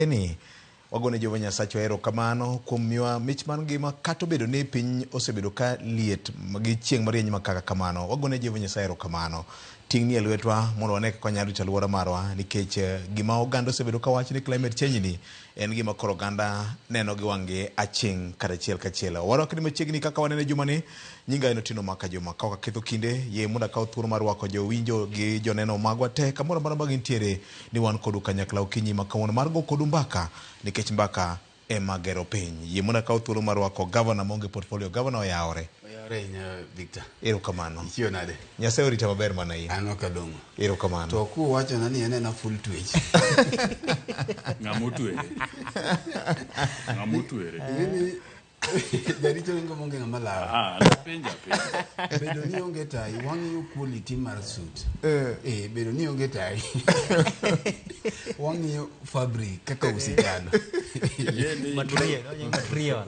ni wagone Jehova Nyasaye erokamano kuom miwa mich mar ngima kata obedo ni piny osebedo ka liet gi chieng' marieny makaka kamano. Wagone Jehova Nyasaye erokamano. Ting'ni e lwetwa mondo wane kaka wanyalo rito alwora marwa nikech gima oganda osebedo ka wacho ni climate change ni en gima koro oganda neno gi wang'gi aching' karachiel kachiel. Warakre machiegni kaka wanene jumani nyinga eno Tino Maka Juma ka waketho kinde yie mondo akaw thuolo mar rwako jowinjo gi joneno magwa te kamoro amora ma gintiere ni wan kodu kanyakla okinyi ma kawuono mar go kodu mbaka nikech mbaka ema gero piny. Yie mondo akaw thuolo mar rwako governor monge portfolio. Governor oyawore. Nya Victor. Erokamano. Ichio nade? Nyasaye orita maber mana in. Ano kadongo. Erokamano. To ku wacho nani ene na full twitch. Ngamutuere. Yeni jarito ngo monge ngamala. Na penja. Bedo ni onge tai wangi you quality mar suit. Bedo ni onge tai. Wangi you fabric kaka usikano. Yeni material.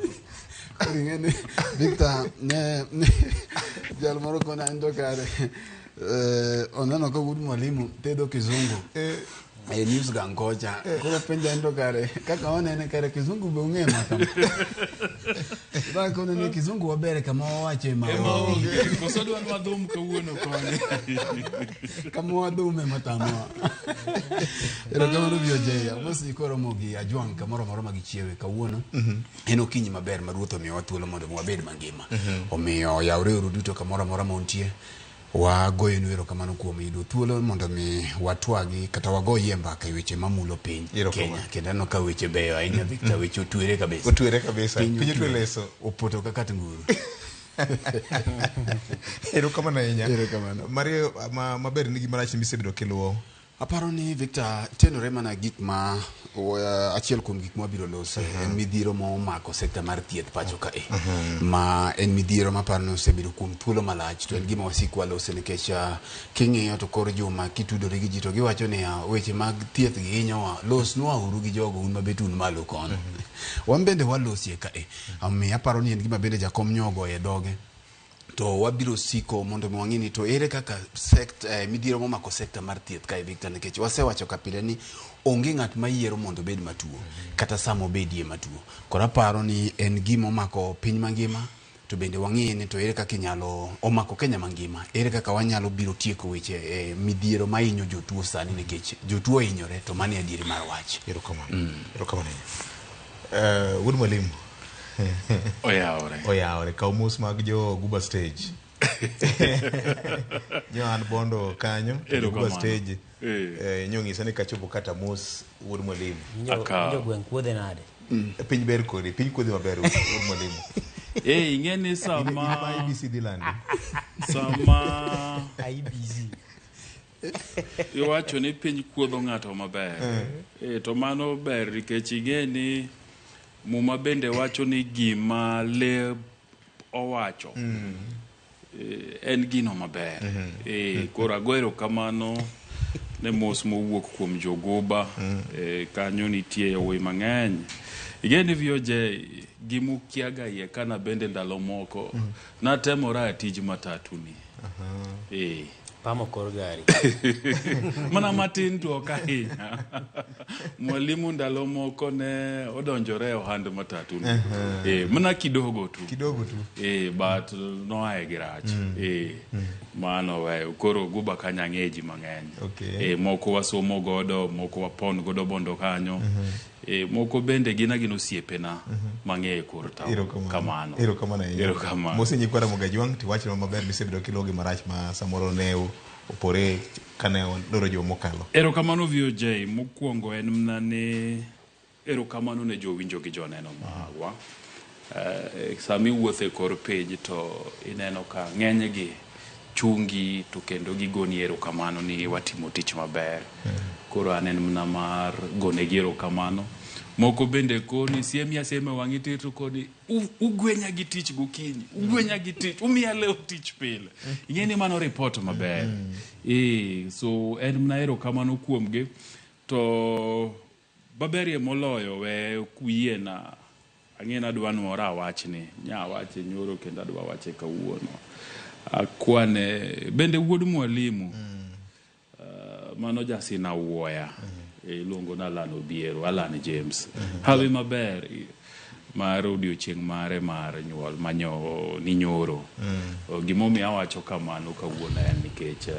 Ngene Victor ne jal moro kona ndo kare onano ko gudu mwalimu tedo kizungu news gangoja ko penja ndo kare kaka onene kare kizungu be ungema kama ba ko ne kizungu wabere kama wache ma kosodo wan wadhum kawuono kone kama wadhume matamo era kama rubio jeya mosi koro mogi ajwang kamoro moro magichiewe kawuono eno kinyi maber maruotho mi wathuolo mondo wabed mangima omiyo yawre uruduto kamoro moro montie wagoyo nwero kamano kuom yudo thuolo mondo mi watwagi kata wagoye mbaka e weche mamulo piny Kenya kendo no ka weche beyo ahinya Victor weche otwere kabisa Piny otwe leso opoto kaka tunguru. Erokamano ahinya. Mario maber ni gima rach misebedo keluo. Aparo ni Victor tenore mana gik ma achiel kuom gik ma biro loso en midhiero mo mako sekta mar thieth pacho ka ma en midhiero ma parno osebedo kuom thuolo malach to en gima wasikwa loso nikech king'iyo to kor juma kitudore gi ji to giwacho ni weche mag thieth gi hinyowa losnwa uru gi jogo un mabetun malo kono wan bende walosie ka ami aparo ni en gima bende jakom nyogo e doge to wabiro siko mondo mwangini to ere kaka midhiero momako sekta mar thieth kae Victor nikech wasewacho kapile ni onge ng'at mayiero mondo bed matuo kata samo bedie matuo kora paro ni en gima omako piny mangima to bende wang'ini ni to ere kaka inyalo omako Kenya mangima ere kaka wanyalo biro tieko weche midhiero mahinyo jotuo sani nikech jotuo hinyore to mane adieri mar wach. Erokamano. Wuod mwalimu Oyawore ka umus mag jo Guba stage. Nyoan bondo kanyo Guba stage. Nyongisa ni kachopo kata mus wuod mwalimu. Nyo gwen kuodhe nade. Piny ber kodi, piny kuodhe maber wuod mwalimu. Ingeni sama IBC dilande. Sama IBC. Iwacho ni piny kuodho ng'ato maber. To mano ber nikech ingeni muma bende wacho ni gima le owacho en gino maber koro agoero kamano ne mos mowuok kuom jogoba kanyo nitie yowoi mang'eny igeni vioje gimukiaga ye kana bende ndalo moko natemora tij matatu ni Pamo kor gari. Mana matin to okahinya. Mwalimu ndalo moko ne odonjore ohand matatu. Mana kidogo tu. But no ae girach. Mano we koro Guba kanya ng'eji mang'eny. Moko wasomo godo, moko wapon godo bondo kanyo. Moko bende gino siepena mang'e kor tao kamano. Erokamano. Mose nyikwara mogajwang tiwacho maber misebedo kilogi marach ma samoro ne opore kane loro jo mokalo. Erokamano VOJ mokwongo en mnane erokamano ne jowinjo gi joneno magwa. Sami wuothe kor page to ineno ka ng'eny gi chungi to kendo gigoni erokamano ni watimo tich maber. Koro anen mna mar gone gi erokamano. Moko bende koni siema wang'iti to koni ugwenya gi tich gokinyi ugwenya gi tich umiya leo tich pile ingeni mano report maber so en mna erokamano kuomgi to baberie moloyo we kuyiena ang'ena dwanwora wachni nya wache nyoro kendo adwa wache kawuono akwane bende wuod mwalimu mano jasina wuoya iluongo na Alan Obiero, Alan James. Hawi maber mar odiochieng' mare mar nyuol manyo ni nyoro. Gimomiyo awacho kamano kawuono en nikech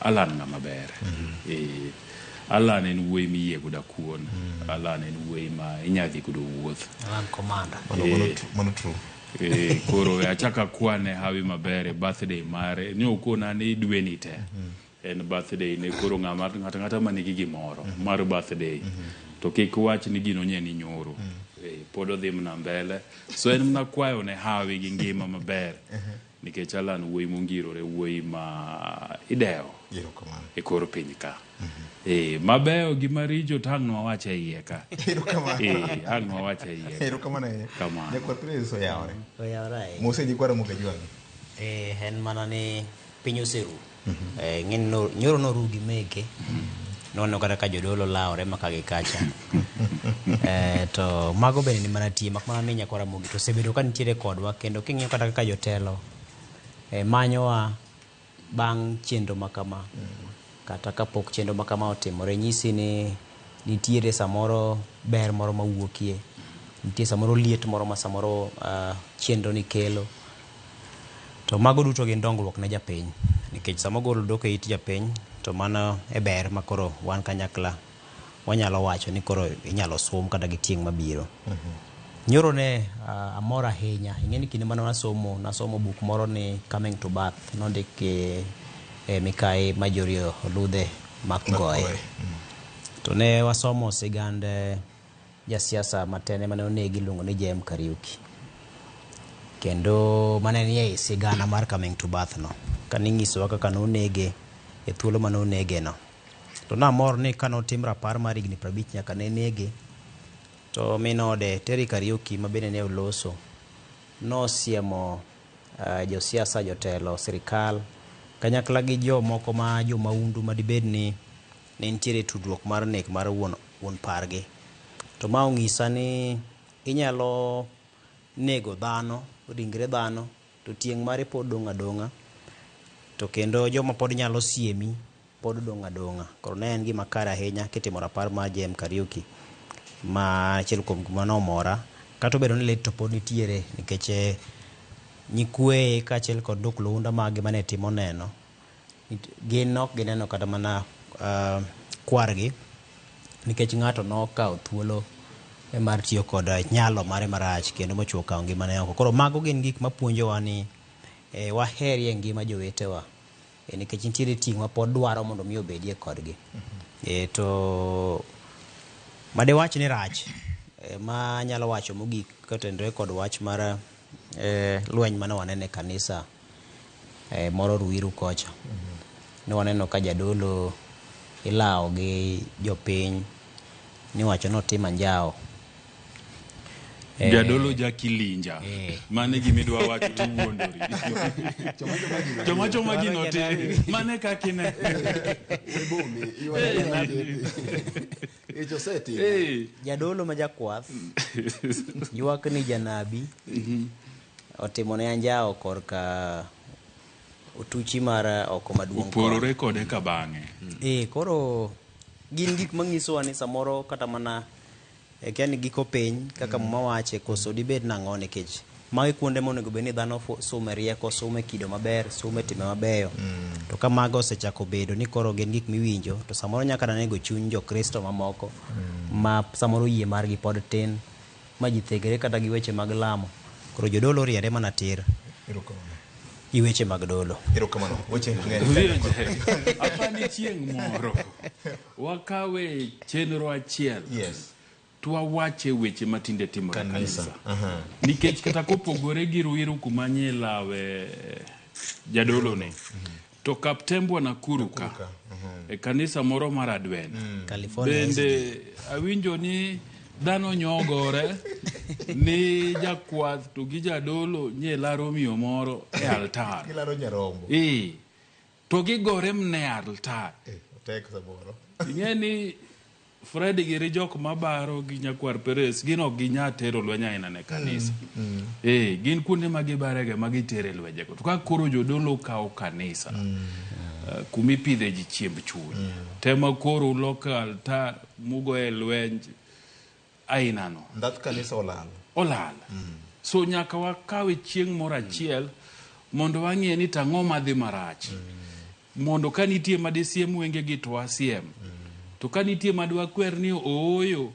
Alan ng'ama ber. Alan en wuoyi miyie goda kuon. Alan en wuoyi ma inyadhi godo wuoth. Alan commander. Mano true. Koro achaka kwane hawi maber birthday mare ni okona ni dwe ni te. En birthday ne koro ng'ata manigi gimoro mar birthday. To kik wach ni gino nye ni nyoro. Pod odhi mna mbele. So en mna kwayo ne hawi gi ngima maber. Nikech Alan wuoyi mongirore, wuoyi ma ideo e kor piny ka. Mabeyo gi maricho tang' nwawacho e iye ka. Ang' nwawacho e iye. Erokamano. Nyakwar piny so yawre. Oyawre. Mose ji kwara muke jwangi. En mana ni piny oseru. Ng'en nyoro noru gi meke. Nono kata ka jodolo laore maka gi kacha. To mago bende ni mana tie mak mana ni nyakwara muke to sebedo ka nitiere kodwa kendo king'iyo kata kaka jotelo manyowa bang' chenro makama. Kata kapok chenro makama otimore, nyisi ni nitiere samoro ber moro mawuokie, nitiere samoro liet moro ma samoro chenro ni kelo. To mago duto gin dongruok ne japiny, nikech sama golo dok e it japiny to mano e ber ma koro wan kanyakla wanyalo wacho ni koro inyalo sum kata gi tieng' mabiro. Nyoro ne amor ahinya. Ing'eni kinde mane nasomo buk moro ni Coming to Birth, nondike Mikai Majori Oludhe Makgoye. To ne wasomo sigand jasiasa matene mane onegi luongo ni JM Kariuki. Kendo mane ni e sigana mar Coming to Birth no. Kaning'isowa kaka nonege e thuolo mane onege no. To namor ni kanotim rapar mar higni 50 nyaka ne nege. To minode Terry Kariuki mabende ne oloso nosiemo josiasa, jotelo, sirikal kanyakla gi jo moko ma jo maundu madibed ni nitiere tudruok mar nek mar wuon pargi. To ma ong'isa ni inyalo nego dhano, ringre dhano, to tieng' mare pod dong' adong'a. To kendo joma pod nyalo siemi pod dong' adong'a. Koro ne en gima kare ahinya kitimo rapar mar JM Kariuki. Ma achiel kuom gima nomora. Kata obedo ni lit to pod nitiere nikech nyikwe ka achiel kod dok lounda magi mane timo neno. Gin ok gineno kata mana kwargi, nikech ng'ato nokawo thuolo mar tiyo kod nyalo mare marach kendo mochuo kawo ngimane oko. Koro mago gin gik mapuonjowa ni waheri e ngima jowetewa, nikech nitiere ting' ma pod dwaro mondo mi obedie kodgi. To made wach ni rach ma nyalo wacho mogik katendore kod wach mar lweny mane wanene kanisa moro Ruiru kocha. Ne waneno ka jadolo ilawo gi jopiny, ni wacho notima njao. Jadolo Jakilinja. Mane gimidwa wacho tu wuondori. Choma gino te. Mane kakine. Jadolo ma jakwath ywak ni janabi otimone anjao korka otuchi mar oko maduong' porore kode ka bang'e. Koro gin gik mang'isowa ni samoro kata mana kiani giko piny kaka mawache koso dibed nang'o, nikech magi kuonde monego bed ni dhano some rieko, some kido maber, some time mabeyo. To ka mago osechako bedo ni koro gin gik miwinjo, to samoro nyaka nego chuny jokristo mamoko ma samoro yie margi pod tin ma ji thegre kata gi weche mag lamo. Koro jodolo riere mana tir i weche mag dolo. Erokamano. Weche Apani chieng' moro wakawe chenro achiel. Yes. Twawache weche matinde timore kanisa. Nikech kata kopogore gi Ruiru kumanye lawe jadolo ne. To Kaptembwa Nakuru ka. E kanisa moro mar Adwen. Bende awinjo ni dhano nyogore ni jakwath to gi jadolo nye laro miyo moro e altar. Gilaro nyarombo. To gigore mne altar. Tek saboro. Ing'eni Fred giri jok mabaro gi nyakwar Peres gin ok ginya tero lweny aina ne kanisa. Gin kuonde ma gibarege ma gitere lwenjego. To ka koro jodolo kawo kanisa. kumi pidhe ji chiemb chuny tema koro local ta mugo e lwenj aina no Ndath kanisa olal so nyaka wakawe chieng' moro achiel mondo wang'e ni tang'o madhi marach mondo ka nitie madisiem wenge gi to wasiem to ka nitie madwa kwer ni ooyo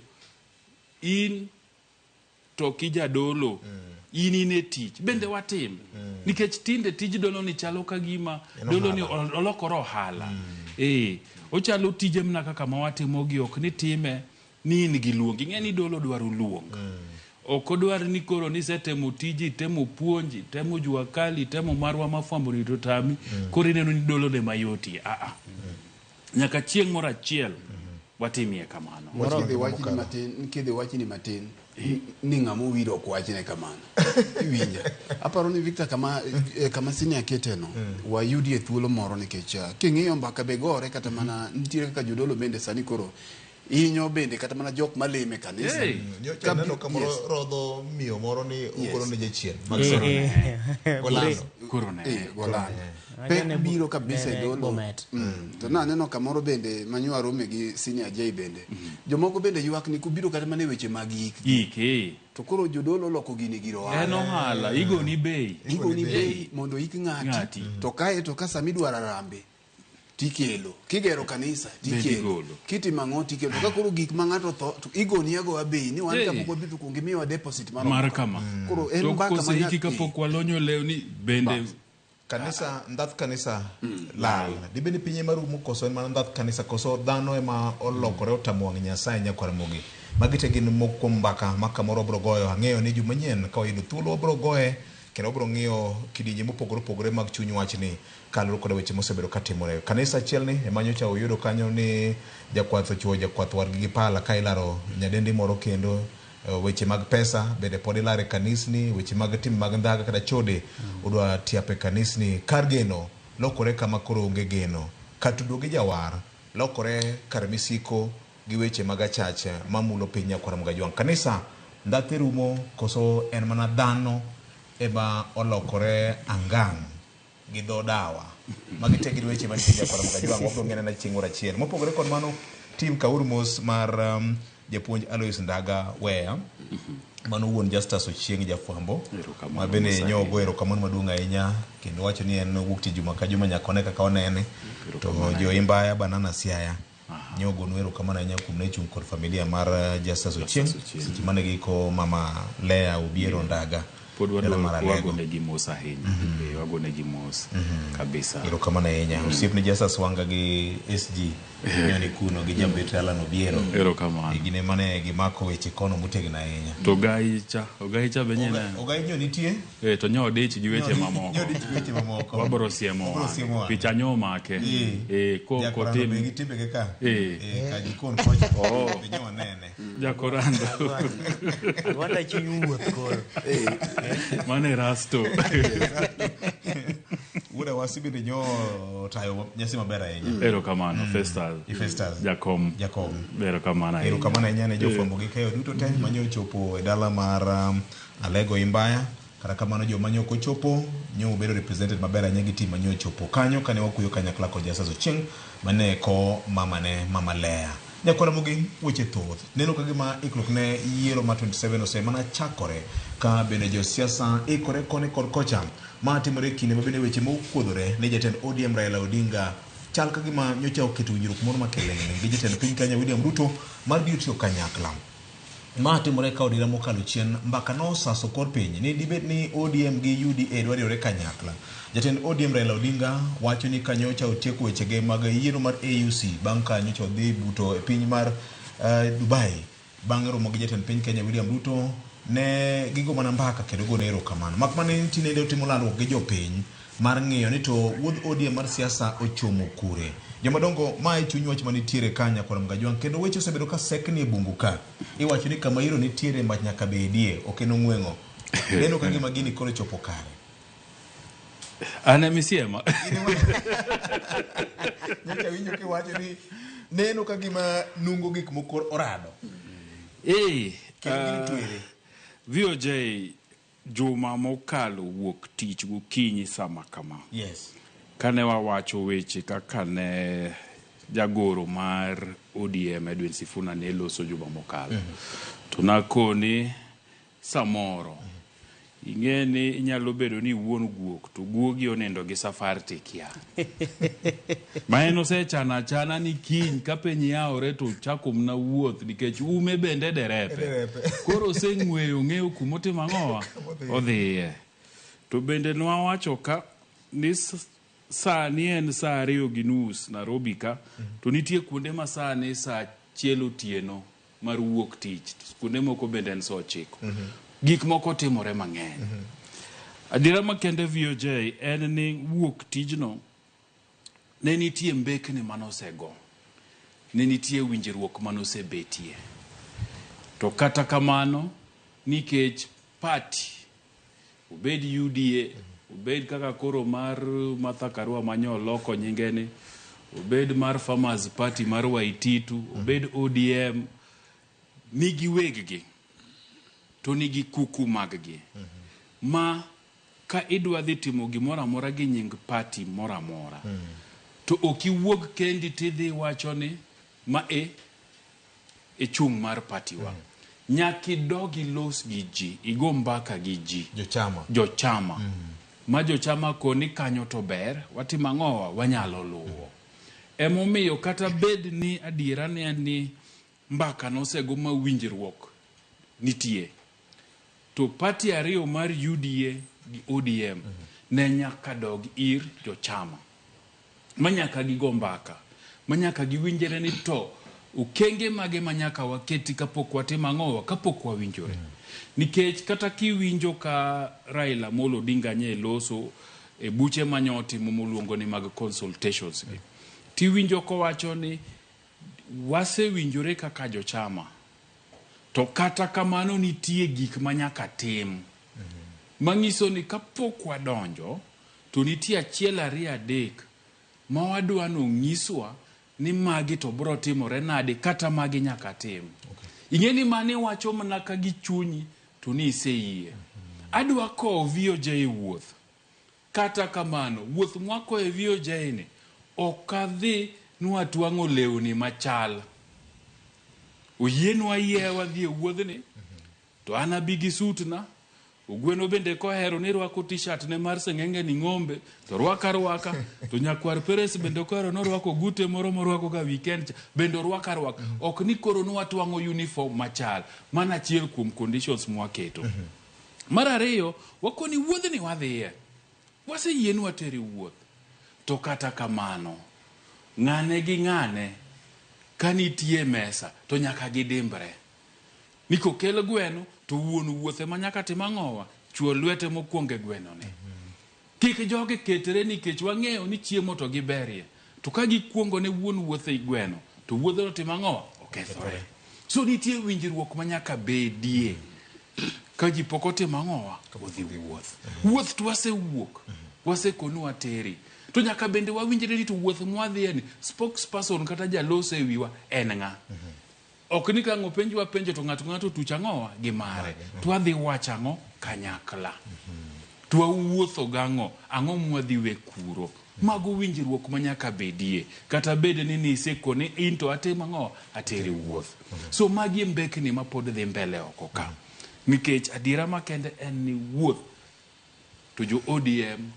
in to kijadolo in e tich bende watim nikech tinde tij dolo ni chalo ka gima dolo ni olokoro ohala ochalo tije mna kaka ma watimo gi ok ni time ni in gi luong ing'e ni dolo dwaro luong ok odwar ni koro ni setemo tiji temo puonji temo jua kali temo marwa mafambo ni to tami koro ineno ni dolo ne mayoti nyaka chieng' moro achiel watimie kamano kidhi wachni matin ni ng'amo wiro ok wachne kamano iwinja aparo ni Victor kama senior keteno wayudie thuolo moro nikech king'iyo mbaka be gore kata mana nitiere kaka jodolo bende sani koro inyo bende kata mana jok maleme kanisa kaneno kamoro rodho miyo moro ni ugolo ne jachien mag golano pek biro kabisa e dolo to naneno kamoro bende manywa rome gi senior J bende jomoko bende ywak ni kubiro kata mana weche mag ik to koro jodolo loko gini giro ohala igoni bei mondo ik ng'ati to kae to ka sami dwara rambe tikelo kigero kanisa tikelo kiti mang'o tikelo ka koro gik ma ng'ato tho to igoni ago bei ni wan kama bobito kungimiwa deposit mar kama koro en mbaka ma nyaka kapok walonyo lewni bende kanisa ndath kanisa lal dibeni pinye marumo koso en mana ndath kanisa koso dhano ema olokore otamwang' Nyasaye nyakwaramogi magite gin moko mbaka makamoro bro goyo ang'eyo ni jumanyien ka oyudo thuolo bro goye kendo bro ng'iyo kidinje mopogore opogore mag chuny wachni kaloro kod weche mosebedo katimore kanisa achiel ni emanyo cha oyudo kanyo ni jakwath ochuo jakwath wargi gi pala ka ilaro nyadendi moro kendo weche mag pesa bende pod ilare kanisni weche mag tim mag ndhaga kata chode udwa tiape kanisni kar geno lokore kama koro onge geno katudo gi jawar lokore kar misiko gi weche mag achache mamulo piny Nyakwaramogi Ajwang' kanisa ndhathe rumo koso en mana dhano eba olokore angang' gi dho dawa magite gi weche mag Nyakwaramogi Ajwang' wabro ng'ene na chieng' moro achiel mopogore kod mano tim kauru mos mar japuonj Alois Ndaga Weya mano wuon Justus Ochieng jafwambo ma bende nyogo erokamano maduong' ahinya kendo wacho ni en wuok tich juma ka juma nyaka one kaka onene to jo Imbaya Banana Siaya nyogo nuero kamano ahinya kuom ne chung' kod familia mar Justus Ochieng seche mane giko mama Lea Obiero Ndaga pod wagone gi mos ahinya wagone gi mos kabisa erokamano ahinya osiepne Justus Wanga gi SG ni kuno gi jambet Alan Obiero erokamano gine mane gimako weche kono motegna ahinya to Ogaicha be nyene Ogai nitie to nyo odich gi weche mamoko wabro siemo picha nyo make ko tim gi timbe ke ka ka jikon kocha be nyo nene jakorando wanda chinyuoth koro mane rasto ura wasibinde nyo tayo nyasi maber ahinya erokamano Festus Jakom erokamano ahinya ne jofwambo gi keyo duto te manyo chopo e dala mar Alego Imbaya kata kamano joma nyoko chopo nyo bedo represented maber ahinya gi tim manyo chopo kanyo kane wakuyo kanyakla kod Justus Ochieng mane ko mama Lea Nyakwaramogi weche thoth neno ka gima ikruok ne yiero ma 27 osemana chakore ka bende josiasa ikore koni kod kocha ma timore kinde ma bende weche mokuodhore ne jatend ODM Raila Odinga chal ka gima nyocha oketo winjruok moro makeleng'e gi jatend piny Kenya William Ruto mar biro tiyo kanyakla ma timore ka odira mokalo chien mbaka no saso kor piny ni dibet ni ODM gi UDA dwariore kanyakla jatend ODM Raila Odinga wacho ni kanyocha otieko wechege mag yiero mar AUC bang' ka nyocha odhi buto e piny mar Dubai bang' romo gi jatend piny Kenya William Ruto ne gigo mana mbaka kendo gone erokamano mak mane tinende otimo lalruok gi jopiny mar ng'iyo ni to wuodh ODM mar siasa ochomo kure jomadongo mae chuny wach manitiere ka Nyakwaramogi Ajwang' kendo weche osebedo ka sekni e bungu ka iwacho ni kama iro nitiere mach nyaka bedie ok en ong'weng'o neno ka gima gini koro chopo kare ana misiema nyocha winjo kiwacho ni neno ka gima nungo gik moko orado VOJ juma mokalo wuok tich gokinyi sama kama yes kane wawacho weche kaka ne jagoro mar ODM Edwin Sifuna ne loso juma mokalo to nakoni samoro ing'e ni inyalo bedo ni wuon guok to guogi onendo gi safari tikia ma en osechana chana ni kiny ka piny yaore to chako mna wuoth nikech ume bende derepe koro ng'eyo kumotimo ang'owa odhiye to bende nwawacho ka ni sani en saa 2:30 Nairobi ka to nitie kuonde ma sani saa 1 otieno mar wuok tich kuonde moko bende en saa 9 gik moko timore mang'eny adira makende VOJ en ni wuok tijno ne nitie mbekni manosego ne nitie winjruok manosebetie to kata kamano nikech party obed UDA obed kaka koro mar Martha Karua manyo loko nyingene obed mar Farmers Party mar Waititu obed ODM nigi weggi to nigi kuku maggi ma ka idwa dhi timo gimoro amora gi nying party moro amora to okiwuog kendi tidhi wacho ni ma e chung mar party wa nyaki dogi los gi ji igo mbaka gi ji jochama ma jochama koni kanyo to ber watimo ang'owa wanyalo luwo emomiyo kata bed ni adiera ni mbaka nosego ma winjruok nitie to party ariyo mar UDA gi ODM ne nyaka dog ir jochama manyaka gigo mbaka manyaka giwinjere ni to ukenge mage manyaka waketi kapok watimo ang'owa kapok wawinjore nikech kata kiwinjo ka Raila Amolo Odinga nye loso e buche manyotimo moluongo ni mag consultations tiwinjo kowacho ni wasewinjore kaka jochama to kata kamano nitie gik manyaka tim mangiso ni kapok wadonjo to nitie 1 2 3 ma wadwa no ngiswa ni magi to bro timore nade kata magi nyaka tim ing'eni mane wacho mana ka gi chunyi to ni iseyie adwa ko VOJ wuoth kata kamano wuoth mwako e VOJ ni okadhi nwatwang'o lewni machal oyienwa yewa dhi wuodhni to ana bigi sutna ogweno bende kohero ni rwako t-shirt ne mar seng'enge ni ng'ombe to rwaka to nyakwar Peres bende kohero no rwako gute moro morwako ga weekend bende rwaka ok ni koro nwatwang'o uniform machal mana achiel kuom conditions mwaketo mar ariyo wakoni wuodhni wadhiye waseyienwa teri wuoth to kata kamano ng'ane gi ng'ane kanitie mesa to nyaka gidimbre niko kel gweno to wuon wuothe manyaka tim ang'owa chuo lwete mokwonge gweno ne kik joge ketere nikech wang'eyo ni chiemo to giberie to ka gikwongo ne wuon wuothe gweno to wuodhno tim ang'owa okethore so nitie winjruok manyaka bedie ka ji pok otimo ang'owa odhi wuoth to wasewuok wasekonu wateri to nyaka bende wawinjre ni to wuoth mwadhiye ni spokesperson kata jalose e wiwa en ng'a ok ni kang'o penjwa penjo to ng'ato tuch ang'owa gi mare to wadhi wacho ang'o kanyakla to wawuotho gang'o ang'o mwadhi we kuro mago winjruok manyaka bedie kata bed ni nisekone in to atimo ang'o ateri wuoth so magi mbekni ma pod dhi mbele oko ka nikech adiera makende en ni wuoth to jo ODM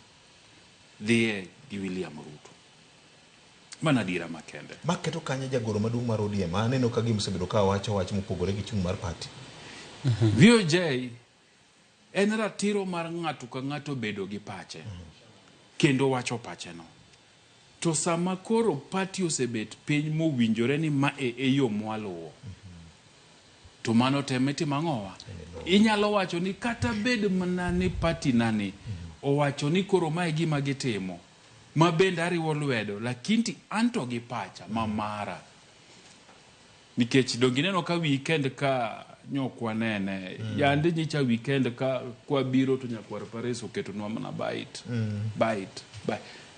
dhiye gi William Ruto mana dira makende maketo kanya jagoro maduong' mar ODM aneno ka gimsebedo ka wacho wach mopogore gi chung mar party VOJ en ratiro mar ng'ato ka ng'ato bedo gi pache kendo wacho pache no to sama koro party osebet piny mowinjore ni ma e yo mwaluwo to mano temeti mang'owa inyalo wacho ni kata bed mana ni party nani owacho ni koro mae gima gitimo ma bende ariwo lwedo lakini anto gi pacha mamara nikech dongineno ka weekend ka nyokwa nene yande nyicha weekend ka kwa biro to nyakwar Paris oketo nwa mana bite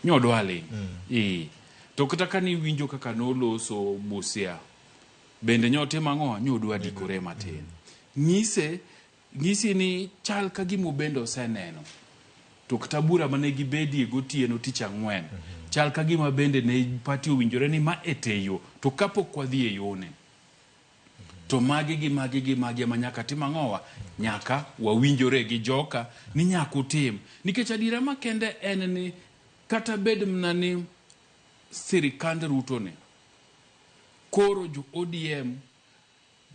nyodwali to kata kani winjo kaka noloso Busia bende nyote mang'o nyodwa dikore matin ng'isi ni chal ka gimo bende oseneno to kata bura mane gibedie gotieno tich ang'wen chal ka gima bende ne pati owinjore ni ma eteyo to kapok wadhi e yone to magi ma nyaka tim ang'owa nyaka wawinjore gi joka ni nyaka utim nikech adira makende en ni kata bed mna ni sirikand Ruto ni koro jo ODM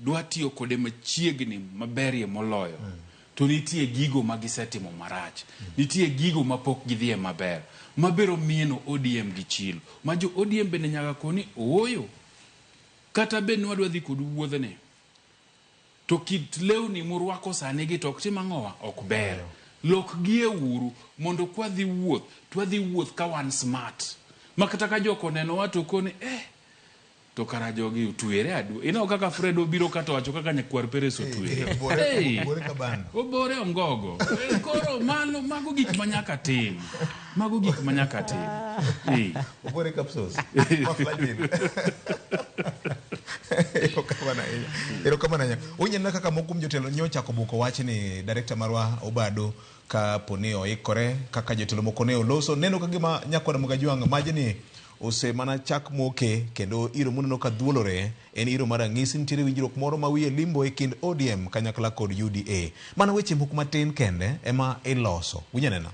dwa tiyo kode machiegni maberie moloyo to nitie gigo magisetimo marach nitie gigo mapok gidhie maber mabero mieno ODM gi chilo ma jo ODM bende nyaka koni oyo kata bed nwadwa dhi kod wuodhne to kit lewni murwako sani gi tok tim ang'owa ok ber lok gie uru mondo kwadhi wuoth twadhi wuoth ka wan smart makata ka joko neno wato koni to kara jogi utwere adu ina kaka Fredo biro kata wacho kaka nyakwar Peres utwere bore ka bando obore omgogo koro mano mago gik manyaka tim obore kapsos erokamana onyenna kaka mokum jotelo nyocha kobuko wach ni director marwa Obado ka poni oikore kaka jotelo moko ne oloso neno kagima nyakwar Mugajwang maje ni ose mana chak moke kendo iro muneno ka dhuolore en iro marang'isi nitiere winjruok moro ma wiye limbo e kind ODM kanyakla kod UDA mana weche moko matin kende ema iloso unyanena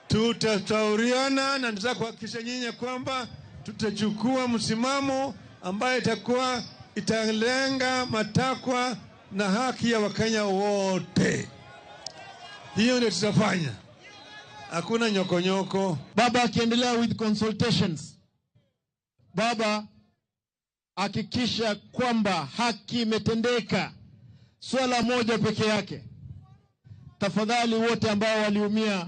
tutashauriana na nataka kuhakikisha nyinyi kwamba tutachukua msimamo ambaye italenga matakwa na haki ya Wakenya wote. Hiyo ndio tutafanya. Hakuna nyokonyoko. Baba akiendelea with consultations. Baba hakikisha kwamba haki imetendeka. Swala moja peke yake. Tafadhali wote ambao waliumia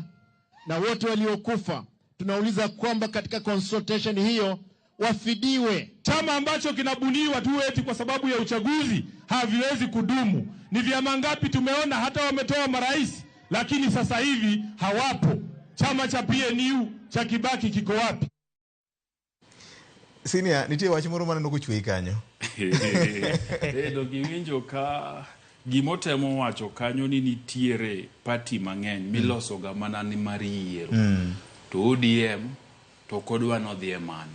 na wote waliokufa, tunauliza kwamba katika consultation hiyo wafidiwe. Chama ambacho kinabuniwa tu eti kwa sababu ya uchaguzi haviwezi kudumu. Ni vyama ngapi tumeona hata wametoa marais lakini sasa hivi hawapo. Chama cha PNU cha Kibaki kiko wapi? Senior nitie wach moro maneno kochwe kanyo. Do giwinjo ka gimotemo wacho kanyo ni nitiere party mang'eny miloso ga mana ni mari yiero. To ODM to kodwa no dhi mano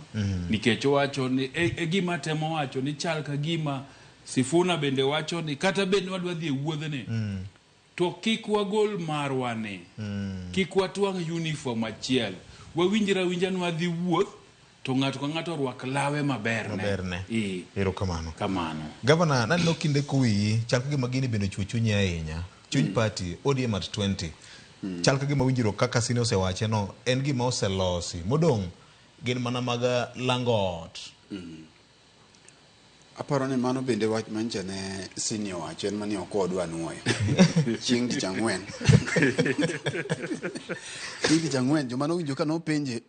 nikech wacho ni gima temo wacho ni chal ka gima Sifuna bende wacho ni kata bed wadwa dhi wuodhne to kik wagol marwane kik watwang uniform achiel winja nwa dhi wuoth to ng'ato ka ng'ato rwak lawe maberne erokamano kamano Governor nanno kinde kuwi chal ka gima gini bende chuchunya ahinya chuny party ODM at 20 chal ka gima winjiro kaka sine osewache no en gima oselosi modong gin mana maga langot aparo ni mano bende wach mancha ne senior wacho en mani okodwa nuoyo chieng' tich ang'wen joma nowinjo ka nopenje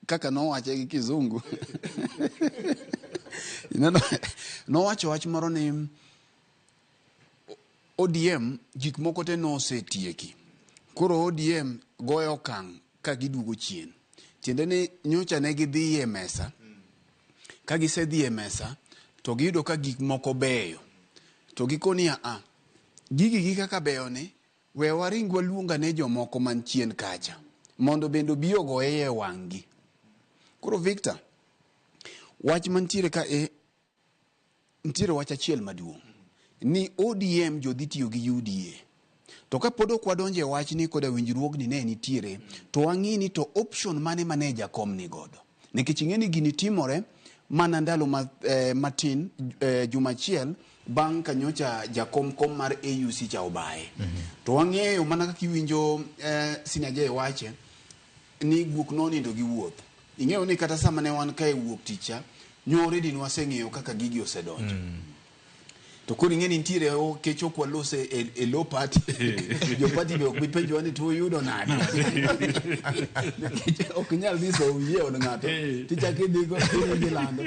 kaka nowache gi kizungu nowacho wach moro ni ODM gik moko te nosetieki koro ODM goyo okang' ka giduogo chien tiende ni nyocha ne gidhi e mesa ka gisedhi e mesa to giyudo ka gik moko beyo to gikoni gigi kaka beyo ni we waring waluonga ne jomoko man chien kacha mondo bendo biyo goye e wang'gi. Koro Victor wach mantiere ka ntiere wach achiel maduong' ni ODM jodhi tiyo gi UDA to ka pod ok wadonje wach ni koda winjruogni ne nitiere to wang'ini to option mane maneja kom ni godo nikech ing'eni gini timore mana ndalo matin jumachiel bang' kanyocha jakom mar AUC cha obaye to wang'eyo mana kaka iwinjo sinaje wache ni guok nonindo gi wuoth ing'eyo ni kata sama ne wan kae wuok ticha nyore din waseng'eyo kaka gigi osedonjo to koro ing'eni nitiere kech ok walose e low party jo party be ok bipenjo ni to yudo nade ok nyal dhi so wiye od ng'ato tichake digo ni lando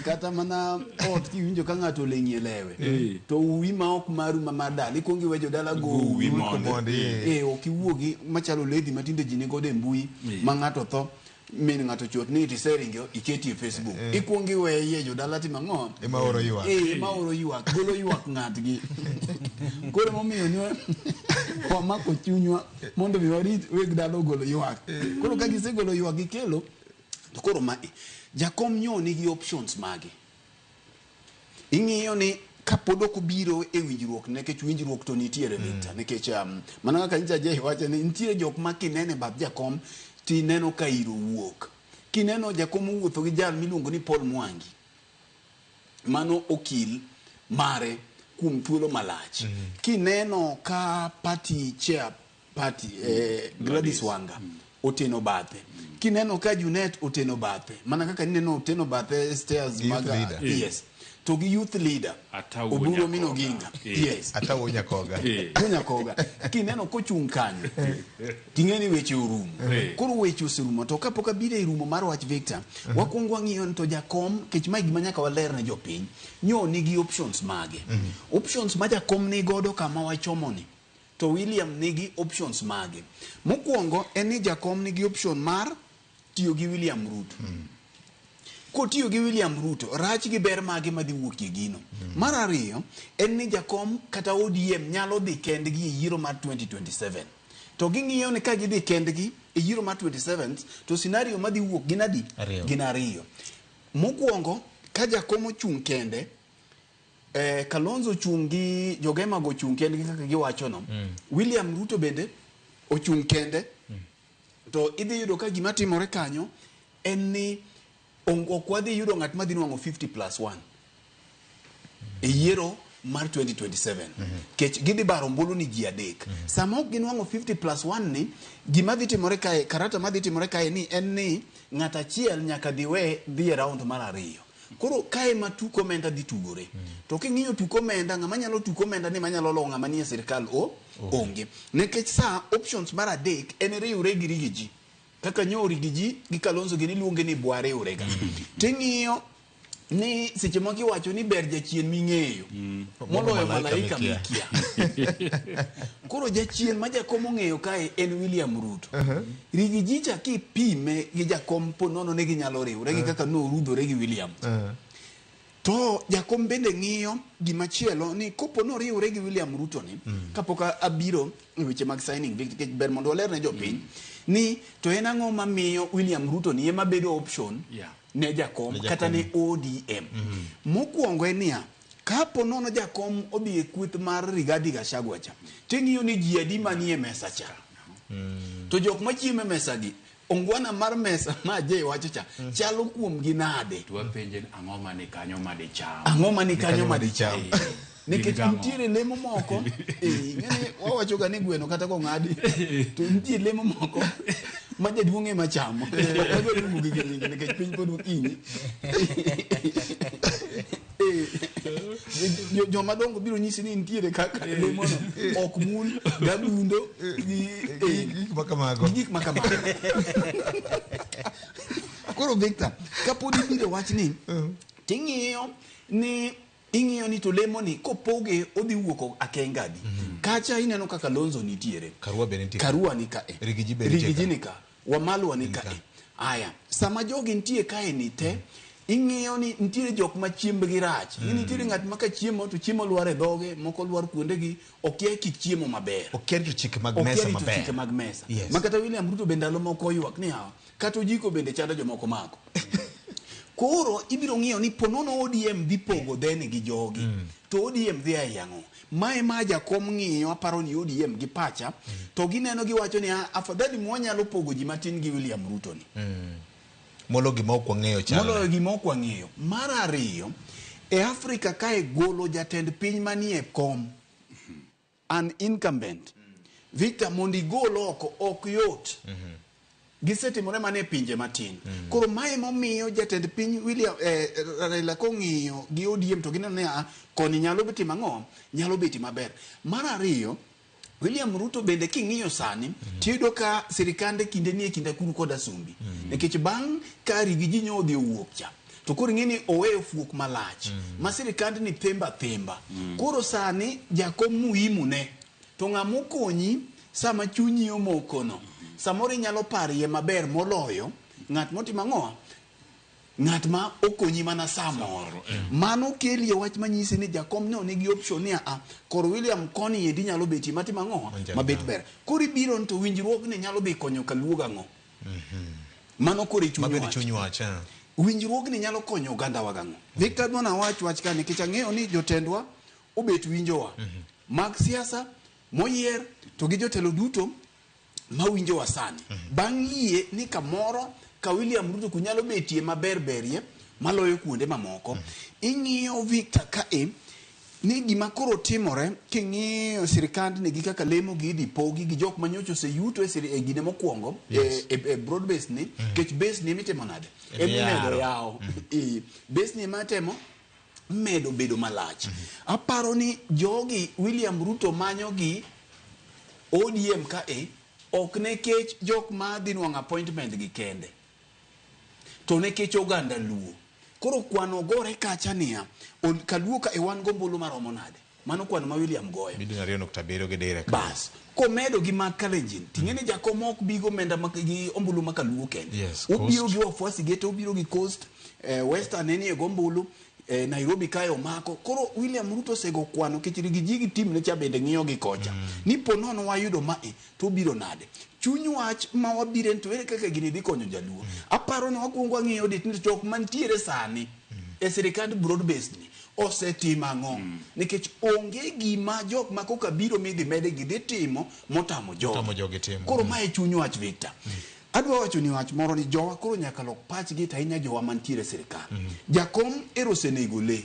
kata mana ot kiwinjo ka ng'ato leng'ie lewe to uwi ma ok maru madala ikongi wejo dala go uwi mondo ok iwuogi machalo ledhi matinde ji nigo de mbui ma ng'ato tho min ngato chot ni tiseringo iketi Facebook ikuongi weye jodala timangon ema oro yuak ma oro yuak golo yuak ngatgi koro momiyo nywa wamako chunywa mondo mi warit weg dalo golo yuak koro ka gisegolo yuak gikelo to koro ma jakom nyo nigi options mage ing'iyo ni kapod ok obiro e winjruok nekech winjruok to nitiere Victor nekech mana kaka nja je wacho ni nitiere jok ma kinene bath jakom ti neno ka iro wuok kineno jakom wuotho gi jal miluongo ni Paul Mwangi mano okil mare kuom thuolo malach kineno ka party chair party Gladys Wanga oteno bathe kineno ka Junet oteno bathe mana kaka nineno oteno bathe stairs maga yes to gi youth leader Oburu Mino Ginga yes atawo nyakoga nyakoga kineno kochung kanyo tingeni weche urumo koro weche userumo to kapok abire irumo mar wach Victor wakuongo ng'iyo to jakom kech mai gima nyaka waler ne jopiny nyo nigi options mage options ma jakom ni godo kama wachomoni to William nigi options mage mokuongo en ni jakom nigi option mar tiyo gi William Ruto kotiyo gi William Ruto rach gi ber mage madhi wuok e gino mar ariyo en ni jakom kata ODM nyalo dhi kendgi e yiero mar 2027 to ging'iyo ni ka gidhi kendgi e yiero mar 27 to scenario madhi wuok gin adi gin ariyo mokuongo ka jakom ochung kende Kalonzo chungi jogema go chung kendgi kaka giwacho no William Ruto bende ochung kende to idhi yudo ka gima timore kanyo en ni okwadhi yudo ng'at madhi nwang'o 50+1 e yiero mar 2027 kech gidhi baro mbulu ni ji adek sama ok ginwang'o 50+1 ni gima dhi timore kae karata madhi timore kae ni en ni ng'at achiel nyaka dhi e round mar ariyo koro kae ma tuko omenda dhi tugore to king'iyo tuko omenda ng'ama nyalo tuko omenda ni manyalo lo ng'ama nie sirkal onge nekech sa options mar adek en riwre gi rigiji kaka nyori gi gi Kalonzo gini luonge ni Bware Urega ting'iyo ni seche moko iwacho ni ber jachien ming'eyo moloyo malaika mikia koro jachien ma jakom ong'eyo kae en William Ruto rigiji cha kipime gi jakom ponono ne ginyalo riwre gi kaka norudhore gi William to jakom bende ng'iyo gimachielo ni kopo noriwre gi William Ruto ni kapok abiro e weche mag signing ber mondo oler ne jopiny ni to en ang'o mamiyo William Ruto ni ema bedo option ne jakom kata ne ODM mokuongo en niya kapo nono jakom odhi e kweth mar Rigathi Gachagua cha ting'iyo ni ji adi manie mesa cha to jok machieme mesa gi ongwana mar mesa ma je wacho cha chalo kuom gi nade to penjen ang'o mani kanyo madicham nikech nitiere lemo moko ng'eni wawacho ga ni gweno kata kong'adi to nitiere lemo moko ma jaduong'e machamo nikech piny pod okinyi jomadongo biro nyisi ni nitiere kaka lemono ok mul gadundo gik makamago koro Victor kapod ibiro wach ni ting'iyo ni to lemo ni kopoge odhi wuoko akengadi kacha ineno kaka Kalonzo nitiere Karua ni ka Rigiji ni ka Wamalwa ni ka aya sama jogi nitie kae ni te ing'iyo ni nitiere jok ma chiembgi rach nitiere ng'at ma ka chiemo to chiemo lwar e dhoge moko lwar kuondegi okia kik chiemo maber okerito chike mag mesa makata William Ruto bende ndalo moko oywak ni kata ojiko bende chando jomoko mako koro ibiro ng'iyo ni ponono ODM dhi pogo dheni gi jogi to ODM dhi ayang'o mae ma jakom ng'iyo aparo ni ODM gi pacha to gineno giwacho ni afadhali mwanyalo pogo ji matin gi William Ruto ni molo gima ok wang'eyo mar ariyo e Afrika kae golo jatend piny manie kom an incumbent Victor mondi golo ok yot gisetimore mane pinje matin koro mae momiyo jatend piny William Raila kong'iyo gi ODM to gineno ni koni nyalo beti mang'o nyalo beti maber mar ariyo William Ruto bende king'iyo sani tiyudo ka sirikande kinde ni e kinda kuru koda sumbi nikech bang' ka Rigiji nyodhi owuok cha to koro ng'eni oweyo fuok malach ma sirikande ni themba koro sani jakom muhimu ne to ng'amo konyi sama chunyi omokono samoro inyalo parie maber moloyo ng'at motimo ang'o ng'at ma okonyi mana samoro mano keli wach manyisi ni jakom no nigi option ni kor William koni edi nyalo beti matimo ang'o mabet ber kori biro to winjruok ni nyalo be konyo kaluoga ang'o mano kori chuny wach winjruok ni nyalo konyo oganda wa gang'o Victor dwana wach ka nikech ang'eyo ni jotendwa obet winjowa mag siasa moyier to gi jotelo duto ma winjowa sani bang' yie ni kamoro ka William Ruto kunyalo betie maberberie maloyo kuonde mamoko ing'iyo Victor ka ni gima koro timore king'iyo sirikand nigi kaka lemo gi dipogi gi jok manyocho se yuto e gine mokwongo e broad base ni kech base ni mitimo nade medo yawo base ni matemo medo bedo malach aparo ni jogi William Ruto manyo gi ODM ka ok ne kech jok ma dhi nwang' appointment gi kende to ne kech oganda luo koro kwano gore kacha niya kaluo ka wan gombolo maromo nade mano kwano ma William goyo bas komedo gi Kalenjin ting'eni jakom ok bigo menda gi ombulu makaluo kende obiro gi wafuasi gete obiro gi Coast Western enie gombulu Nairobi kayo mako koro William Ruto sego kwano kichiri gi jigi team ne cha bende ng'iyo gi kocha ni ponono wayudo to biro nade chuny wach ma wabire to ere kaka gini dhi konyo jaluo aparo ni wakwongo ng'iyo dit ni jok mantiere sani e sirikand broad based ni osetima ang'o nikech onge gima jok ma koka biro midhi mede gi dhi timo motamo jogi koro mae chuny wach Victor adwa wacho ni wach moro ni jowa koro nyaka lok pachgi tahinya jowa mantiere sirikal jakom erosenego le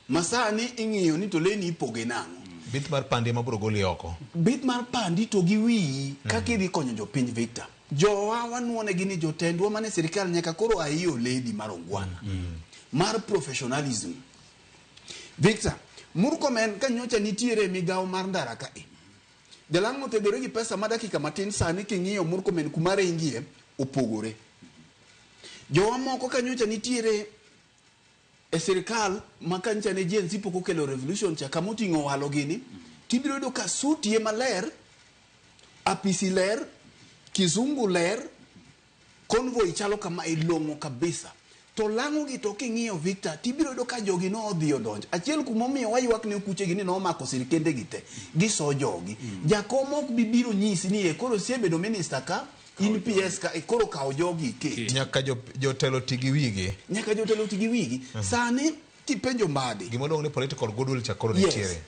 masani ing'iyo ni to le ni ipoge nang'o bit mar pandi mabro goli oko bit mar pandi to gi wi kaka idhi konyo jopiny Victor jowa wanuone gi ni jotendwa mane sirikal nyaka koro aiyo lady marongwana mar professionalism Victor Murkomen kanyocha nitiere migawo mar ndara ka Jalang' motedore gi pesa ma dakika matin sani king'iyo Murkomen kumare ingie opogore jowa moko kanyocha nitiere e sirikal makancha ne jensi poko kelo revolution cha kamoting'o walo gini tibiro do ka sutie maler apisi ler kizungu ler convoy chalo kama ilong'o kabisa to lang'o gi to king'iyo Victor tibiro do ka jogi no odhi odonjo achiel kumomiyo waywak ne kuche gi ni no mako sirikende gi te giso jogi jakom ok bibiro nyisi ni koro sebedo minister ka in PS ka koro kawo jogi ke nyaka jotelo tigi wigi sani tipenjo mbadi gimodong ni political goodwill cha koro nitiere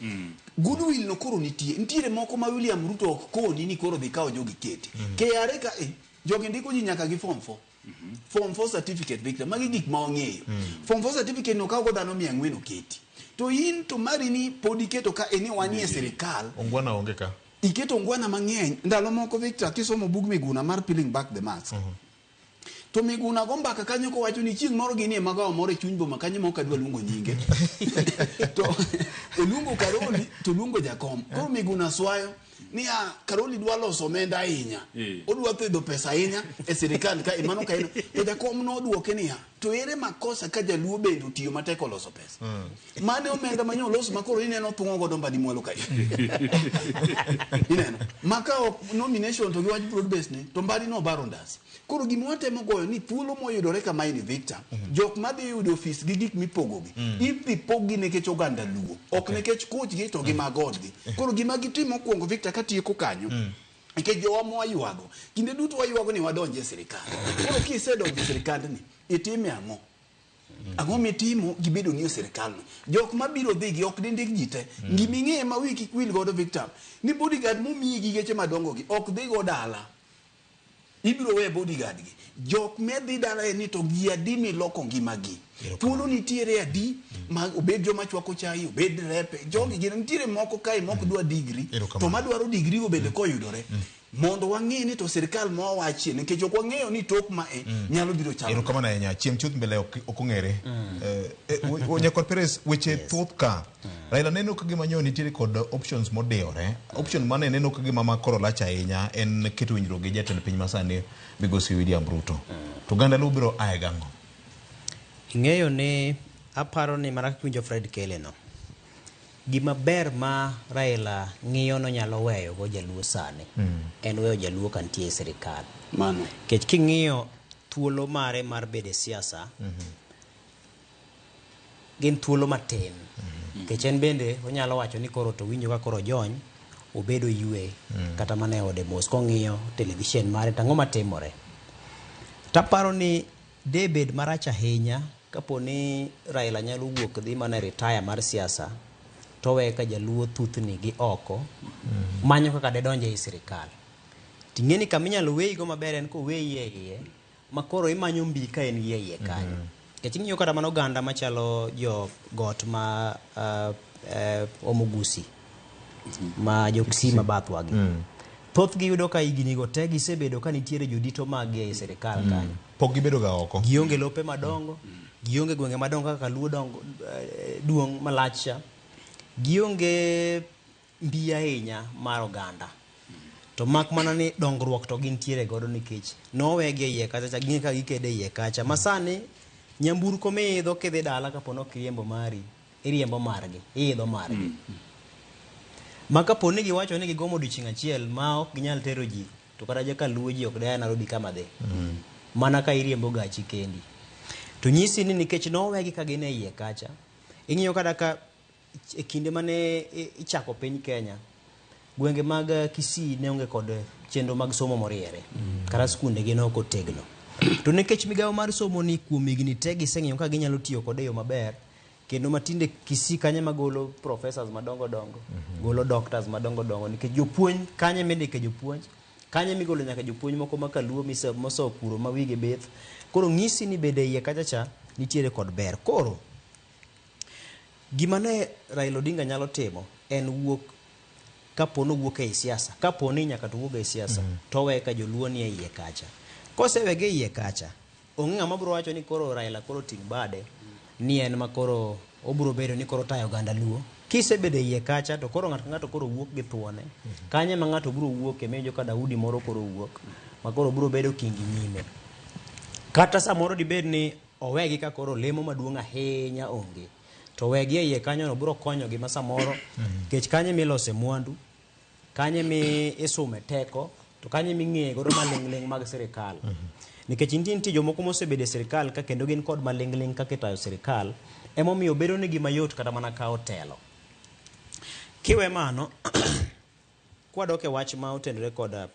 goodwill no koro nitiere moko ma William Ruto ok koni ni koro dhi kawo jogi keti KRA ka jogi ndiko ji nyaka gi form 4 form 4 certificate Victor magi gik ma ong'eyo form 4 certificate no kawo go dhano 400 oketi to in to mari ni pod iketo ka eni wanie sirikal ongwana onge ka iketo ngwana mang'eny ndalo moko Victor kisomo bug Miguna mar peeling back the mask to Miguna go mbaka kanyo ko wacho ni chieng' moro gini magawa moro e chuny boma kanyo moko adwa luongo nyinge to oluongo Karoli to luongo jakom koro Miguna swayo ni Karoli dwa loso omenda ahinya odwa tedo pesa ahinya e sirikal ka imano ka to jakom no duoke niya to ere makosa ka jaluo bende tiyo matek loso pesa mane omenda manyo loso makoro ineno thungo godo mbadi mwalo ka ineno makao nomination to gi wach broad base ni to mbadi no barondas koro gimwatemo goyo ni thuolo moyudore kama ini Victor jok madhi yudo office gi gik mipogogi idhi pogi nekech oganda luo ok nekech coach gi to gi magodgi koro gima gitimo kuongo Victor katieko kanyo nikech jowa mwaywago kinde duto waywago ni wadonje e sirikal koro kisedonje e sirikal ni itime ang'o mitimo gibedo ng'iyo sirikal no jok mabiro dhi gi ok dindik ji te giming'e ma wiki kwil godo Victor ni bodyguard momiyi gi geche madongo gi ok dhi go dala ibiro we bodyguard gi jok medhi dala ni to gi adimi loko ngimagi thuolo nitiere adi ma obed joma chwako chai obed repe jogi gin nitiere moko kae moko dwa degree to madwaro degree go bende koyudore mondo wang'e ni to sirikal ma wachie nikech ok wang'eyo ni tok ma nyalo biro chalo kama na nya chiem chuth mbele ok ong'ere nyakor Perez weche thuth ka Raila neno ka gima nyoni nitiere kod options modewore option mane neno ka gima makoro lach ahinya en keto winjruok gi jatend piny masani migosi William Ruto to ganda lu biro aegango ing'eyo ni aparo ni mana winjo Fred Kele no gima ber ma Raila ng'iyo no nyalo weyo go jaluo sani en weyo jaluo kantie sirikal mano kech king'iyo thuolo mare mar bede siasa gin thuolo matin nikech en bende onyalo wacho ni koro to winjo ka koro jony obedo yue kata mane ode mos kong'iyo television mare tang'o matimore. Taparo ni debed marach ahinya kapo ni Raila nyalo wuok dhi mana retire mar siasa to we ka jaluo thuthni gi oko manyo kaka de donje e sirikal. Ting'eni kama inyalo weyigo maber en koweyi e iye makoro imanyo mbi ka en yie iye kanyo. Kech ing'iyo kata mana oganda machalo jo got ma Omugusi ma joksi mabathwagi thoth giyudo ka hignigo te gisebedo ka nitiere jodito mag e sirikal kanyo. Pok gibedo ga oko. Gionge lope madongo, gionge gwenge madongo kaka luo duong' malachcha, gionge mbi ahinya mar oganda. To mak mana ni dongruok to gintiere godo nikech nowegi e iye kacha gin ka gikede iye kacha. Masani nyamburko miidho kidhi dala kapo nok riembo mari, iriembo margi, iidho margi. Maka po ni giwacho ni gigomo odiochieng' achiel ma ok ginyal tero ji to kata jaka luwo ji ok daya Nairobi kama dhi. Mana ka iriembo gachi kendi. To nyisi ni nikech nowegi ka gin e iye kacha. Ing'iyo kada ka e kinde mane ichako piny Kenya, gwenge mag Kisii ne onge kod chenro mag somo moriere. Kata skunde gi ne ok otegno. To nikech migawo mar somo ni kuom higni te giseng'iyo ka ginyalo tiyo kode e yo maber, kendo matinde Kisii kanye magolo professors madongo dongo, golo doctors madongo dongo nikech jopuonj kanye mindike jopuonj, kanye migolo nyaka jopuonj moko makaluo moso puro ma wige beth. Koro ng'isi ni bede iye kacha cha nitiere kod ber. Koro gima ne Raila Odinga nyalo timo en wuok kapo no wuok e siasa, kapo ni nyaka to wuok e siasa to we ka joluo ni e iye kacha. Kosewege iye kacha, onge ng'ama biro wacho ni koro Raila koro ting' bade ni en makoro obiro bedo ni koro tayo oganda luo. Kisebedo iye kacha to koro ng'ato koro wuok gi thuone. Kanye ma ng'ato biro wuok e mejo ka Daudi moro koro wuok ma koro biro bedo kingi nyime. Kata samoro dibed ni owegi ka koro lemo maduong' ahinya onge, to wegi e iye kanyo no biro konyogi ma samoro kech kanye milose mwandu, kanye mi isume teko, to kanye ming'eye godo maling'ling mag sirikal. Nikech nitie jomoko mosebedo e sirikal ka kendo gin kod maling'ling kaka itayo sirikal, emomiyo bedo nigi mayot kata mana kawo telo. Kiwe mano kwadok e wach ma otenore kod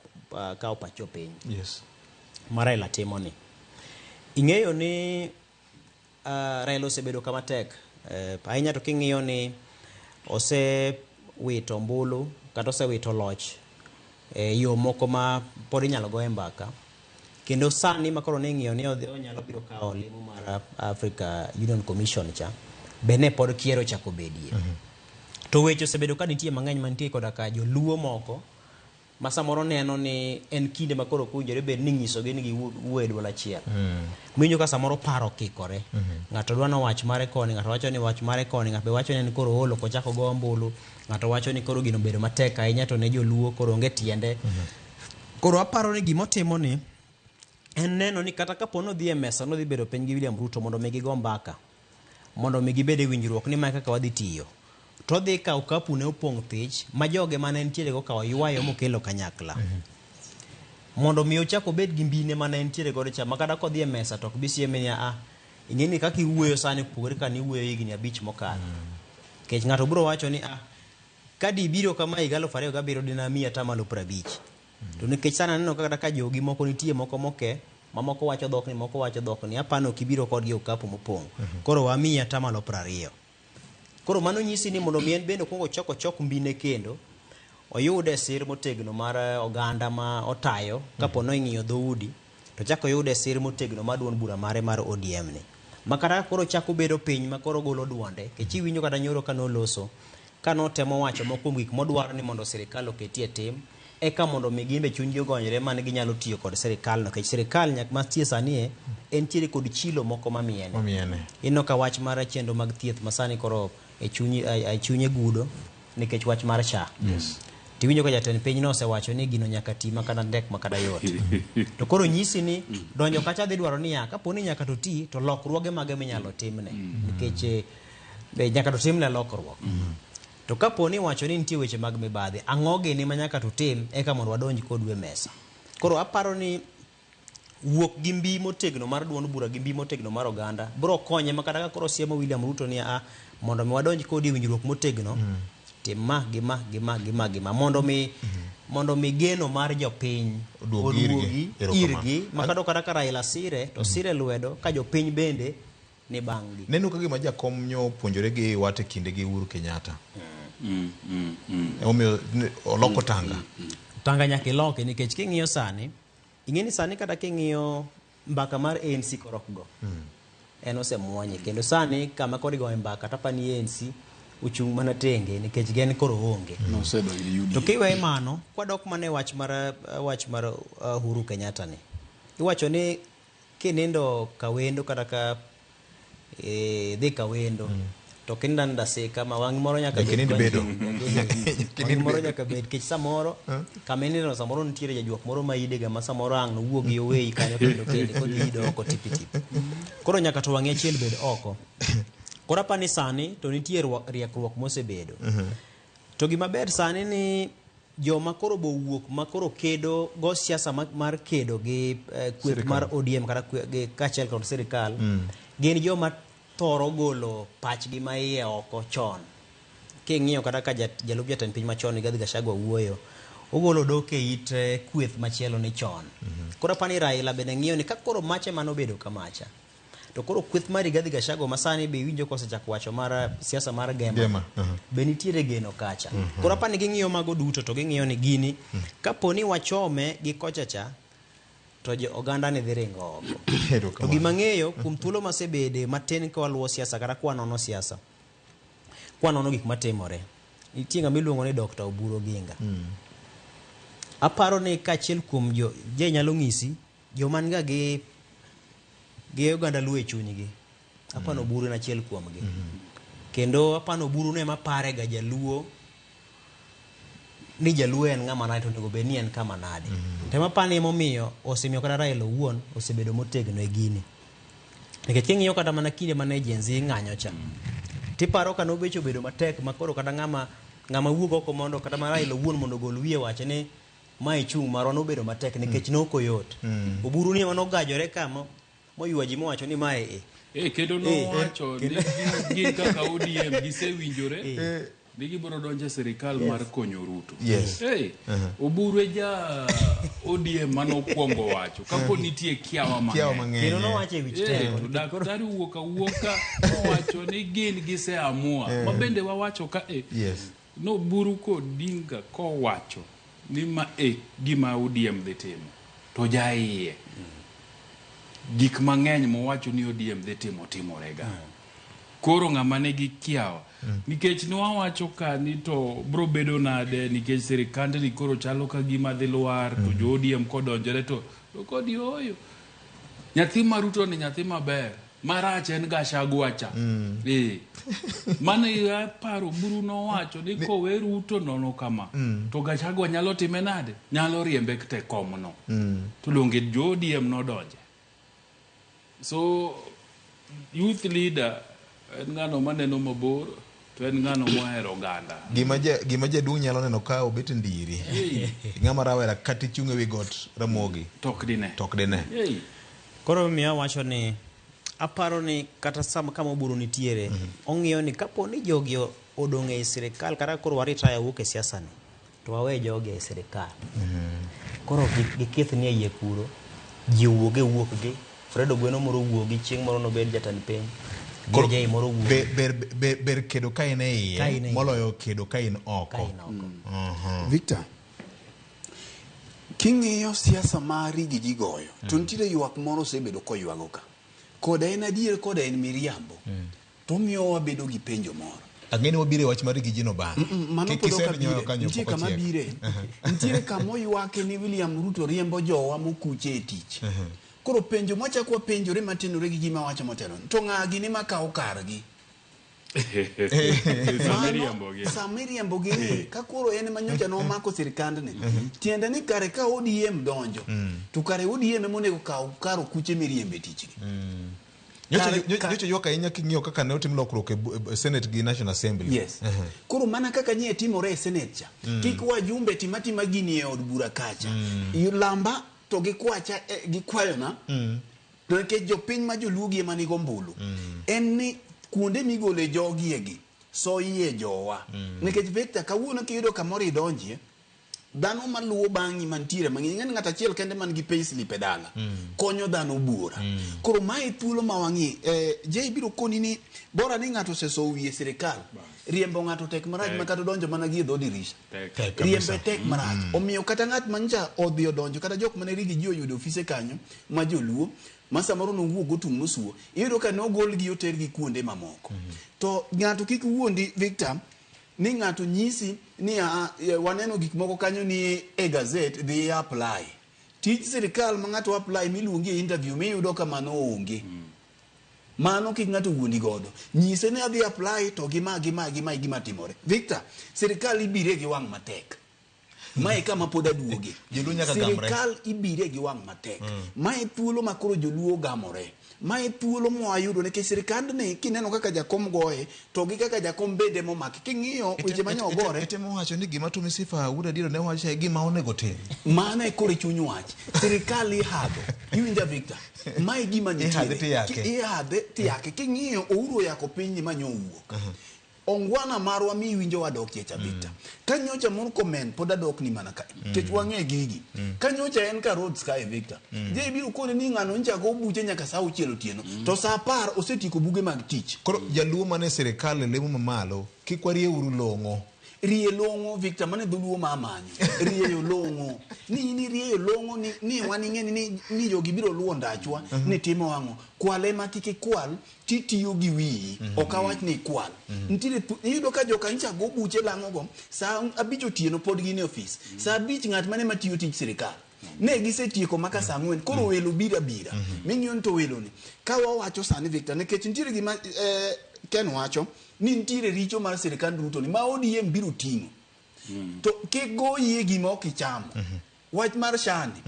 kawo pacho piny. Yes. Ma Raila timo ni. Ing'eyo ni Raila osebedo kama tek. Ahinya to king'iyo ni osewito ombulu kata osewito loch yo moko ma pod inyalo go e mbaka. Kendo sani makoro ne ng'iyo ni onyalo biro kawo lemo mar Africa Union Commission cha bene pod kiero chako bedie. To weche osebedo ka nitie mang'eny mantie koda ka joluo moko ma samoro neno ni en kinde makoro kunjore bed ni ng'isogi ni giwuo e dwol achiel. Winjo ka samoro paro kikore. Ng'ato dwa no wach mare koni, ng'ato wacho ni wach mare koni, ng'ato be wacho ni koro holo ko chako go ombulu, ng'ato wacho ni koro gino bedo matek ahinya to ne joluo koro onge tiende. Koro aparo ni gimotimo ni en neno ni kata kapo no dhi e mesa no dhi bedo piny gi William Ruto mondo mi gigo mbaka, mondo mi gibede winjruok ni ma kaka wadhi tiyo. To dhi kawo kapu ne opong' thich ma joge mane nitiere go kawo ywayo mokelo kanyakla. Mondo mi ochako bed gi mbine mane nitiere go cha makata kodhi e mesa to ok bi sieme ni ing'eni kaka iwuoyo sani pogore ka ni wuoyo higni 5 mokalo. Kech ng'ato biro wacho ni ka di biro kama higa 2007 dinamia tamalo 50. To nikech sana neno kaka ka jogi moko nitie moko moke mamoko wacho dhok ni moko wacho dhok ni apano kibiro kodgi okapu mopong'. Koro wamiya tamalo 20. Koro mano nyisi ni mondo mien bende kuongo chok mbine kendo oyude sir motegno mar oganda ma otayo kapo no ing'iyo dhoudi to chako yude sir motegno mar duond bura mare mar ODM ni. Makara koro chako bedo piny ma koro golo duonde ke chi winjo kata nyoro kano loso kano temo wacho moko gik modwaro ni mondo sirikal oketie tim eka mondo mi gimbe chunygi ogonyre man ginyalo tiyo kod sirikal no. Kech sirikal nyak ma tie sani en tiere kod chilo moko mamiene. Ino ka wach mar chendo mag thieth masani koro e chunye gudo nikech wach mar SHA. Yes. Tiwinjo ka jatend piny no osewacho ni gino nyaka ti makana ndek makada yot. To koro nyisi ni donjo kacha dhi dwaro ni kapo ni nyaka to ti to lokruoge mage minyalo timne nikech nyaka to timne lokruok. To kapo ni wacho ni nitie weche mag mibadhi, ang'o gini ma nyaka to tim eka mondo wadonj kod we mesa. Koro aparo ni wuok gi mbi motegno mar duond bura gi mbi motegno mar oganda bro konye makata ka koro siemo William Ruto ni mondo mi wadonj kodi winjruok motegno tim ma gima mondo mi geno mar jopiny oduogi irgi makado kata ka Raila sire to sire lwedo ka jopiny bende ni bang'gi. Neno ka gima jakom nyo puonjore gi wate kinde gi Uhuru Kenyatta. Omiyo oloko tanga nyaka iloke nikech king'iyo sani ing'eni sani kata king'iyo mbaka mar ANC korokgo en osemuonye kendo sani kama kod goyo mbaka tapani ANC uchung' mana tenge nikech gen koro onge to kiwe mano kwadok mane wach mar Uhuru Kenyatta ni iwacho ni kinindo kawendo kata ka dhi kawendo to kinda seka ma wang' moro nyaka bedo moro nyaka bed kech samoro kamenino samoro nitiere jajuok moro ma idega ma samoro ang' no wuogi owei kanyo kendo kodhi oko tipitip koro nyaka to wang'e achiel bed oko koro apani sani to nitiere riekruok mosebedo to gima ber sani ni joma koro bo wuok ma koro kedo go siasa mar kedo gi kweth mar ODM kata kachiel kod sirikal gin joma thoro golo pachgi ma iye oko chon king'iyo kata ka jalup jatend piny machon Rigathi Gachagua wuoyo ogolo dok e it kweth machielo ni chon koro apani Raila bende ng'iyo ni ka koro mache manobedo kamacha to koro kweth mar Rigathi Gachagua masani be winjo kosechako wacho mar siasa mar Gema be nitiere geno kacha koro apani ging'iyo mago duto to ging'iyo ni gini kaponi wachome gi kochacha to oganda ni dhi ringo oko to gima ng'eyo kuom thuolo masebede matin ka waluwo siasa kata kwanono siasa kwanono gik matimore nitie ng'ama iluongo ni Dr. Oburu Oginga aparo ni kachiel kuom je nyalo ng'isi joman ga gi oganda luo e chunygi apano Oburu en achiel kuomgi kendo apano Oburu ne mapare ga jaluo ni jaluo en ng'ama nade to nego beni en kama nade tema pani momiyo osemiyo kata Raila wuon osebedo motegno e gini nikech king'iyo kata mana kinde mane Gen Z ng'anyo cha tiparo ka nobecho bedo matek makoro kata ng'ama wuok oko mondo kata ma Raila wuon mondo gol wiye wache ni mai chung maro nobedo matek nikech nokoyot Oburu ni mano gajore kama moywa ji mowacho ni mae kendo nowacho ni gin kaka ODM gisewinjore Digi boro donje serikal mar konyo Ruto. Oburu ja ODM mano kuongo wacho. Kapo nitie kiawa mang'eny. Kino no wache wich teko. Daktari wuoka wacho ni gin giseamua. Mabende wawacho ka no Oburu ko dinga ko wacho ni ma gima ODM dhi timo. To jaiye. Gik mang'eny mo wacho ni ODM dhi timorega. Koro ng'ama ne gi kiawa nikech wawacho ka ni to bro bedo nade nikech sirikande ni koro chalo ka gima dhi lwar to jo ODM kodonjore to kodi oyo nyathi maruto ni nyathi maber marach en Gachagua cha mane paro Buru no wacho ni kowe Ruto nono kama to Gachagua nyalo time nade nyalo riembe kte komno to donge jo ODM no donje so youth leader en ngano maneno mabor to en ngano mohero oganda gima jaduong' nyalo neno ka obet ndiri ng'ama rawera kati chunge wi got Ramogi tok dine koro miya wacho ni aparo ni kata sama kama Oburu nitiere ong'iyo ni kapo ni jogi odong' e sirikal kata koro waritaya wuok e siasa ni to wawe jogi e sirikal koro giketh ni yie kuro ji wuok gi Fredo Gweno moro wuogi chieng' moro no bed jatend piny ber kedo ka in iye moloyo kedo ka in oko. Victor, king'iyo siasa mari gi jigoyo to nitiere ywak moro osebedo koywago ka koda en adier koda en miriambo to miyo wabedo gi penjo moro ang'eni wabire wach mar gi jino ba nitie kama bire nitiere kama oywake ni William Ruto riembo jowa mokuche e tich koro penjo mwachako wapenjore matenore gi gima wacho motelo to ng'agi ni makawo kargi Samiriambo gi ka koro en manyocha no mako sirikandne tiende ni kare ka ODM donjo to kare ODM monego kaw karo kuche miriembe tichgi nyocha yoka inya king'iyo kaka ne otim lokruok e Senate gi National Assembly koro mana kaka timore e Senate cha kik wajumbe timatima gini e od bura kacha lamba to gikwacha gikwayona to nikech jopiny ma joluogi ema nigo mbulu en ni kuonde migole jogiegi so iye jowa nikech Victor kawuono kiyudo kamoro idonjie dhano maluwo bang'i mantiere mang'eny ng'ani ng'at achiel kende man gi payslip e dala konyo dhano buora koro mae thuolo ma wang'i je biro koni ni bora ni ng'ato seso wiye sirikal riembo ng'ato tek marach ma kata donjo mana gi dho dirisha riembe tek marach omiyo kata ng'at mancha odhi odonjo kata jok mane rigi ji oyudo ofise kanyo ma joluo ma samoro nowuok gotung' mosuo iyudo ka nogol gi oter gi kuonde mamoko to ng'ato kik wuondi Victor ni ng'ato nyisi ni waneno gik moko kanyo ni e gazette dhi apply tij sirikal ma ng'ato apply miluongi e interview miyudo ka mano onge mano kik ng'ato wuondi godo nyise ni adhi apply to gima timore Victor sirikal ibire gi wang' matek mae kama pod aduoge sirikal ibire gi wang' matek mae thuolo makoro joluo gamore mae thuolo mwayudo nikech sirikand ni kineno kaka jakom goye to gi kaka jakom bende momaki king'iyo weche manyo gore etemo wacho ni gima Tumi Sifa Wuod Adiero ne wacho gima onego tim mana e kore chuny wach sirikal ihadho iwinja Victor mae gima nitie ihadhe tiyake king'iyo ouro yako piny manyo wuok ongwana marwa mi winjo wadok checha Victor kanyocha mon comment pod adok ni mana ka kech wang'e gigi kanyocha en ka road sky Victor je biro kone ni ng'ano ncha go buche nyaka saa uchielo tieno to saa 10 osetiko buge mag tich koro jaluo mane sirikal lemo mamalo kikwarie uru longo rie longo Victor mane dhuluo mamanyo rieyo longo ni rieyo longo ni wani ng'eni ni jogi biro luo ndachwa ni timo wang'o kwale makike kwal titiyo gi wi okawach ni kwal ntire iyudo ka joka ncha go buche lang'ogo saa 5 otieno pod gin e office saa 5 ng'at mane matiyo tich sirikal ne gisetieko maka saa 4 koro welo bira ming'iyo to welo ni ka wawacho sani Victor nekech ntire gima Ken wacho ni ntire richo mar sirikal Ruto ni ma ODM biro ting'o to kigoyie gima ok ichamo wach mar shani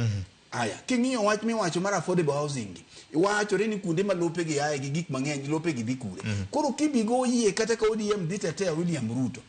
aya king'iyo wach miwacho mar affordable housing iwacho ni kuonde ma lope gi aye gi gik mang'eny lope gi dhi kure koro kibigoyie kata ka ODM dhi tetea William Ruto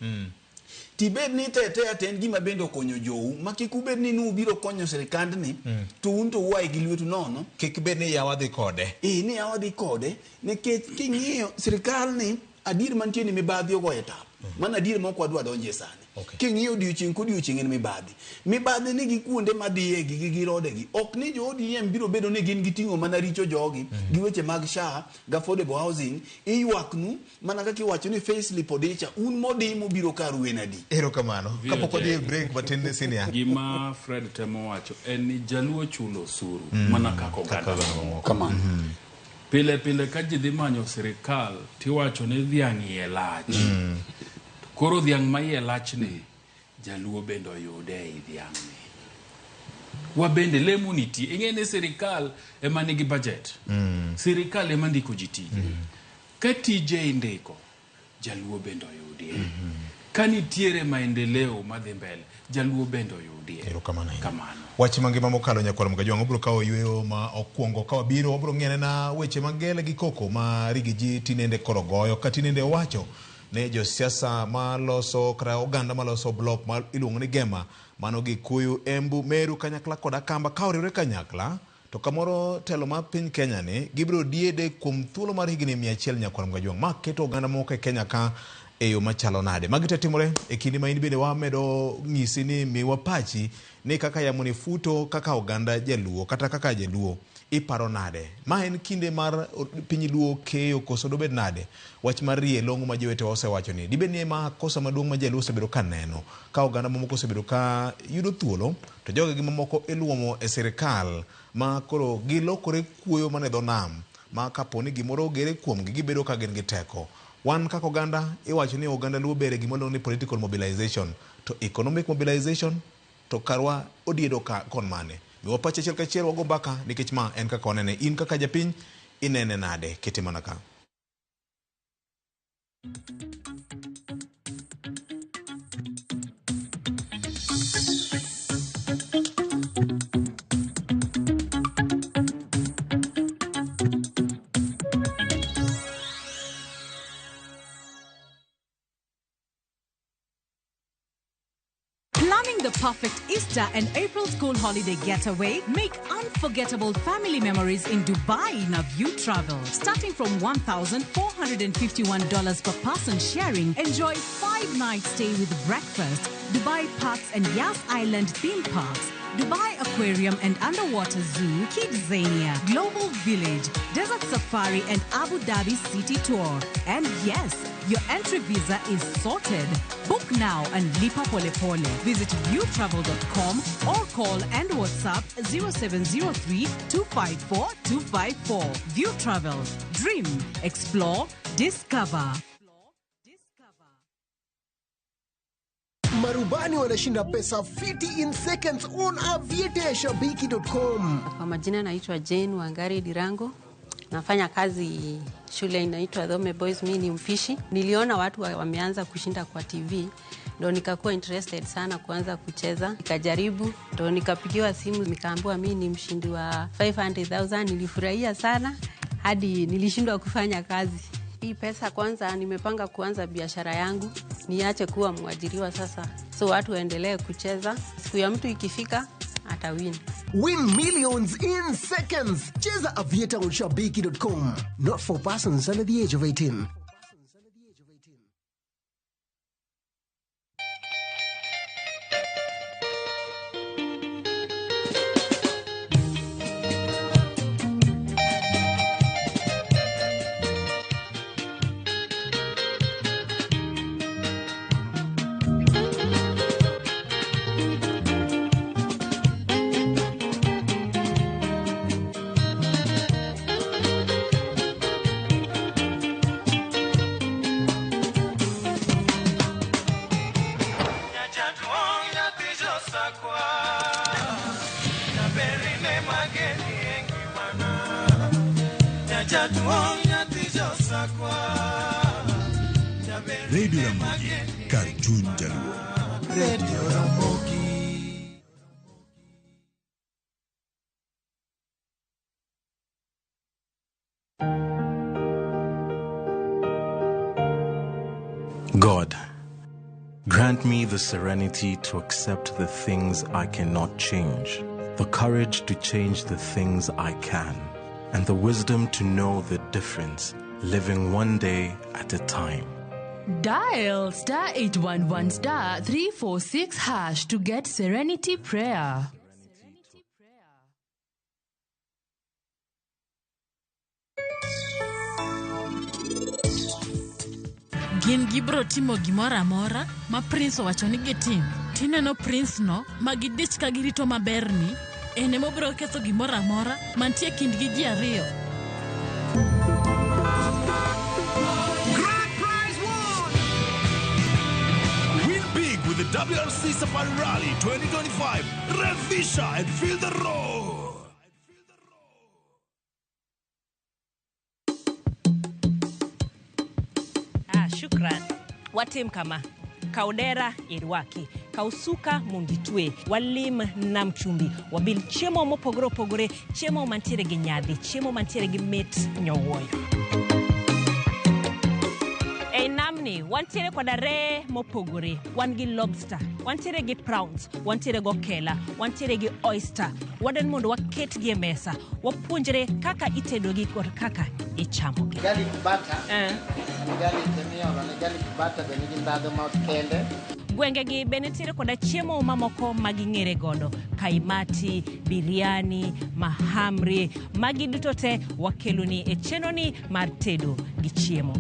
tibed ni tetea ten gima bende okonyo jou makikubed ni nubiro konyo sirikand ni to un to uwae gi lwetu nono kikbed ni yawa dhi kode ni yawa dhi kode nikech king'iyo sirikal ni adir mantie ni mibadhi ogoye tap mana adir moko adwa donje sani king'iyo odiochieng' kodiochieng' en mibadhi ni gi kuonde madhiye gi girode gi ok ni jo ODM biro bedo ni gin giting'o mana richo jogi gi weche mag SHA ga affordable housing iywaknu mana kaka iwacho ni facely podicha un modimo biro karu enadi erokamano kapok odhi break batinde senior gima Fred temo wacho en ni jaluo chulo suru mana kaka oganda kamano pile ka ji dhi manyo sirikal tiwacho ni dhiang' iye lach koro dhiang' ma iye lach ni jaluo bende oyude e dhiang' ni wa bende lemo nitie ing'e ni sirikal ema nigi budget sirikal ema ndiko ji tije ka tije indiko jaluo bende oyudie ka nitiere maendeleo madhi mbele jaluo bende oyudie kamano wach mangima mokalo nyakwar Mkajwang' obro kawo yweyo ma okwongo ka wabiro obro ng'ene na weche magele gi koko ma rigi ji tinende koro goyo ka tinende wacho ne josiasa maloso kra oganda maloso blok ma iluongo ni Gema mano gi Kuyu Embu Meru kanyakla kod Akamba ka oriwre kanyakla to kamoro telo ma piny Kenya ni gibro diede kuom thuolo mar higni 100 nyakwar Mkajwang' ma keto oganda moko e Kenya ka eyo machalo nade magite timore e kindi ma in bende wamedo ng'isi ni miwa pachi ni kaka yamoni futo kaka oganda jaluo kata kaka jaluo iparo nade ma en kinde mar piny luo keyo koso dobed nade wach mar rie longo ma jowete osewacho ni dibed ni ma kosa maduong' ma jaluo osebedo ka neno ka oganda mamoko osebedo ka yudo thuolo to joge gi mamoko iluomo e sirikal ma koro gilokore kuoyo mane dho nam ma kaponi gimoro ogere kuomgi gibedo ka gin gi teko wan kaka oganda iwacho ni oganda luo bere gimolo ni political mobilization to economic mobilization to karwa odiedo ka kon mane miwa pache achiel kachiel wago mbaka nikech ma en kaka onene in kaka japiny inene nade kitimana ka the perfect Easter and April school holiday getaway, make unforgettable family memories in Dubai in a View Travel. Starting from $1,451 per person sharing, enjoy 5-night stay with breakfast, Dubai Parks and Yas Island theme parks, Dubai Aquarium and Underwater Zoo, Kidzania, Global Village, Desert Safari and Abu Dhabi City Tour. And yes, your entry visa is sorted. Book now and lipa pole pole. Visit viewtravel.com or call and WhatsApp 0703 254 254. View Travel. Dream, explore, discover. Marubani wanashinda pesa fiti in seconds on aviateshabiki.com. Kwa majina naitwa Jane Wangari Dirango. Nafanya kazi shule inaitwa Dhome Boys, mimi ni mpishi. Niliona watu wameanza kushinda kwa TV. Ndio nikakuwa interested sana kuanza kucheza. Nikajaribu, ndio nikapigiwa simu nikaambiwa mimi ni mshindi wa 500,000. Nilifurahia sana hadi nilishindwa kufanya kazi. Hii pesa kwanza nimepanga kuanza biashara yangu, niache kuwa mwajiriwa sasa. So watu waendelee kucheza. Siku ya mtu ikifika atawin. Win millions in seconds. Cheza aviateshabiki.com. Not for persons under the age of 18. Radio Ramogi, Cartoon Jaluo. Radio Ramogi. God, grant me the serenity to accept the things I cannot change, the courage to change the things I can, and the wisdom to know the difference, living one day at a time. Dial *811 *346# to get Serenity Prayer. Gin gibro timo gimora amora ma Prince owacho ni gitim. Tineno Prince no magidich ka girito maberni ene mobro ketho gimora amora mantie kind gi ji ariyo. With the WRC Safari Rally 2025, Revisha and feel the roar. Shukran. Watim kama Kaudera Irwaki, Kausuka Mungitwe, Walim Namchumbi, Wabil Chemo Mopogoro Pogore, Chemo Mantere Ginyadi, Chemo Mantere Gimit Nyowoyo. Namni, wantere kwa dare mopogore, wangi lobster, wantere gi prawns, wantere go kela, wantere gi oyster, wadan mondo waket gi mesa, wapunjere kaka itedo gi kod kaka ichamo gi. Garlic butter, garlic temiola, garlic butter benigi ndado ma kende. Gwenge gi benetire koda chiemo mamoko magingere godo, kaimati, biriani, mahamri, magi dutote wakeluni e chenoni mar tedo gi chiemo.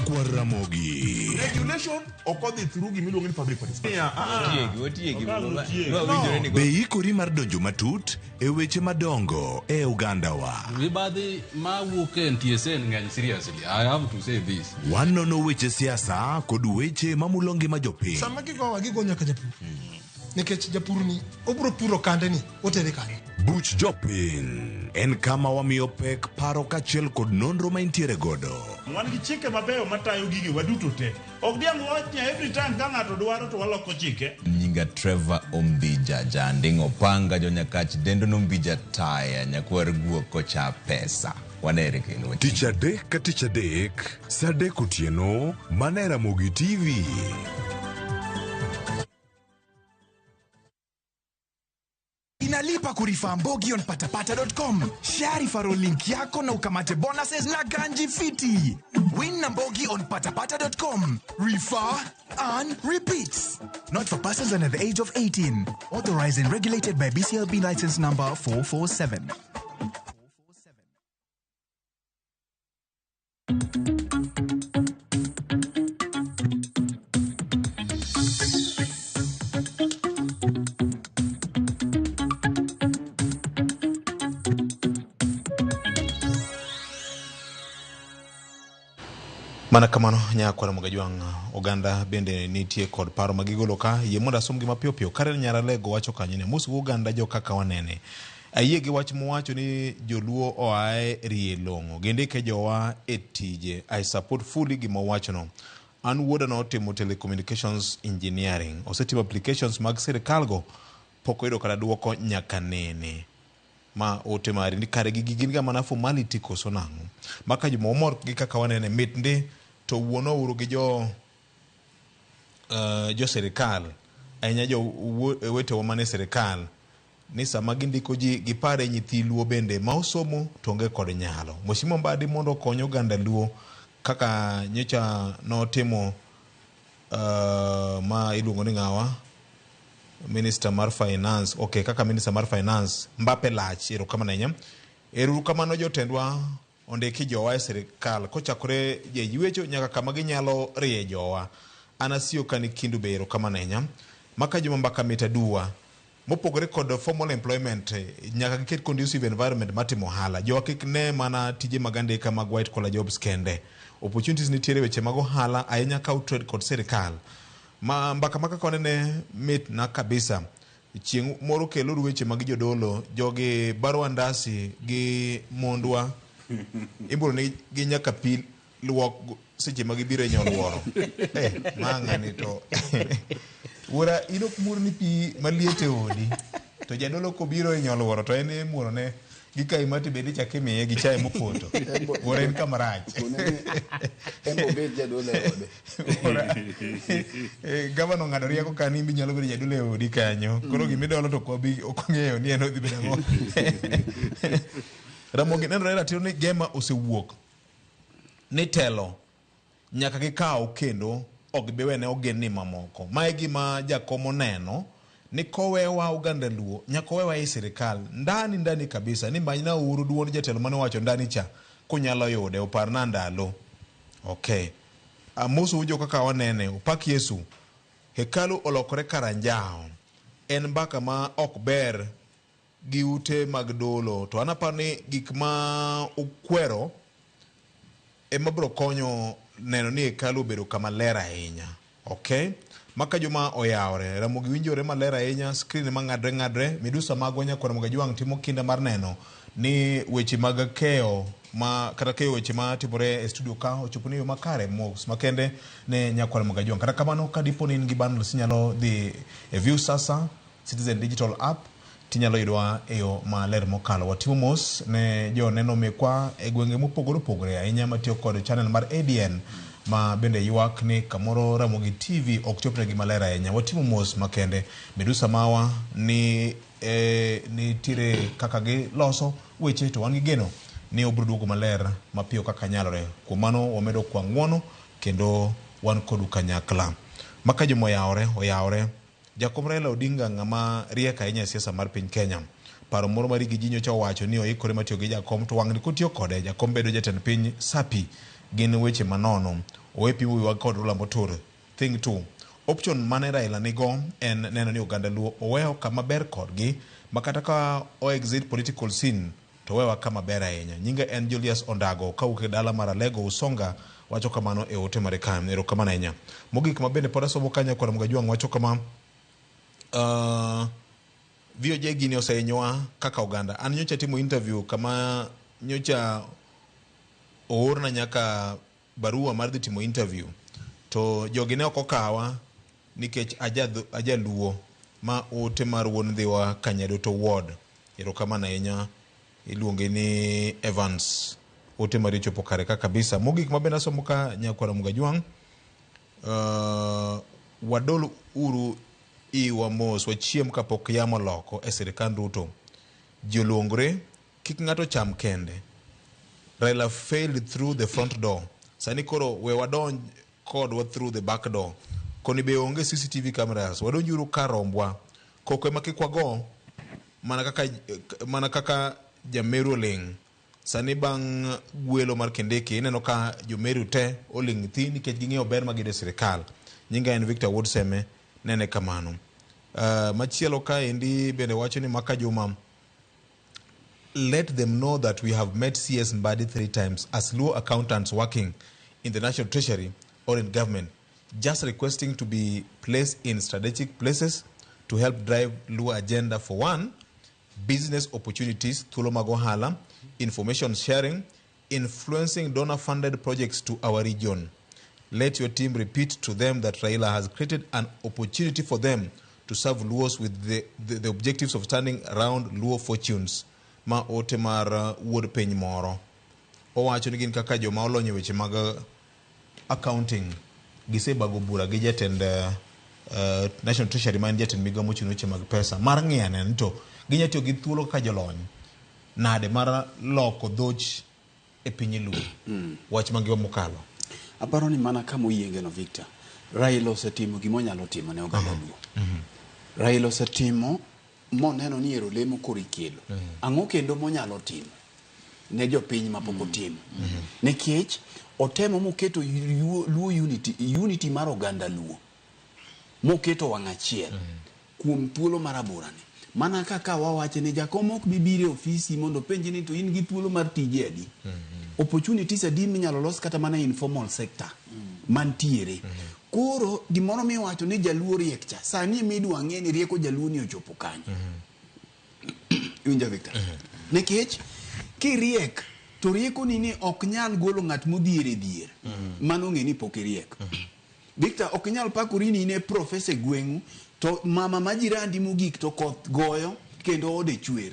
Ramogi. Regulation occurred through Gimilu in public participation. Be ikori mar donjo matut e weche madongo e Uganda wa. Everybody ma wuke NTSN ngany seriously. I have to say this. Wanono weche siasa kod weche mamulongi majopiny. Sama gigo nyaka japur. Nikech japur ni obro puro kande ni otere kande. Buch jopiny en kama wamiyo pek paro kachiel kod nonro maintiere godo. Wan gi chike mabeyo matayo gigi waduto te. Ok diang wachnya every time ka ng'ato dwaro to waloko chike. Nyinga Trevor Ombija jandingo panga jo nyakach dendo nombija taya nyakwar guoko cha pesa. Wanere kendo. Tich adek ka tich adek, saa 3 otieno, mana e Ramogi TV. Inalipa kurifa Mbogi on patapata.com. Share referral link yako na ukamate bonuses na ganji fiti. Win na Mbogi on patapata.com. Refer and repeat. Not for persons under the age of 18. Authorized and regulated by BCLB license number 447. Mana kamano nyako na Mogajwang Oganda bende nitie kod paro magigolo ka yie mondo asom gima piyo piyo. Karen Nyaralego wacho kanyine musu Uganda jo kaka wanene ayie gi wach mowacho ni joluo oae rie longo gindike jowa etije. I support fully gima wacho no. An wuoda no timo telecommunications engineering osetimo applications mag sirikal go pok oyudo kada duoko nyaka nene ma ote mari ni kare gi gin ga mana formality koso nango maka juma omor gi kaka wanene mit ndi to wuono uru gi jo sirikal ahinya jo wete wa mane sirikal ni sama gindiko ji gipare nyithi luo bende ma osomo tonge kod nyalo. Mheshimiwa Mbadi mondo konyo Uganda luo kaka nyocha no timo ma iluongo ni ngawa Minister mar Finance. Okay, kaka Minister mar Finance Mbape Lach erokamano erokamano jotendwa ondiki jowa e sirikal kochakore ywecho nyaka kama ginyalo rie jowa. Anasio kani kindu be erokamano maka juma mbaka mitadua mopogore kod formal employment nyaka giket conducive environment matimo hala jowa kik ne mana tije magandika mag white collar jobs kende. Opportunities nitiere weche mag ohala ahinya ka trade kod sirikal ma mbaka maka konene mit na kabisa. Chieng' moro kelo weche mag jodolo jogi baro andasi gi mondwa ibro ni gi nyaka pi luok seche mag biro nyol woro mang'ani to wora ino kumur ni pi maliete odi to jadolo ko biro nyol woro to ene muro ne gi kai mati bedi chake miye gi chai mopoto wora en kamarach embo bet jadolo ode gavano ngado rieko kani mi nyalo bedo jadolo odi kanyo koro gimidolo to ko bi okong'eyo ni en odhi bedo ngo. Ramogi nenore ratiro ni gema osewuok ni telo nyaka gikaw kendo ok biwene ogenni mamoko. Mae gima jakomo neno ni kowewa Uganda luo nyaka wewa e sirikal ndani kabisa ni manyna uru duon jatelo mane wacho ndani cha kunyalo yude oparna ndalo. Okay, amusu ujo kaka wanene upak Yesu hekalu olokore karanjao en mbaka ma ok ber gi ute mag dolo to anapani gik ma ukwero ema bro konyo neno ni hekalu bedo kama ler ahinya. Okay, maka juma oyawre Ramogi winjore maler ahinya screen mang'adre midusa magwa nyakwa Mogajwang timo kinda mar neno ni weche mag keyo ma kata keyo weche ma timore e studio ka ochopo ni yo makare mos makende ne nyakwa Mogajwang. Kata kamano ka dipo ni ngi bundles nyalo dhi e view sasa Citizen Digital app tinyalo yudwa eyo maler mokalo. Watimo mos ne jo neno mekwa e gwenge mopogore ahinya matiyo kod channel mar ADN ma bende ywak ni kamoro Ramogi TV ok chopne gi malera ahinya. Watimo mos makende midusa mawa ni tire kaka gi loso weche to wan gi geno ni obro duogo maler mapiyo kaka nyalore. Kuom mano wamedo kwa ng'wono kendo wan kodu kanyakla. Maka juma oyawre Jakom Raila Odinga ng'ama rieka ahinya siasa mar piny Kenya paro moro mari gi jinyo cha wacho ni oikore matiyo gi jakom to wang'ni kotiyo kode jakom bedo jatend piny sapi gin weche manono owepi wiwa kod Olambo Tur. Thing 2 option mane Raila nigo en neno ni Uganda luo oweyo kama ber kodgi makata ka o exit political scene to wewa kama ber ahinya. Nyinga en Julius Ondago kawuok e dala mar Alego Usonga wacho kamano e ote Marekani. Erokamano ahinya. Mogik mabende pod asomo kanya kwa Mogajwang wacho kama VOJ gini osenyowa kaka Uganda. An nyocha timo interview kama nyocha oorna nyaka barua mar dhi timo interview to jogi ne ok okawa nikech ajaluo ma ote mar wuon dhiwa Kanyadoto Ward. Erokamano ahinya iluonge ni Evans ote maricho pokare ka kabisa. Mogik mabena somo ka nyakwara Mugajwang. Wadol uru iwa mos wachiem kapok yamo loko e sirikand Ruto. Joluongre kik ng'ato cham kende. Raila failed through the front door. Sani koro we wadonj kodwa through the back door. Koni be onge CCTV cameras. Wadonjuru karombwa. Koko makikwa go mana kaka Jameru Ling. Sani bang gwelo mar Kindiki ineno ka Jomeru te oling thi nikech ging'eyo ber magide sirikal. Nyinga en Victor Wodseme nene kamano. Machielo ka endi bende wacho ni Maka Juma, let them know that we have met CS Mbadi 3 times as Luo accountants working in the National Treasury or in government, just requesting to be placed in strategic places to help drive Luo agenda for one, business opportunities, Thulo Magohala, information sharing, influencing donor-funded projects to our region. Let your team repeat to them that Raila has created an opportunity for them to serve Luos with the objectives of turning around Luo fortunes. Ma ote mar wuod piny moro. Owacho ni gin kaka joma olonyo weche mag accounting gisebago bura gi jatend National Treasury man jatend migawo mochung' weche mag pesa mar ng'iane to ginyatiyo gi thuolo kaka jolony nade mar loko dhoch e piny Luo. Wach mangiwa mokalo. Aparo ni mana kama oyienge no Victor. Raila osetimo gimonyalo timo ne oganda Luo. Raila osetimo moneno ni ero lemo korikelo. Ang'o kendo monyalo timo ne jopiny mapok otimo. Nikech otemo moketo Luo unity mar oganda Luo. Moketo wang' achiel kuom thuolo mar aburani. Mana kaka wawache ne jakom ok bibire ofisi mondo penji ni to in gi thuolo mar tije adi. Opportunities adi minyalo los kata mana informal sector mantiere. Koro gimoro miwacho ni Jaluo riek cha. Sani midwa ng'e ni rieko Jaluo ni ochopo kanyo. Winja Victor. Nikech kiriek to rieko ni ok nyal golo ng'at modhiere dhier. Mano ng'e ni pok riek. Victor ok nyal pakori ni ne profesa gweng'u to mama majirandi mogik to koth goyo kendo ode chwer.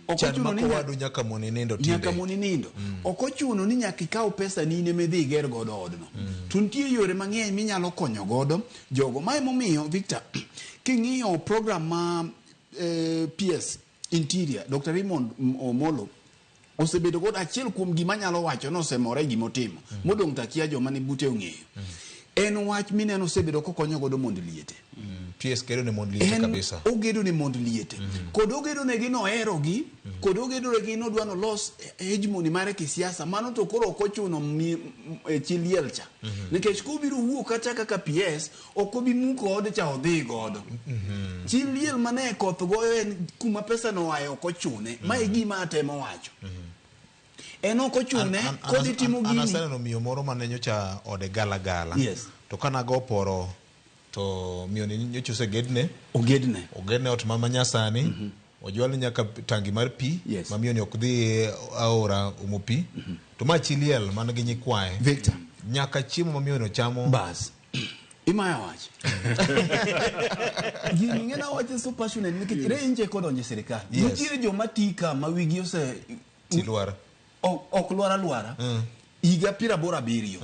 Okochuno ni nyaka moni nindo tinde. Nyaka moni nindo. Okochuno ni nyaka ikaw pesa ni ne medhi ger godo odno. Tuntie yore mang'eny minyalo konyo godo jogo. Mae momiyo Victor king'iyo program ma PS Interior Dr. Raymond Omolo osebedo godo achiel kuom gima nyalo wacho no semore gimotimo. Modong' takia joma ni bute ong'eyo. En wach mineno osebedo kokonyo godo mond liete. PS kedo ne mond liete kabisa. Ogedo ne mond liete. Kod ogedo ne gino ero gi, kod ogedo ne gino dwano los hegemony mare kisiasa, mano to koro okochuno chilielcha. Nikech kubiru wuo kata kaka PS, okobi muko ode cha odhi godo. Chiliel mane koth goyo en kuma pesa no wae okochune, mae gima atemo wacho. Eno kochune kodi timo gini. Anasana no miyo moro manenyo cha ode gala gala. Yes. To kana go poro to miyo ni nyocho se gedne. Ogedne ot mama nyasani. Ojwal nyaka tangi mar pi. Yes. Mamiyo ni okdhi aora umopi. To ma chiliel man gi nyikwae. Victor. Nyaka chiemo mamiyo no chamo. Bas. Imaya wach. Gini ngena wache so passionate nikech renje kodonje serikali. Nitiere joma tika ma wigi ose tilwar. Ok luara. Iga pira bora biriyo.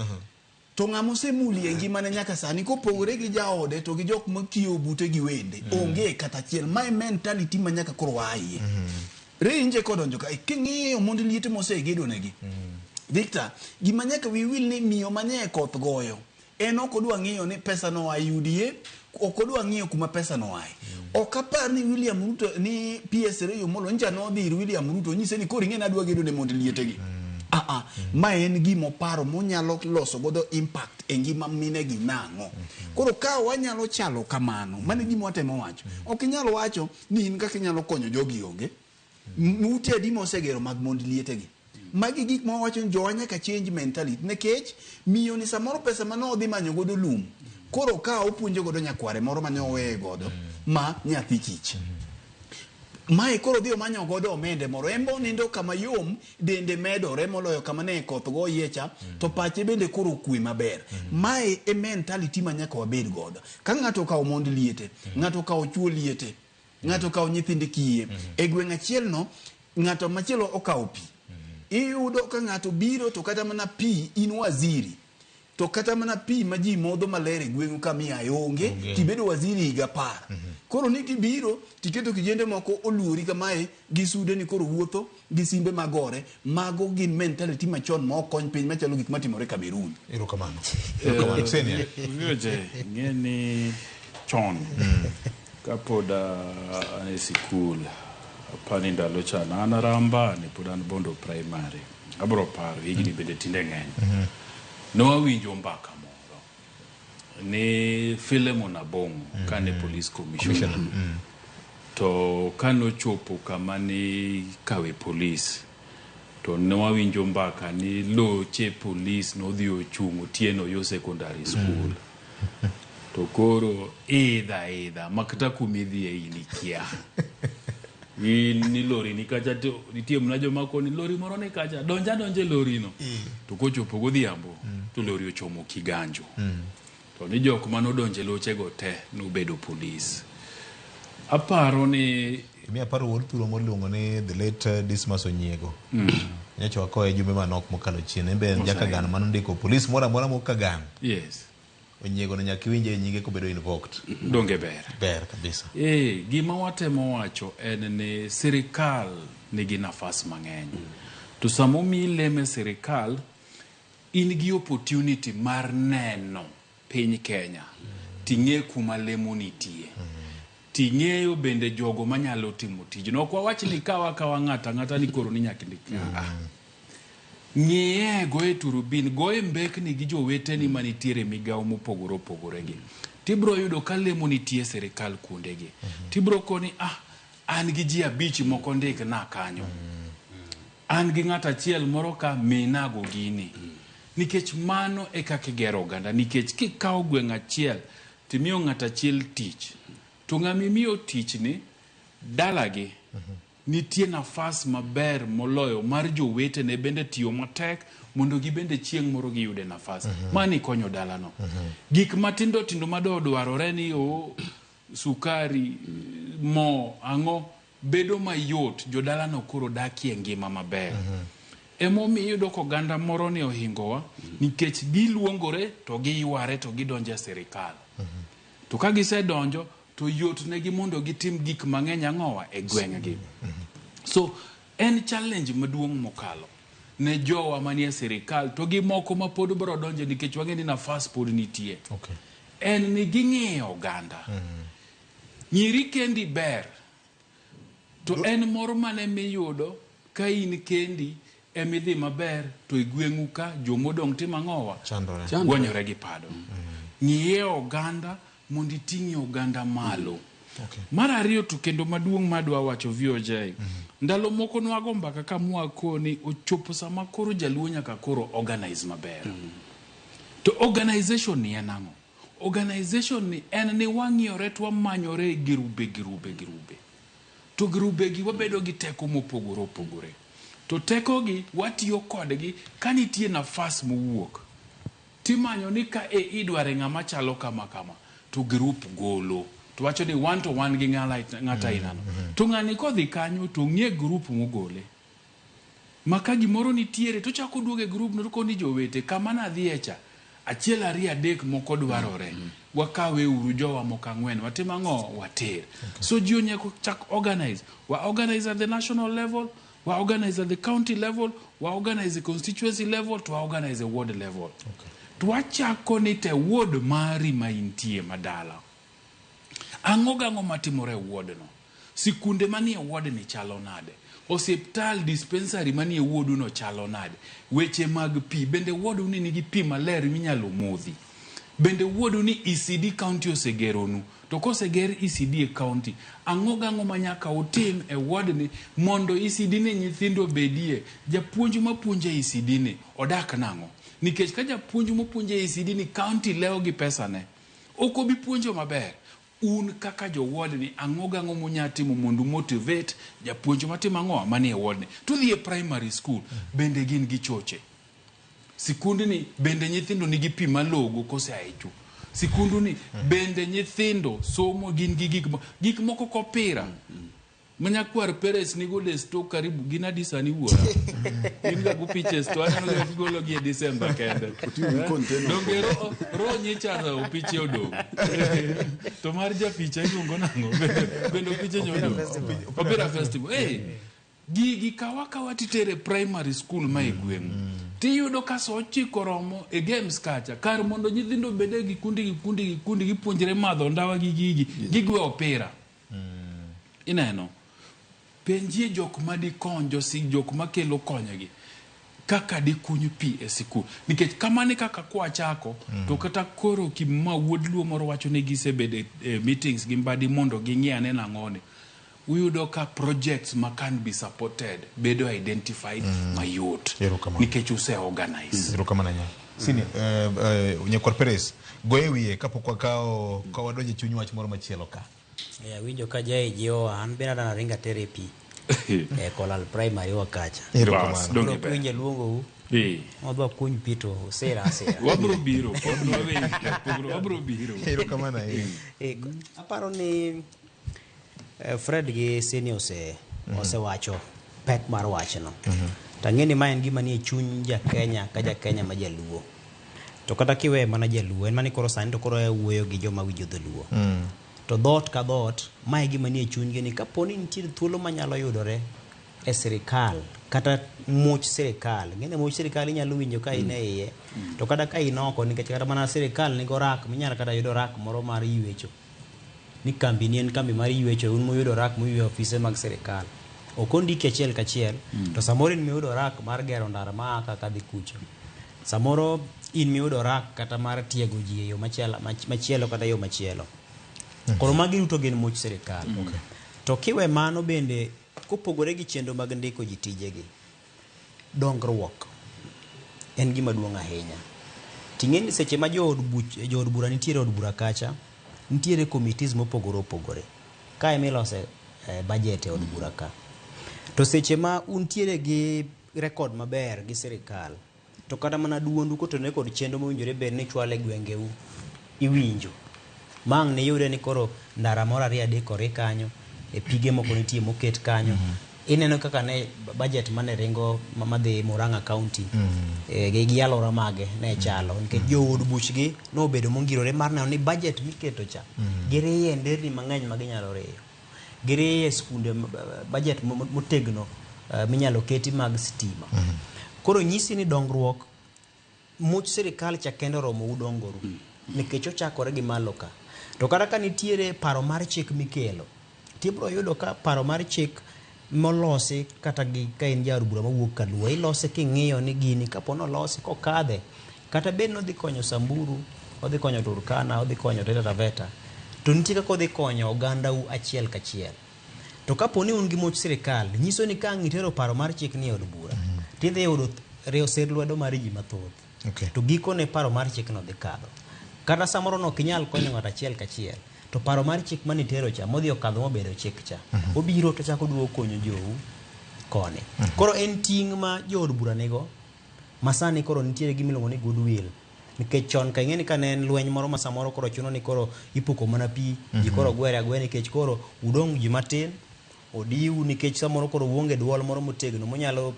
To ng'amo semuli e ngimane nyaka sani kopogore gi jaode to gi jok matiyo bute gi wende. Onge kata chiel. My mentality ma nyaka koro waie. Renje kodonjo ka king'iyo mondo liete mosegedo negi. Victor, gima nyaka wiwil ni miyo manye koth goyo. En ok odwa ng'iyo ni pesa no ayudie, ok odwa ng'iyo kuma pesa no aye. Ok apar ni William Ruto ni PS Raila Omolo nja no dhi William Ruto nyise ni koro ing'e adwa gedo ne mondo liete gi. Ma en gimo paro monyalo loso godo impact e ngima mine gi nang'o. Koro ka wanyalo chalo kamano, mane gimo watemo wacho. Ok inyalo wacho ni in kaka inyalo konyo jogi onge. Mute adi mosegero mag mondo liete gi. Magi gik ma wacho jo nyaka change mentality nekech miyo ni samoro pesa mano odhi manyo godo lum. Koro ka opuonjo godo nyakware moro mane oweye godo ma nyathi kich. Mae koro dhi omanyo godo omende moro embo nindo kama yom dende medore moloyo kama ne koth go yecha to pache bende koro kwe maber. Mae e mentality ma nyaka wabed godo. Ka ng'ato kawo mond liete, ng'ato kawo chuo liete, ng'ato kawo nyithinde kiye. E gweng' achiel no ng'ato machielo okawo pi. iyudo ka ng'ato biro to kata mana pi in waziri to kata mana pi ma ji modho maler e gweng'u kama onge tibedo waziri higa 10 koro ni kibiro tiketo kijende moko oluori kamae gi sude ni koro wuotho gi simbe magore mago gin mentality machon ma okony piny machalo gik matimore Cameroon. Erokamano. Senia ng'eni chon kapod an e sikul apani ndalo chana an aramba ne pod an Bondo primary abro paro higni bende tinde ng'eny nowawinjo mbaka moro ni Philemon Abongo kane police commissioner to kanochopo kama ni kawe police to nowawinjo mbaka ni loche police nodhi ochung' Otieno yo secondary school to koro idha makata kumidhie inikia ni lori ni kacha nitie mnajo mako ni lori moro ni kacha donje lori no to kochopo godhiambo to lori ochomo Kiganjo to ni jok mano donje loche go te nobedo police. Aparo ni mi aparo wuod thuolo moluongo ni the late Dismas Onyiego nyacho akoe jumbe manok mokalo chien be jaka gan mano ndiko police mora mokagan. Yes. Onyiego no nyaka winje nyinge kobedo invoked. Donge ber kabisa. Gima watemo wacho en ni sirikal nigi nafas mang'eny. To samo mi leme sirikal in gi opportunity mar neno piny Kenya. Ting'e kuma lemo nitie. Ting'eyo bende jogo manyalo timo tijno. Ok wawach ni kawa ng'ata ni koro ni nyaka ndika. Ng'ie goe turubin, goe mbekni gi joweteni manitiere migawo mopogore opogore gi. Tibro yudo ka lemo nitie sirikal kuondegi. Tibro koni an gi ji 5 moko ndik na kanyo. An gi ng'ata achiel moro ka minago gini. Nikech mano e kaka igero oganda. Nikech kikawo gweng' achiel timiyo ng'ata achiel tich. To ng'ami miyo tich ni dalagi nitie nafas maber moloyo mar jowete ne bende tiyo matek mondo gibende chieng' moro giyude nafas. Mani konyo dalano. Gik matindo madwarore ni sukari, mo, ang'o bedo mayot jodalano koro dakie ngima maber. Emomiyo iyudo ko oganda moro ni ohingowa nikech giluongore to giyware to gidonjo e sirikal. To ka gisedonjo to yot negi mondo gitim gik mang'eny ang'owa e gweng'gi. So en challenge maduong' mokalo ne jowa manie sirikal to gi moko ma pod bro donjo nikech wang'eni nafas pod nitie. En ni ging'eyo oganda. Nyiri kendi ber to en moro mane miyudo ka in kendi emidhi maber to e gweng'u ka jomodong' tim ang'owa gwanyore gi pado. Ng'ie oganda mondo iting'e oganda malo. Mar ariyo to kendo maduong' madwa wacho VOJ. Ndalo moko nwago mbaka kamwa koni ochopo sama koro jaluo nyaka koro organize maber. To organization ni en ang'o? Organization ni en ni wang'iyore to wamanyore girube. To girube gi wabedo gi teko mopogore opogore. To teko gi watiyo kodgi ka nitie nafas mowuok. Timanyo ni ka idware ng'ama chalo kama to group golo. To wacho ni 1-to-1 gi ng'ata inano. To ng'ani kodhi kanyo to ng'ie group mogole. Maka gimoro nitiere to chako duoge group no koni jowete kama na dhiecha. Achiel 2 3 moko dwarore. Wakawe uru jowa moko 4 watima ng'o water. So ji onyeko chak organize. Wa organize at the national level, wa organize at the county level, wa organize the constituency level, to wa organize the ward level. To wachako ni te ward mari ma intie madala. Ang'o matimore ward no. Sikunde manie ward ni chalo nade. Hospital dispensary manie ward no chalo nade. Weche mag pi bende ward ni nigi pi maler minyalo modhi. Bende ward ni ECD county osegeronu. To koseger ECD e county, ang'o manyaka utim e ward ni mondo ECD ni nyithindo bedie. Japuonj mapuonje ECD ni odak nang'o. Nikech ka japuonj mopuonje ECD ni county leo gi pesa ne. Oko bi puonjo maber. Un kaka jo ward ni ang'o munyatimo mondo motivate japuonj matimo ang'o manie ward ni. To dhi e primary school bende gin gi choche. Sikundu ni bende nyithindo nigi pi malogo kose aichu. Sikundu ni bende nyithindo somo gin gi gik moko kopira. Manyakwar Perez ni gole sto karibu gina disa ni wuora. Inga kupiche sto anano ga golo gi December kende. Donge ro nyicha za upiche odo. To mar ja picha iluongo nango. Bendo piche nyodo. Opera Festival. Gigi kawa titere primary school ma igweng. Tiyudo ka so chiko romo e games kacha. Kar mondo nyithindo bede gi kundi gipuonjre madho ndawa gi gigi. Gigwe opera. Ineno. Penjie jok ma di konjo si jok ma kelo konyagi kaka di kunyu pi e sikul nikech kamane kaka kwa chako to kata koro kimma wuod luo moro wacho ne gisebede meetings gi mbadi mondo ging'iane nang'one uyudo ka projects ma can be supported bedo identified mayot nikech use organize sini Nyakwar Perez goye wiye kapok wakao ka wadonje chuny wach moro machielo ka winjo ka jae jio an bena na ringa therapy kolal primary wakacha Bro kuinje luongo u odwa kuny pito sera wabro biro hero kama na aparo ni Fred gi senior ose wacho pek mar wachno tangeni ma en gima ni chuny ja Kenya ma jaluo to kata kiwe mana jaluo en mani koro sani to koro wuoyo gi joma winjo dholuo to dot ka dot mai gima ni chuny gi ni kaponi nitie thuolo manyalo yudore e sirikal kata much sirikal ngene much sirikal inyalo winjo ka ine iye to kata ka inoko nikech kata mana sirikal ni gorak minyalo kata yudo rak moro mar ywecho ni kambi ni en kambi mar ywecho un muyudo rak muywe ofise mag sirikal okondi kachiel kachiel to samoro in miyudo rak mar gero ndara ma kaka dhi kucho samoro in miyudo rak kata mar tiego ji e yo machielo kata yo machielo koro magi duto gin much sirikal to kiwe mano bende kopogore gi chenro mag ndiko ji tijegi dongruok en gima duong' ahinya ting'eni seche ma jood bura nitiere od bura kacha nitiere committees mopogore ka emilose budget e od bura ka to seche ma untiere gi record maber gi sirikal to kata mana duondu kotone kod chenro mowinjore bed ni chwale gwengeu iwinjo mang ne yude ni koro ndara moro ariyo adek ore kanyo e pige moko nitie moket kanyo ineno kaka ne budget mane ringo madhi Murang'a County gi alora mage ne chalo nikech jood buchgi no bedo mongirore mar neno ni budget miketo cha girie nderni mang'eny ma ginyalo reyo girie skunde budget motegno minyalo keti mag stima koro nyisi ni dongruok much sirikal cha kendo romo udongoru nikech ochakore gi malo ka to kata ka nitiere paro mar chik mikelo tibro yudo ka paro mar chik molosi kata gi ka in jar bura mawuok Kaluo ilose king'iyo ni gini kapono losi kokadhe kata bed no dhi konyo Samburu odhi konyo Turkana odhi konyo Taita Taveta to nitie kaka odhi konyo oganda u achiel kachiel to kaponi un gi much sirikal nyiso ni ka ngitero paro mar chik ni od bura tidhi yudo reo ser lwedo mar ji mathoth to gikone paro mar chik no dhi kadho kata samoro no kinyal konyo ng'at achiel kachiel to paro mar chik mani tero cha modhi okadho mobedo chik cha obiro to chako duo konyo jou kone koro en ting' ma jood bura nego masani koro nitiere gimiluongo ni goodwill nikech chon ka ing'eni ka ne en lweny moro ma samoro koro chuno ni koro ipuko mana pi ji koro gwere agwere nikech koro udong' ji matin odiu nikech samoro koro uonge duol moro motegno monyalo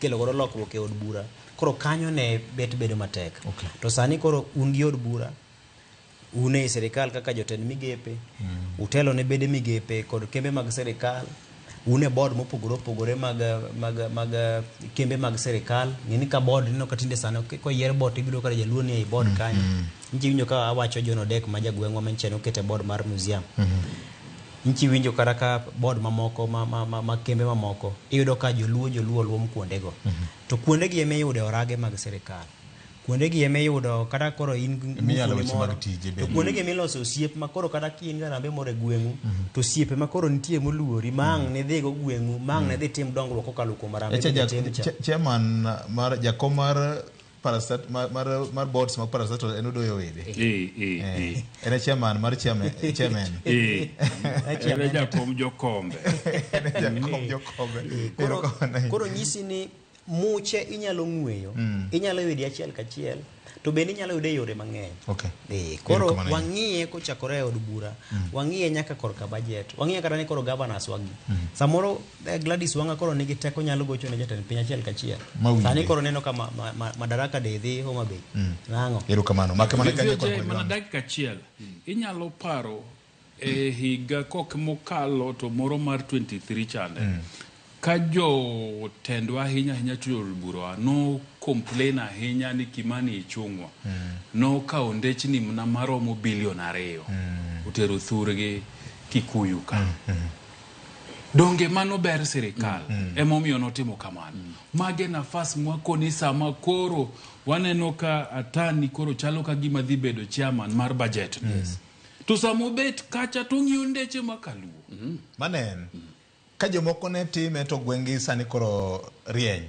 kelo godo lokruok e od bura koro kanyo ne bet bedo matek to sani koro un gi od bura une sirikal kaka jotend migepe utelo ne bede migepe kod kembe mag sirikal une board mopogore mag kembe mag sirikal ngeni ka board no katinde sana ko yier board ibiro kare jaluo ni e board kanyo nji winjo ka awacho John Odek ma jagweng'wa mencheno kete board mar museum nchi winjo karaka board mamoko ma kembe mamoko iyudo ka joluo luom kuondego to kuondegi eme yude orage mag sirikal kuondegi eme yudo kata koro in minyalo weche mag tije to kuondegi miloso osiep ma koro kata kin garambe more gweng'u to osiepe ma koro nitie moluori mang ne dhi go gweng'u mang ne dhi tim dongruok kokalo kuom arambe chairman mar jakom mar Parasat mar boards mag Parasat en Odoyo Wede en chairman mar chairman jakom jokombe koro nyisi ni muche inyalo ng'weyo, inyalo yudi achiel kachiel, to bende inyalo yude yore mang'eny. Koro wang'iye kochakore e od bura, wang'iye nyaka korka budget, wang'iye kata ni koro governors wagi. Samoro Gladys Wanga koro nigi teko nyalo gocho ne jatend piny achiel kachiel. Sani koro neno ka Madaraka Day dhi Homa Bay. Nang'o? Erokamano. Mana dakika achiel. Inyalo paro e higa kok mokalo to moro mar 23 chande. Ka jo tendwa ahinya to bura no complain ahinya ni Kimani Ichung'wa no ka ondechni mna maromo bilion 2 utero thurgi Kikuyu ka. Donge mano ber sirikal emomiyo notimo kamano. Mage nafas mwakoni sama koro waneno ka Atani koro chalo ka gima dhi bedo chairman mar budget. To samo bet kacha to ng'iyo ndeche makaluo. Manen. Ka jomoko ne time to gwengi sani koro rieny.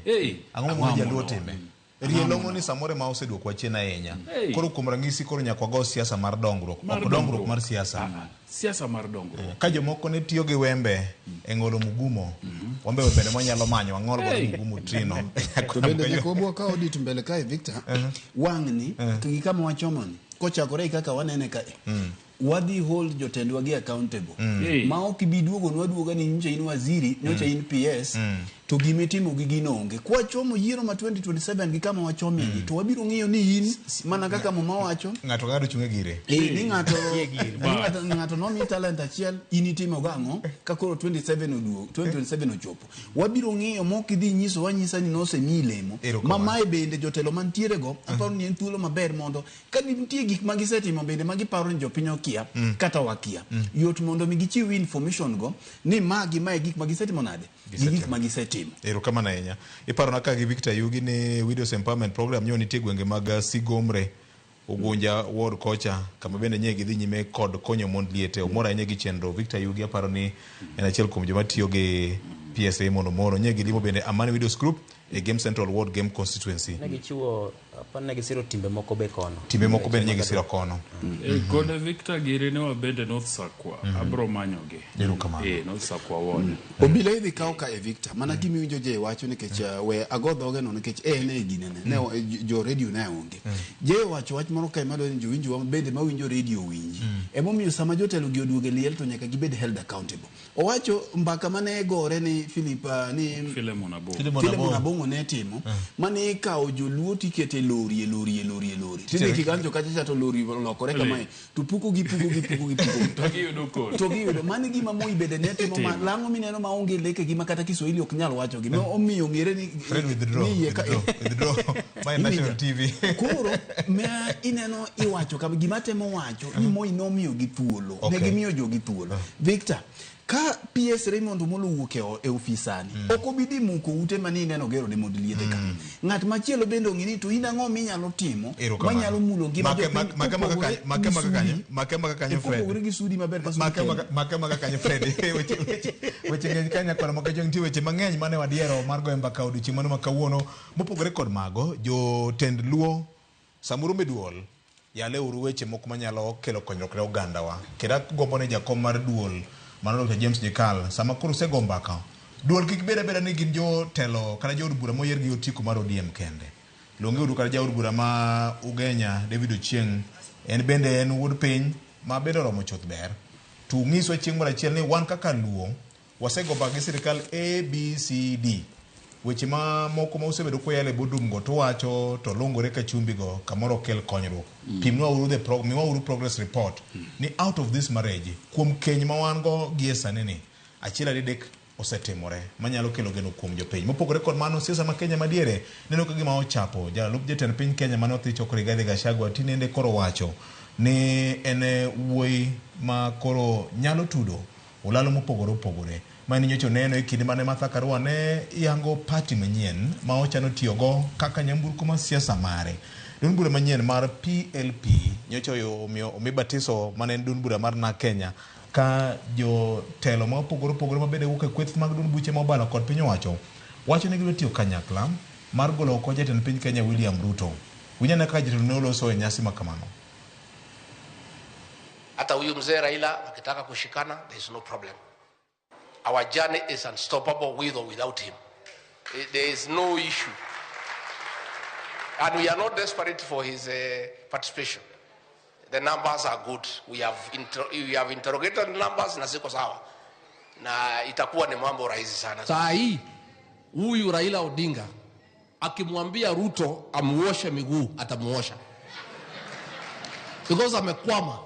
Ang'o mo jaluo time? Rielongo ni samore ma oseduok chien ahinya. Koro kuom ranyisi koro nyakwa go siasa mar dongruok, ok dongruok mar siasa. Siasa mar dongruok. Ka jomoko ne tiyo gi wembe e ng'olo mugumo, wembe bende manyalo manyo ang'ol go mugumo trino. To bende nekobo ka odit mbele kae Victor, wang'ni to kama wachomoni, kochakore kaka wanene kae. Wadhi hold jotendwa gi accountable. Ma ok biduogo ni nje in waziri, nyocha in PS, to gimitimo gi gino onge. Kwa chomo yiero ma 2027 gi kama wachomi ni, to wabiro ng'iyo ni in mana kaka mama wacho. Ng'ato ng'ado chunge gire. Ni ng'ato no mi talent achiel, initimo gang'o, ka koro 2027 ochopo. Wabiro ng'iyo mok idhi nyiso wanyisa ni nose mi lemo. Mamae bende jotelo mantiere go, aparo ni en thuolo maber mondo, ka nitie gik magisetimo bende magiparo ni jopiny okia, kata wakia. Yot mondo migichiw information go, ni magi mae gik magisetimo nade? Gik magisetimo. Erokamano ahinya. Iparo na ka gi Victor Yugi ni Widows Empowerment Program nyo nitie gwenge mag Sigomre, Ugunja, Ward Kocha, kama bende nye gidhi nyime kod konyo mond liete. Umora ahinya gi chenro. Victor Yugi aparo ni en achiel kuom joma tiyo gi PSA mondo moro. Nye gilimo bende Amani Widows Group e Game Central Ward Game Constituency. Negichiwo negisiro timbe moko be kono. Timbe moko bende negisiro kono. Kode Victor Giri ne wabende North Sakwa, abro manyoge. Erokamano. North Sakwa won. Obila idhi kawo ka e Victor, mana kimi winjo je wacho nikech we agodhoge no nikech ne ginene. Ne jo radio na onge. Je wacho wach moro kae malo ni jowinjo bende mawinjo radio winji. Emomiyo sama jotelo gi oduoge liel to nyaka gibed held accountable. Owacho mbaka mane gore ni Philemon Abongo ne timo, mane ikawo joluo tikete lori. Tinde kiganjo kacha to lori lokore kamae. Tupuko gi to giyudo mane gima moi bede ne timo lang'o mineno maonge leke gima kata Kiswahili ok nyal wacho gima omiyo ngere ni withdraw by national TV. Koro ineno iwacho kama gima temo wacho ni moi nomiyo gi thuolo, ne gimiyo jogi thuolo. Victor, ka PS Raymond Omolo wuok e ofisani, ok obidi muko ute mani neno gero ne mod liete ka. Ng'at machielo bende ong'ini to in ang'o minyalo timo manyalo mulo ngima makema kanyo Fred. Pogore gi sudi maber ka makema kanyo Fred. Weche ng'eny kanya kwa moko jong tiyo weche mang'eny mane wadiero mar go mbaka odiochieng' mano makawuono mopogore kod mago jo tend luo samuru meduol yale uru weche moko manyalo kelo konyruok ne oganda wa. Keda gombo ne jakom mar duol Mano Dr. James Jekal, sama kuru se gombaka. Duol kik beda ni gin jo telo, kana jo bura moyer gi otiko mar ODM kende. Longe udu kana jo bura ma Ugenya, David Ochieng, en bende en wuod piny, ma bende romo choth ber. Tu ng'iso chieng' moro achiel ni wan kaka luo, wasegomba gi sirikal ABCD. Weche ma moko ma osebedo koyale bodum go to wacho to longore ka chumbi go kamoro kel konyruok. Pimwa uru progress report ni out of this marriage kuom keny ma wan go gi esane ni achiel adek osetimore manyalo kelo geno kuom jopiny. Mopogore kod mano siasa ma Kenya madiere neno ka gima ochapo jalup jatend piny Kenya mano thi chokore Rigathi Gachagua tinende koro wacho ni ene wuoyi ma koro nyalo tudo ulalo mopogore mani nyocho neno e kinde mane Martha Karua ne yango party manyien ma ochano tiyogo kaka nyamburko ma siasa mare. Duond bura manyien mar PLP nyocho yo omibatiso mane duond bura mar na Kenya ka jo telo ma opogore mabede wuok e kweth mag duond buche mobalo kod piny wacho ne gibiro tiyo kanyakla mar golo oko jatend piny Kenya William Ruto. Winyane kaka jatelo ne oloso e nyasi makamano. Hata huyu mzee Raila akitaka kushikana, there is no problem. Our journey is unstoppable with or without him. There is no issue. And we are not desperate for his participation. The numbers are good. We have interrogated the numbers na ziko sawa. Na itakuwa ni mambo rahisi sana. Saa hii huyu Raila Odinga akimwambia Ruto amuoshe miguu atamuosha. Because amekwama.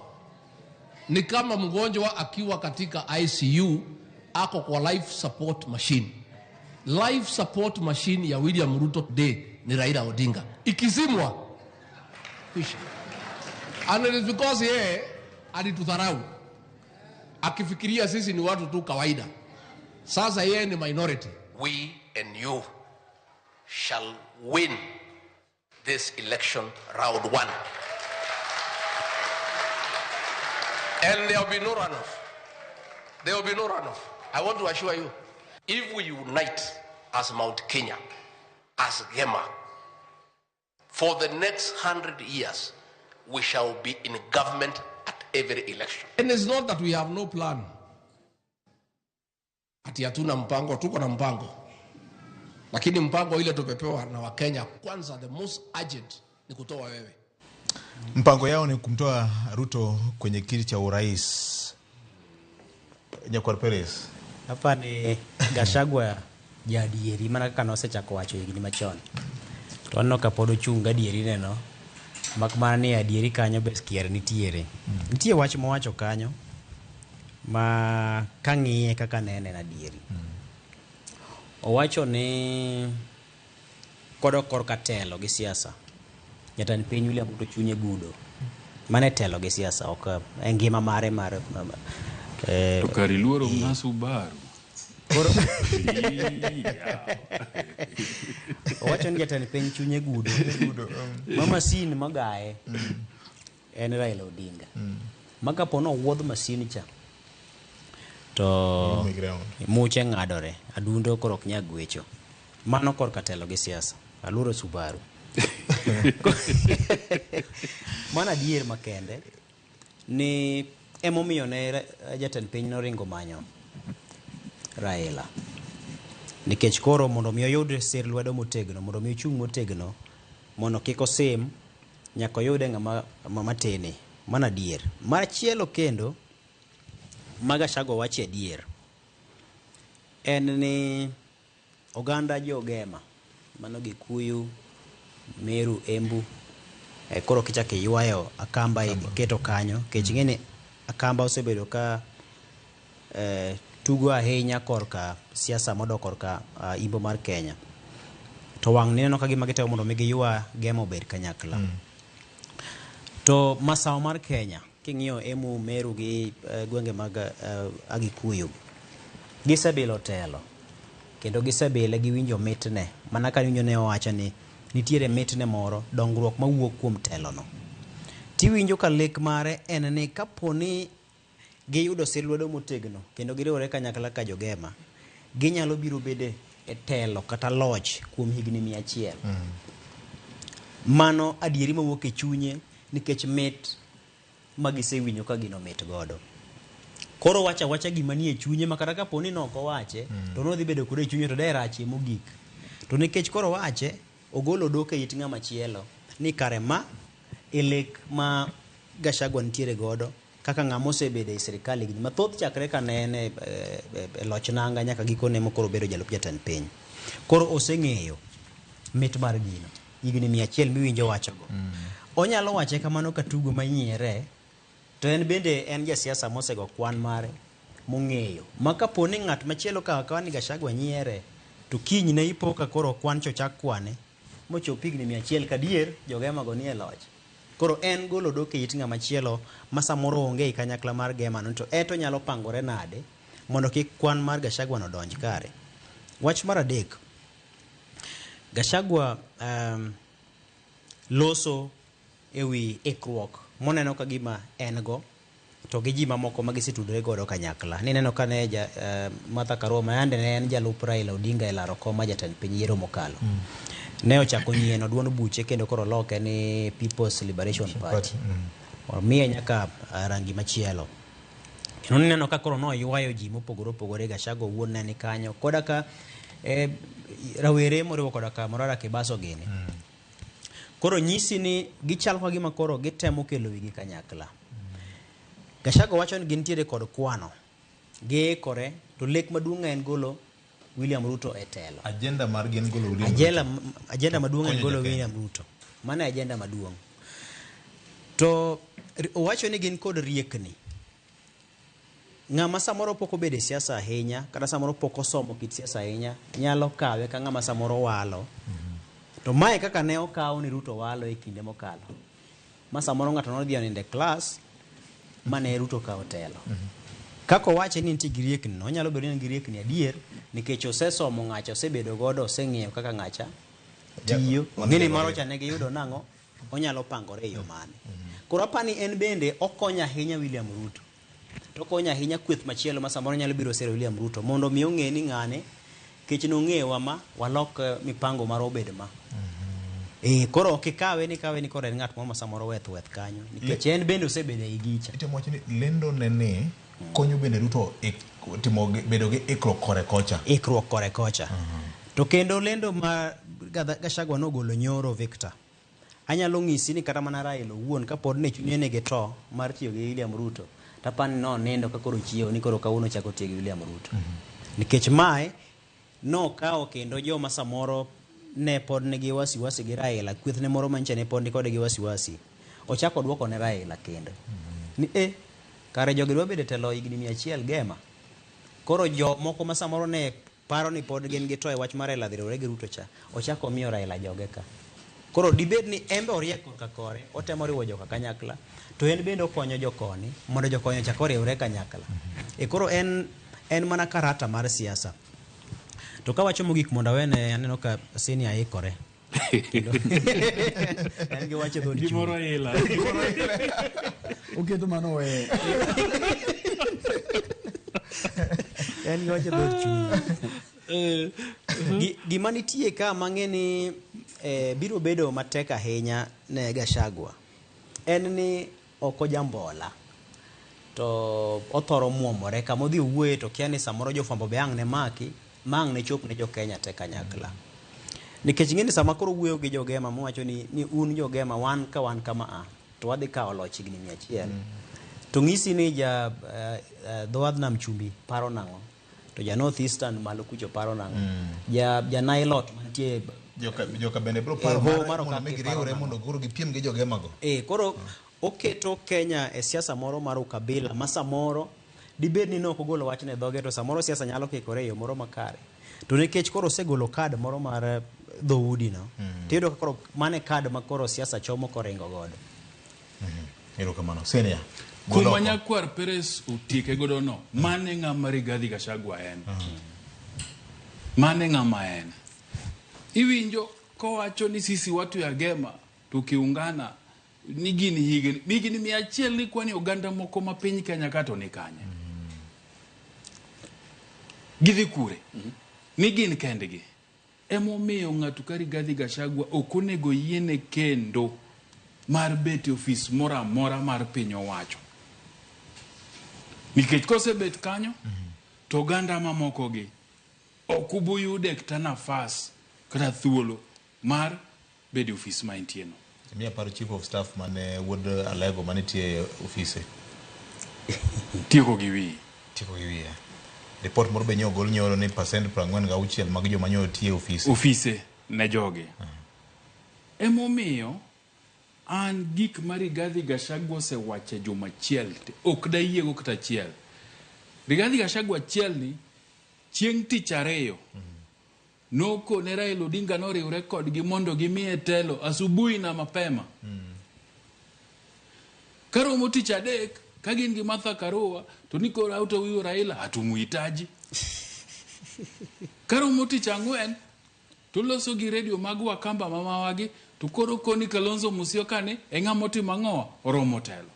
Ni kama mgonjwa akiwa katika ICU ako kwa life support machine. Life support machine ya William Ruto today ni Raila Odinga. Ikizimwa kwisha. And it is because yeye alitudharau. Akifikiria sisi ni watu tu kawaida. Sasa yeye ni minority. We and you shall win this election round 1. And there will be no runoff. There will be no runoff. I want to assure you, if we unite as Mount Kenya, as Gema, for the next 100 years, we shall be in government at every election. And it's not that we have no plan. Ati hatuna mpango, tuko na mpango. Lakini mpango ile tupepewa na Wakenya, kwanza the most urgent ni kutoa wewe. Mpango yao ni kumtoa Ruto kwenye kiti cha urais. Nyakwar Perez. Hapa ni Gachagua jadieri mana kaka nosechako wacho higni machon. To anno ka pod ochunga dieri neno. Mak mana ni adieri kanyo bes kier nitiere. Nitie wach mowacho kanyo ma kang'iye kaka nene na dieri. Owacho ni kodo korka telo gi siasa. Jatend piny William Ruto chunye gudo. Mane telo gi siasa ok ngima mare to kari luoro na Subaru. Owacho ni jatend piny chunye gudo. Mama sin magaye en Raila Odinga. Maka pono wuodh masin cha. To muche ng'adore. Adundo korok nyagwecho. Mano korka telo gi siasa. Aluoro Subaru. Mana dier makende ni emomiyo ne jatend piny noringo manyo Raila. Nikech koro mondo mi oyud sir lwedo motegno, mondo mi ochung motegno, mondo kik osim nyaka oyude ng'ama matene. Mana dier. Machielo kendo Gachagua wacho adier. En ni oganda jogema mano Gikuyu, Meru, Embu koro kichake ywayo Akamba keto kanyo kech ngene Akamba osebedo ka tugo ahinya korka siasa modok korka Imbo mar Kenya. To wang' neno ka gima gitemo mondo migi ywa Gema obed kanyakla. To masawa mar Kenya king'iyo Embu, Meru gi gwenge mag Agikuyu gisebilo telo kendo gisebile giwinjo mitne mana ka winjo ne owacho ni nitiere mitne moro dongruok mawuok kuom telo no. Tiwinjo ka lek mare en ni kaponi giyudo silwedo motegno kendo giriwore kanyakla ka jogema ginyalo biro bede e telo kata loch kuom higni 100. Mano adieri mawuok e chunye nikech mit magisewinjo ka gino mit godo. Koro wacha gima nie chunye makata kaponi noko wache to no dhi bedo kode chunye to dera achi mogik. To nikech koro wache ogolo doke it ng'ama chielo ni kare ma elek ma Gachagua ntiere godo kaka ng'ama osebedo e sirkal higni mathoth chakre ka nene loch nanga nyaka gikone mokoro bedo jalup jatend piny. Koro oseng'eyo mit mar gino higni 100 miwinjo wachogo. Onyalo wache kamano katugo manyiere to en bende en jasiasa mosego kwan mare mong'eyo makaponi ng'at machielo ka ni Gachagua nyiere to kiny ne ipo ka koro kwan chochak kwane mochop higni 100 kadier jogema go nie loch. Koro en golo doke it ng'ama chielo ma samoro onge kanyakla mar Gema no to eto nyalo pangore nade mondo kik kwan mar Gachagua no donj kare. Wach mar adek, Gachagua loso ewi ikruok moneno ka gima en go to gi ji mamoko magisetudore godo kanyakla. Nineno ka ne Martha Karua mayande ne en jalup Raila Odinga e laro kom ma jatend piny yiero mokalo. Ne ochako nyieno duond buche kendo koro loke ni People's Liberation Party. Miye nyaka rangi machielo. Kendo nineno ka koro no ywayo ji mopogore opogore Gachagua wuon ne ni kanyo. Koda ka rawere moriwo koda ka Morara Kibaso gini. Koro nyisi ni gichal kwa gima koro gitemo kelo wigi kanyakla. Gachagua wacho ni gintiere kod kwano. Giikore to lek maduong' en golo William Ruto e telo. Agenda mar gin golo William Ruto. Agenda maduong' en golo William Ruto. Mano e agenda maduong'. To owacho ni gin kod riekni. Ng'ama samoro pok obedo e siasa ahinya, kata samoro pok osomo kit siasa ahinya, nyalo kawe ka ng'ama samoro walo. To mae kaka ne okaw ni Ruto walo e kinde mokalo. Ma samoro ng'ato nodhi oninde klas, mane Ruto kawo telo. Kako wache ni nitie gi riekni, onyalo bedo ni gi riekni adier, nikech osesomo ng'acha, osebedo godo, oseng'eyo kaka ng'acha tiyo. Ng'ini moro cha ne giyudo nang'o, onyalo pangore e yo mane. Koro apani en bende okonyo ahinya William Ruto. To okonyo ahinya kweth machielo ma samoro nyalo biro sero William Ruto mondo mi ong'e ni ng'ane kech nong'ewa ma walok mipango mar obed ma. Koro okikawe ni koro en ng'at moro ma samoro weth kanyo. Nikech en bende osebedo e gicha. Itemo wacho ni lendo nene konyo bende Ruto timo bedo gi ikruok kore kocha. Ikruok kore kocha. To kendo lendo ma Gachagua nogolo nyoro Victor. Anyalo ng'isi ni kata mana Raila owuon kapod ne chunye ne geto mar tiyo gi William Ruto. Tapani no nindo ka koro chiewo ni koro kawuono chako tiyo gi William Ruto. Nikech mae no kawo kendo joma samoro ne pod nigi wasiwasi gi Raila, kweth ne moro manche ne pod ni kode gi wasiwasi. Ochako duoko ne Raila kendo. Ni kare jogi dwa bedo telo higni 100 gema. Koro jo moko ma samoro ne paro ni pod gin gi to e wach mar Raila dhirore gi Ruto cha. Ochako miyo Raila joge ka. Koro dibed ni embe orieko ka kore, otemo riwo joka kanyakla, to en bende okonyo jokoni, mondo jokonyo chako riwre kanyakla. Koro en mana karata mar siasa. To ka wacho mogik mondo awene aneno ka Senior aikore. En gi wacho dhod gimoro ila. Oketo mano we. En gi wacho dhod chuny. Gima nitie ka mang'eni biro bedo matek ahinya ne Gachagua. En ni oko jambola. To othoro muomore kama odhi wuoye to kia ni samoro jofwambo be ang' ne maki, ma ang' ne chop ne jo Kenya te kanyakla. Nikech ng'eni sama koro wuoyo gi jogema mowacho ni un jogema wan kama a to wadhi kawo loch higni 100. To ng'isi ni dhowadh nam chumbi paro nang'o, to ja North Eastern malo kucho paro nang'o, ja Nailot mantie joka bende bro paro mondo giriwre mondo koro gipiem gi jogema go. Koro oketo Kenya e siasa moro mar ukabila ma samoro dibed ni nok ogolo wach ne dhoge, to samoro siasa nyalo kikore e yo moro makare. To nikech koro osegolo kad moro mar dhoudi no, tiyudo ka koro mane kad ma koro siasa chomo koringo godo. Erokamano. Senior. Kuma Nyakwar Perez utieke godo no, mane ng'ama Rigathi Gachagua en? Mane ng'ama en? Iwinjo kowacho ni sisi watu ya Gema tukiungana ni gini higni 100 ni kwani oganda moko ma piny Kenya kato ni kanye. Gidhi kure. Ni gin kendgi. Emomiyo ng'ato ka Rigathi Gachagua ok onego yiene kendo mar bet ofis mora mora mar piny owacho. Nikech kosebet kanyo to oganda mamoko gi ok ubuyude kata nafas kata thuolo mar bedo ofis ma intieno. Mia paro chief of staff mane wuod Alego mane tie ofise. Tieko gi wiye. Report moro be nyogol nyoro ni percent 46 mag joma nyo tie ofise. Ofise ne joge. Emomiyo an gik ma Rigathi Gachagua osewacho juma chiel ok da yiego kata achiel. Rigathi Gachagua achiel ni chieng' tich ariyo noko ne Raila Odinga noriwre kodgi mondo gimiye telo asubuhi na mapema. Karomo tich adek ka gin gi Martha Karua to niko auto wiyo Raila hatumuhitaji. Karomo tich ang'wen to loso gi radio mag Wakamba mamawagi to koro koni Kalonzo Musyoka ni ng'ama otimo ang'o oromo telo.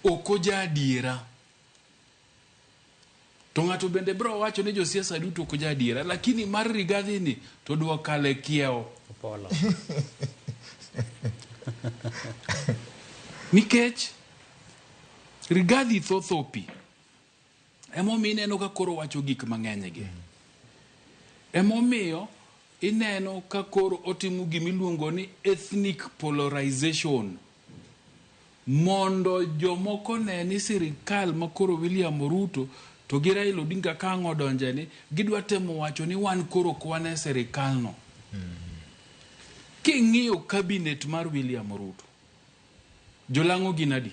Okoja adiera. To ng'ato bende bro wacho ni josiasa duto okoja adiera, lakini mar Rigathi ni to duokale kieo. Opolo. Nikech Rigathi thothopi. Emomiyo ineno ka koro wacho gik mang'eny gi. Emomiyo ineno ka koro otimo gimiluongo ni ethnic polarization. Mondo jomoko ne ni sirikal ma koro William Ruto to gi Raila Odinga ka ngodonje ni gidwa temo wacho ni wan koro kwane sirikal no. King'iyo cabinet mar William Ruto, jolang'o ginadi?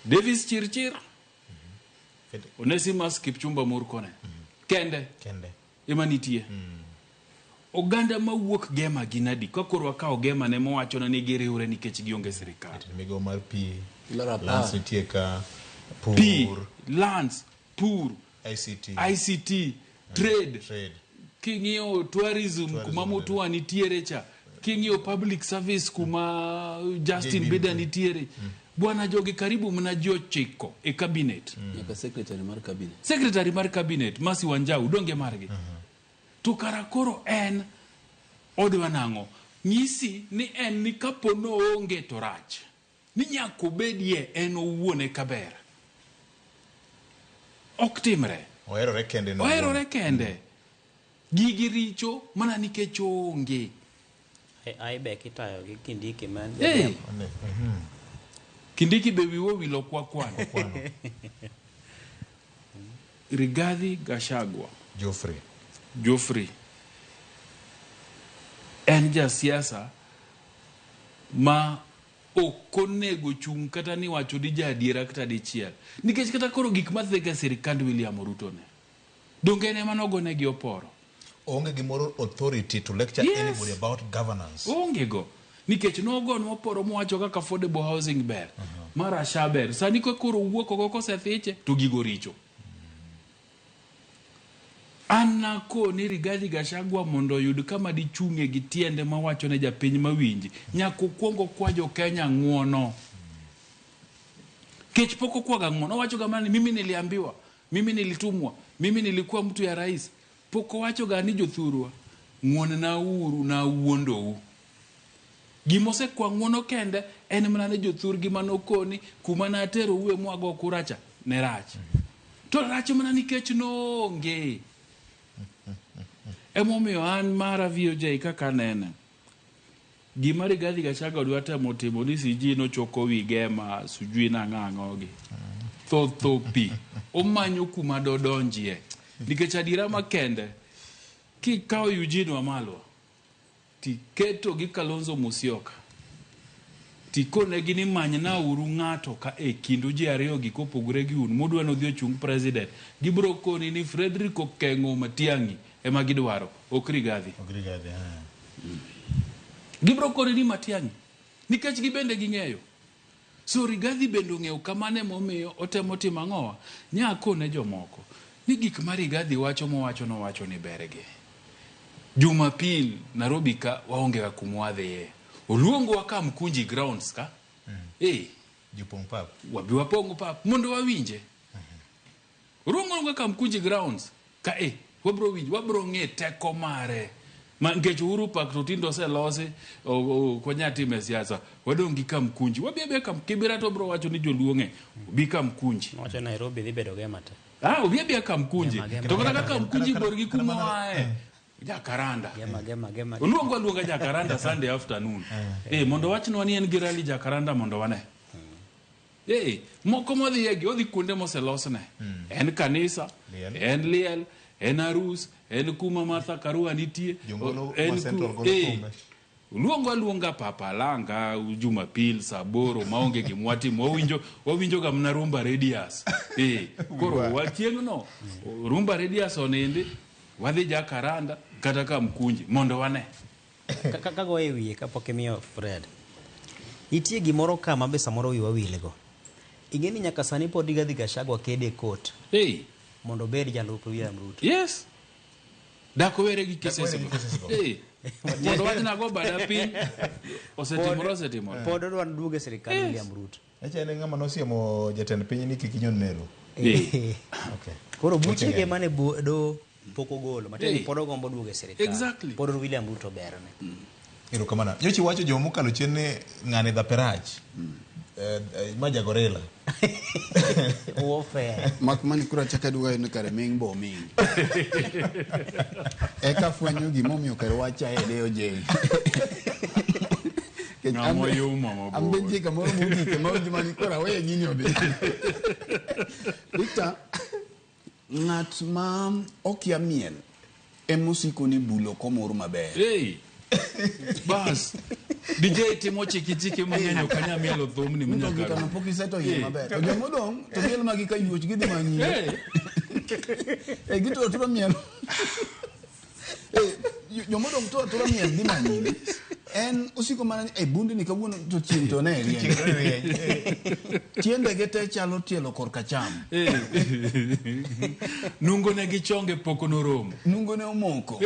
Davis Chirchir, Onesimus Kipchumba Murkomen, kende ema nitie. Oganda mawuok Gema ginadi, kakoro wakao Gema ne mowacho na ni giriure nikech gionge sirikal. Migo mar pi, Lance nitie ka, pur, Lance, pur, ICT, trade. King'iyo tourism kuma Mutua nitiere cha, king'iyo public service kuma Justin Beda nitiere. Bwana jogi karibu mna jochiko e cabinet. Yaka secretary mar cabinet. Masi Wanjau donge margi. To karakoro en odwa nango. Nyisi ni en ni kapono onge to rach. Ni nyako bedie en owuone kaber. Ok timre. Oherore kende no. Oherore kende. Gigi richo mana nikech onge. Ai be kitayo gi Kindiki man. Kindiki be wiwo wilo kwa kwano. Rigathi Gachagua. Geoffrey. En jasiasa ma okonego chung kata ni wacho di jadiera kata dichiel. Nikech kata koro gik mathega sirikand William Ruto ne. Donge ne manogone gi oporo. Onge gi moral authority to lecture anybody about governance. Onge go. Nikech nogon moporo mwacho kaka affordable housing ber. Mara shaber. Sani ko koro wuok oko kosethiche to gigo richo. Anna ko ni Rigathi Gachagua mondo yud kama dichunge gi tiende mawacho ne japiny mawinji. Nyako kuongo kwajo Kenya ng'uono. Kech poko kwaga ng'uono. Wacho gamani mimi niliambiwa. Mimi nilitumwa. Mimi nilikuwa mtu ya rais. Poko wacho gani jothurwa. Ng'uon na uru na uondo. Gimose kwa ng'uono kende en mnane jothur gimanokoni kumana atero uwe mwago kuracha ne rach. To rach mana nikech nonge. Emomiyo an mara VOJ kaka nene. Gima Rigathi Gachagua dwa temo timo ni siji no choko wi Gema sujui na ng'ang'ogi. Thotho pi. Omanyo kuma dodonjie. Nikech adira makende kikawo Eugene Wamalwa tiketo gi Kalonzo Musyoka tikone gini manyna uru ng'ato ka kindu ji ariyo gi kopogore gi un modwa no dhi chung president gibro koni ni Frederick Okengo Matiang'i ema gidwaro ok Rigathi gibro koni ni Matiang'i nikech gibende ging'eyo. So Rigathi bende ong'eyo kamane momiyo otemo timo ang'owa nyako ne jomoko ni gik ma Rigathi wacho ni berege. Jumapil Nairobi ka waonge ga kumwadhe oluongo wa Kamkunji grounds ka Jupong pap wabi wapongo pap mondo wawinje. Oluongo wa Kamkunji grounds ka wabro winje wabro ng'e teko mare ma ngech uru pak to tindo se lose ko nyati me siasa wadongi Kamkunji wabiebe kam kibira to bro wacho ni joluonge bi Kamkunji wacho Nairobi dhi bedo Gema te obiebe Kamkunji to kata Kamkunji borgi kumoae Jacaranda. Gema. Uluonga Jacaranda Sunday afternoon. Mondo wachno ni en gi rally Jacaranda mondo wane. Moko modhi yegi odhi kuonde moselosne. En kanisa, en liel, en arus, en kuma Martha Karua nitie. Uluonga Papa Langa Jumapil Saboro maonge gi mwatimo wawinjo ga mna Rumba Radius. Koro watieno no. Rumba Radius onende wadhi Jacaranda kata Kamkunji mondo wane kaka go ewie kapok imiyo Fred nitie gimoro kama be samoro wiwa wilego ingeni nyaka sani pod Rigathi Gachagua kede court mondo bed jalup William Ruto. Yes dako were gi kisese mondo wachna go bada piny osetimo pod odwan duoge sirikal William Ruto ene ng'ama nosiemo jatend piny ni kikinyon nero koro buchege mane do poko golo mateni podo gombo duoge sirikal exactly podo William Ruto berne ero kamana nyochi wacho jomo kalo chene ng'ane dha perach Maja gorilla. Warfare. Makmani kura chaka duga ino kare ming bo ming. Eka fwenyo gimomiyo kare wacha eleo jail. Ambenje kamoro mugi kamoro jumani kura weye gini obi. Victor, ngat ma okia miel emosiko ni bulo komoro maber. Hey. Bas. DJ timo chiki mang'eny okanya mielo thum ni mnyaka. Mto kana poki seto yie maber. To jomodong to miel magi ka yuoch gidhi manyi. Gito to miel. Jomodong to miel dhi manyi. En usiko mana bundi ni kawuono to chieng' to ne rieny. Tiende gete chalo tielo korka cham. Nungo ne gichonge poko noromo. Nungo ne omoko.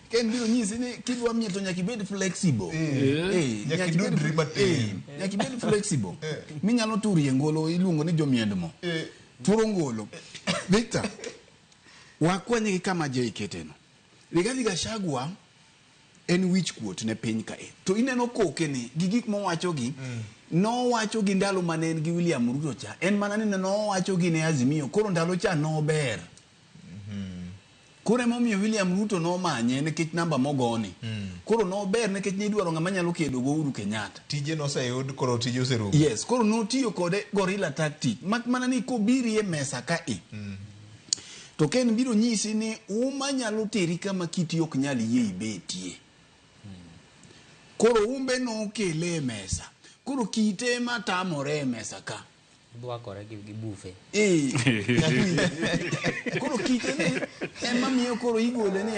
Ken biro nyisi ni kidwa mieto nyaka ibed flexible. Nyaka ibed flexible. Minyalo turie ngolo iluongo ni jomiendmo. Turo ngolo. Victor, wakwenye kama je iketeno. Rigathi Gachagua en wich kuot ne piny kae. To ineno koke ni gigik mowacho gi no wacho gi ndalo manen gi William Ruto cha. En manani no wacho gi ne Azimio. Koro ndalo cha no ber. Kore momiyo William Ruto no manye nekech namba mogoni. Koro no ber nekech ni dwaro ng'ama nyalo kedo go Uhuru Kenyatta. Tije no sayud koro tije oserumo. Yes, koro no tiyo kode gorilla tactic. Mana ni kobiri e mesa ka to ken biro nyisi ni uma nyalo teri kama kiti ok nyal yie ibetie. Koro umbe no kele mesa. Koro kite matamore e mesa ka. Dwakore gi bufe. Koro kite ni ema miyo koro igole ni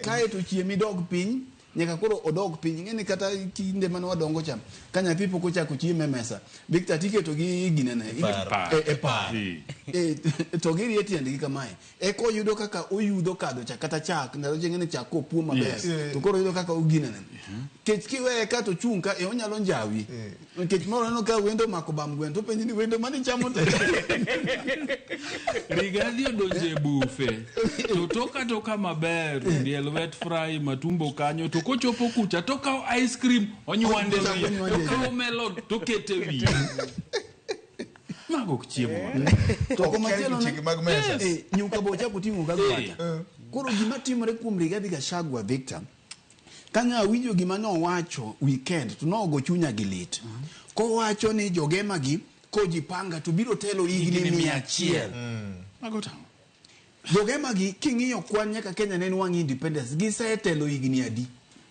kae to chiemi dog piny nyaka koro odog piny ng'eni kata kinde mane wadongo cham ka nyathi pok ochako chieme mesa Victor tiketo gi ginene e par to giri e tiendgi kamae eko oyudo kaka oyudho kadho cha kata chak ndalo ng'eni chak kopuo maber to koro oyudo kaka oginene kech kiweye ka to chung ka onyalo njawi kech moro no ka wendo mako bam gwen to penji ni wendo mane chamo te Rigathi odonje bufe to toka maber diel wet fry matumbo kanyo to kochopo kucha to kao ice cream onywande wi to melon to kete wi mago chiemo to komachielo nyuka bocha kutingo gagwata koro gima timore kuom Rigathi Gachagua Victor kanya winjo gima no wacho weekend to no go chunya gi lit ko wacho ni jogema gi ko jipanga to biro telo higni 100 mago tango jogema gi king'iyo kwan nyaka Kenya ne wang independence gi setelo higni adi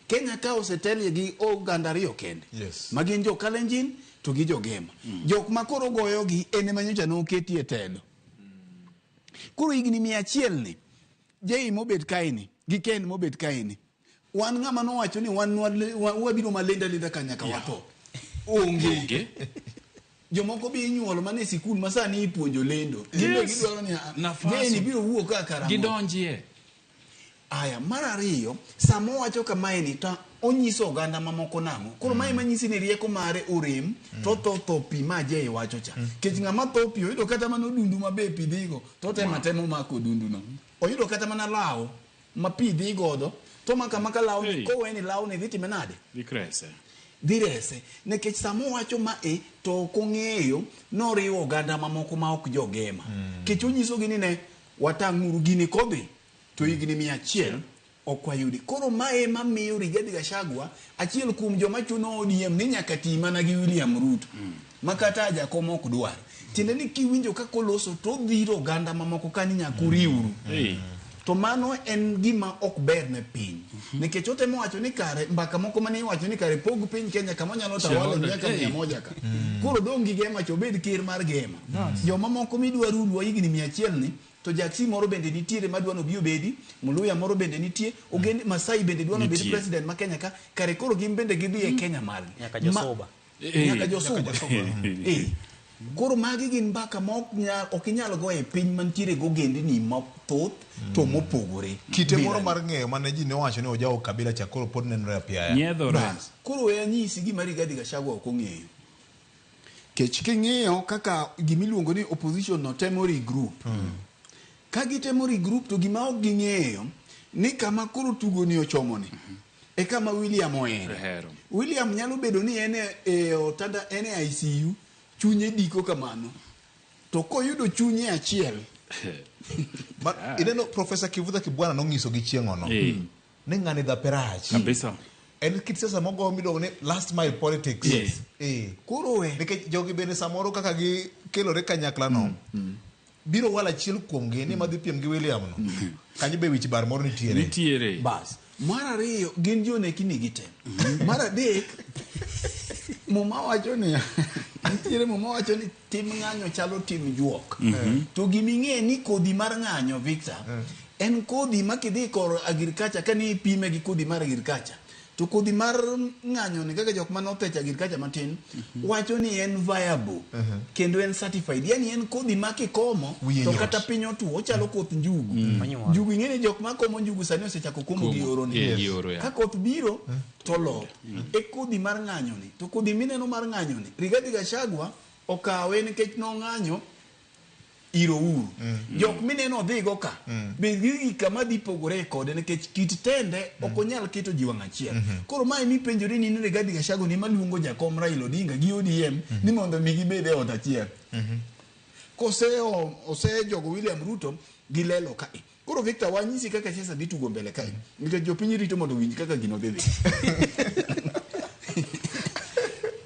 Kenya ka osetelie gi oganda riyo kende magin jo Kalenjin to gi jogema jok makoro goyo gi ene manyocha no ketie telo koro higni 100 ni jei mobet kaini gi Ken mobet kaini wan ng'ama no wacho ni wan wabiro malenda kanyaka wato onge jomoko bi nyuolo mane sikul masani ipuonjo lendo gidwaro ni ni biro wuok ka karamo gidonjie aya marariyo samo wacho kama ni ta onyiso oganda mamoko namo koro mai manyisi ni rieko mare orem to pi maje wacho cha kech ng'ama to pi oyudo kata mano dundu mabe pidhigo to temo mako dundu no oyudo kata mana lao ma pidhi godo to maka lao ni ko weni lao ni dhiti menade direse nekech samo wacho ma to kong'eyo noriwo oganda mamoko ma ok jogema kech onyiso gi ni ne watang'uru gini kodhi to higni 100 okwayudi koro mae mamiyo Rigathi Gachagua achiel kuom joma chuno ODM ni nyaka ti mana gi William Ruto makata jakom ok dwar tiende ni kiwinjo ka koloso to dhiro oganda mamoko kani nyakuriuru to mano en gima ok ber ne piny nikech otemo wacho ni kare mbaka moko mane wacho ni kare pog piny Kenya kama nyalo tawala miaka 100 ka koro dongi gema chobed kir mar gema joma moko midwaru ruo higni 100 ni to jaksi moro bende nitiere madwano biyo bedi Muluya moro bende nitie ogende Masai bende dwano bedi president ma Kenya ka kare koro gim bende gibi e Kenya mar nyaka josoba koro magi gin mbaka ma ok inyal go e piny mantiere gogende ni mathoth to mopogore kite moro mar ng'eyo mane ji ne wacho ni ojawo kabila cha koro pod nenore apiaya koro e nyisi gima Rigathi Gachagua ok ong'eyo kech king'iyo kaka gimiluongo ni opposition no temo regroup ka gitemo regroup to gima ok ging'eyo ni kama koro tugo ni ochomo ni e kama William ohere. William nyalo bedo ni ene otanda ene ICU chunye diko kamano to koyudo chunye achiel ineno Professor Kivutha Kibwana nonyiso gi chieng' ono ni ng'ani dha perach kabisa en kit siasa mogo midong ne last mile politics koro we nikech jogi bende samoro kaka gi kelore kanyakla no biro wala achiel kuom gi ni madhi piem gi William no kanyo be wich bar moro nitiere bas mar ariyo gin joneki nigi tem mar adek muma wacho ni nitiere muma wacho ni tim ng'anyo chalo tim juok to giming'e ni kodhi mar ng'anyo Victor en kodhi makidhi kor agriculture kani ipime gi kodhi mar agriculture to kodhi mar ng'anyo ni kaka jok manopech agriculture matin wacho ni en viable kendo en certified yani en kodhi makikomo to kata piny otuo chalo koth njugu njugu ing'eni jok makomo njugu sani osechako komo gi oro ni ka koth biro to lo e kodhi mar ng'anyo ni to kodhi mineno mar ng'anyo ni Rigathi Gachagua okawe nikech no ng'anyo iro uru jok mineno dhigo ka be gigi kama dhi pogore kode nikech kit tende ok onyal keto ji wang' achiel koro mae mipenjori ni Rigathi Gachagua ni maluongo jakom Raila Odinga gi ODM ni mondo mi gibed e ot achiel ose jogo William Ruto gi lelo ka koro Victor wanyisi kaka siasa dhi tugo mbele ka nikech jopiny rito mondo winj kaka gino dhi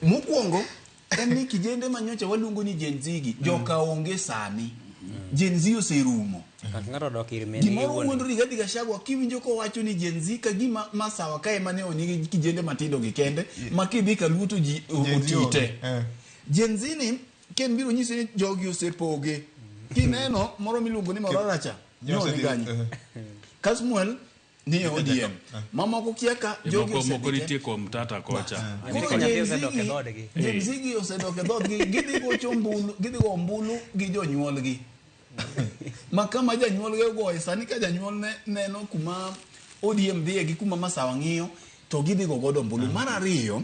mokwongo en ni kijende manyocha waluongo ni Gen Z gi joka onge sani Gen Z oserumo gimoro wuondo Rigathi Gachagua kiwinjo ko wacho ni Gen Z ka gima masawa kae mane onigi kijende matindo gi kende makidhi ka luto ji otite Gen Z ni ken biro nyisi ni jogi osepoge kineno moro miluongo ni Moraracha nyoni ganyi Kasmuel ni ODM mama ko kiaka jogi osepoge ko mtata kocha Gen Z gi osedoke dhodgi gidhi go chombulu gidhi go mbulu gi jonyuol gi makama janyuol ge go sani ka janyuol neno kuma ODM dhie gi kuma masawa ng'iyo to gidhi go godo mbulu mar ariyo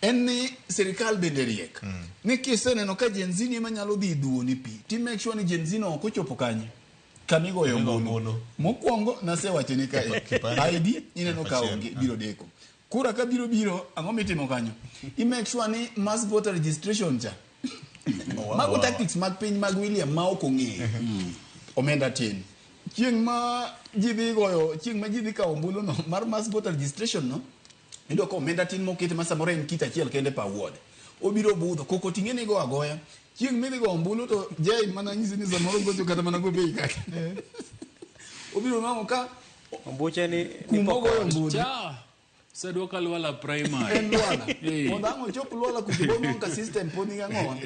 en ni sirikal bende riek ni kiseneno ka Gen Z ni manyalo dhi duoni pi ti make sure ni Gen Z no ok ochopo kanye kamigo yombulu mokwongo nasewacho ni ka ID ineno ka onge biro deko kura ka biro ang'o mitimo kanyo I make sure ni mass voter registration cha mago tactics mag piny mag William ma ok ong'eyo omenda tin chieng' ma ji dhi kawo ombulu no mar mass voter registration no ido ko omenda tin mokete ma samoro en kit achiel kende pa wuode obiro budho koko ting'e go agoya chieng' midhi go ombulu to jai mana nyisi ni samoro gocho kata mana go bei kake obiro ng'amo ka ombuche ni kumogo ombulu Seduoka Luala primary. En Luala. Odang'o chop Luala kuchibono ka system poni ng'ang'on.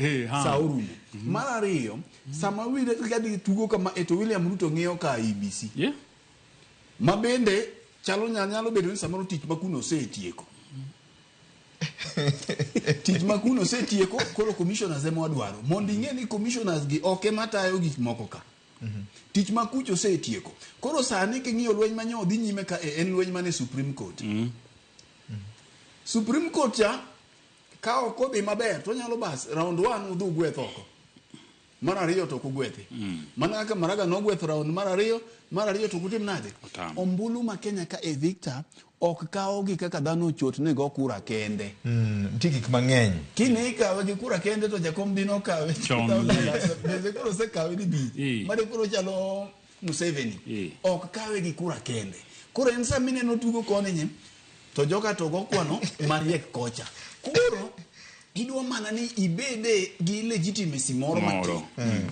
Saurumo. Mar ariyo, sama Rigathi tugo kama eto William Ruto ng'iyo ka IBC. Ma bende chalo nyalo bedo ni samoro tich makuno osetieko. Tich makuno osetieko koro commissioners ema wadwaro. Mondo ing'e ni commissioners gi ok matayo gik moko ka. Tich makucho osetieko. Koro sani king'iyo lweny manyo dhi nyime ka en lweny mane Supreme Court. Supreme Court cha ka ok odhi maber to nyalo bas round 1 udhu gwetho oko mar ariyo to kugwethi mana kaka Maraga no gwetho round mar ariyo to kutim nade ombulu ma Kenya ka Victor ok kawo gi kaka dhano chot ne go kura kende tikik mang'eny kine kawe gi kura kende to jakom dino kawe beze koro se kawe di bi mare koro chalo Museveni ok kawe gi kura kende koro en sa mineno tugo kone nyem to joka to go kwano mariek kocha koro idwa mana ni ibede gi legitimacy moro matin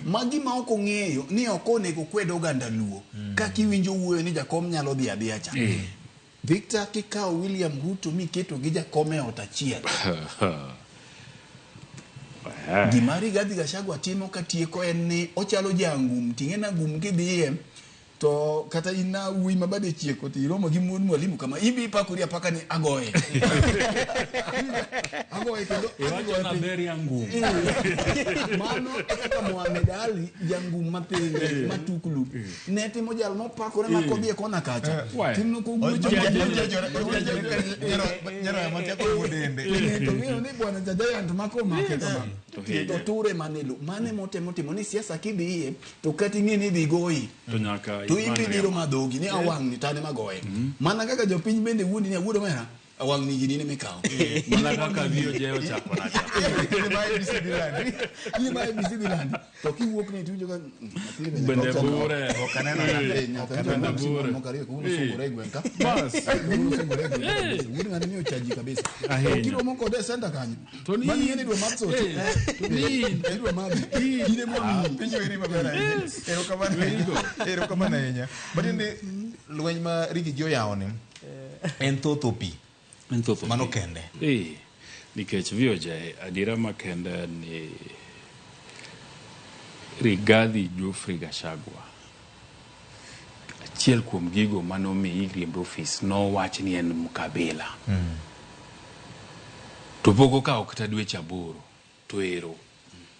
magi ma ok ong'eyo ni ok onego kwedo oganda luo ka kiwinjo wuoyo ni jakom nyalo dhi adhiya cha Victor kikawo William Ruto miketo gi jakom e ot achiel gima Rigathi Gachagua timo katieko en ni ochalo jangum ting'e na gum kidhiye to kata ina wi mabade chieko ti romo gi mun mwalimu kama ibi pakuria paka ni agoye kendo agoye na beri yangu mano kaka Muhammad Ali jangu mapenge matukulu neti mojal mo pakore makodhi kona kacha tino ko gwecho nyara matia ko modende to ng'eyo ni bwana Jajayant mako make kama to ture manelo mane motemo ni siasa kidhiye to kati ng'e ni dhi goyi to nyaka to imbe diro madhogi ni awang ni tane magoye mana kaka jopiny bende wuondi ni awuodo mera awang ni gini mekao mana kaka vio jeo chako na chako ni bae bisi dilandi to kiwuok ni tujo kan bende bure okanena na bure mokari ko uno sungore gwenka bas uno sungore gwenka wuodo ngani mio chaji kabisa kilo moko de senda kanyo mani yeni dwa matso ni dwa mabi ine mo pinyo iri mabera ero kamana yenya batinde lweny ma Rigi Gio yaoni en thothopi mano kende nikech vioje adira makende ni Rigathi Geoffrey Gachagua achiel kuom gigo manomiyi riembo ofis nowach ni en mkabila to pogo ka ok ta dweche 8 to ero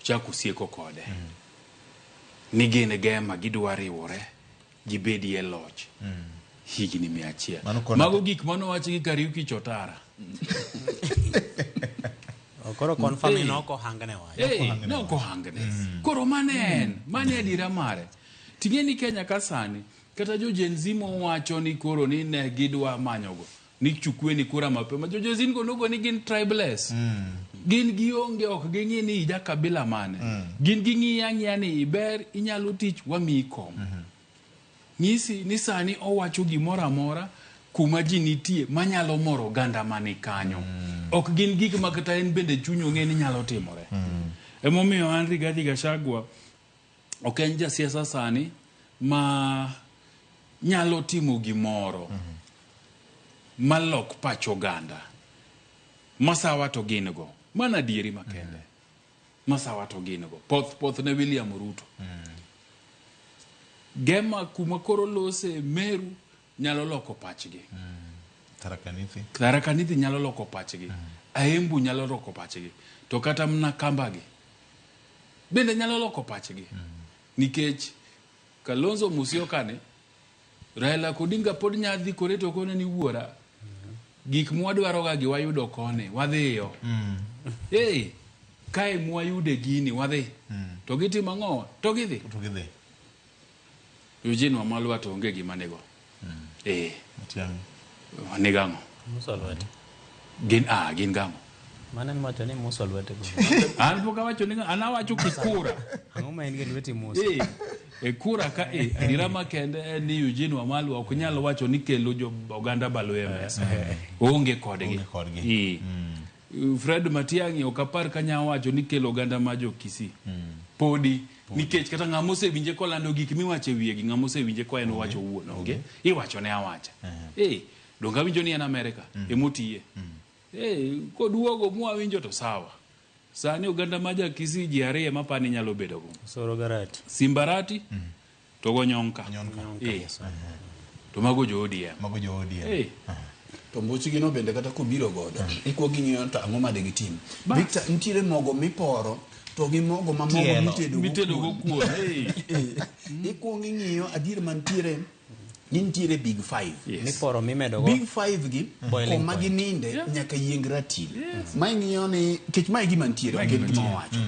chako sieko kode ni gin gema gidwa riwore gibedi e loch higni 100 mago gik manowachi gi Kariuki Chotara koro confirm no ko hangane wa no ko hangane koro mane adira mare tingeni Kenya kasani kata jo Gen Z wacho ni koro ni ne gidwa manyogo ni chukwe ni kura mapema jo Gen Z nogo ni gin tribeless gin gionge ok gingi ni ja kabila mane gin gingi yang ni iber inyalo tich wami kom nisi ni sani owacho gimoro amora kuma ji nitie manyalo moro ganda mani kanyo ok gin gik makata en bende chunyo ng'e ni nyalo timore emomiyo an Rigathi Gachagua ok en jasiasa sani ma nyalo timo gimoro malok pacho ganda masawa to gin go mana dieri makende masawa to gin go poth ne William Ruto gema kuma koro lose Meru nyalo loko pachgi Tharaka-Nithi nyalo loko pachgi Aembu nyalo loko pachgi to kata mna Kambagi bende nyalo loko pachgi nikech Kalonzo Musyoka ne Raila Odinga pod nyadhi kore to kone ni wuora gik mwadwaro ga gi wayudo kone wadhiyo kae mwayude gini wadhi to gitimo ang'o to gidhi Eugene Wamalwa to onge gima nego negamo musolwete gin gamo mana ni macho ni musolwete an poka wacho ni anawacho kikura ang'oma en gelweti muso kura ka adira makende ni Eugene Wamalwa ok nyalo wacho ni kelo jo oganda Baluya mesa onge kodgi Fred Matiang'i okapar kanya wacho ni kelo oganda ma jo Kisii podi nikech kata ng'amo sewinje kolando gik miwache wiyegi ng'amo sewinje ko en wacho wuon iwacho ne awacha donga winjo ni en Amerika emotiye koduogo mwawinjo to sawa sani oganda ma ja Kisii ji ariyo mapani nyalo bedo go Sorogarati Simbarati to go Nyonka to mago jo ODM to mbuchi gino bende kata kubiro godo ikuogo ng'iyo to ang'o ma de gitim Victor ntiere mogo miporo to gi mogo ma mogo mitedo go kuo ikuogo ng'iyo adier mantiere nitiere Big 5 miporo mimedo go Big 5 gi koma gi ninde nyaka yieng ratil ma ng'iyo ni kech mai gima ntiere onge gima wacho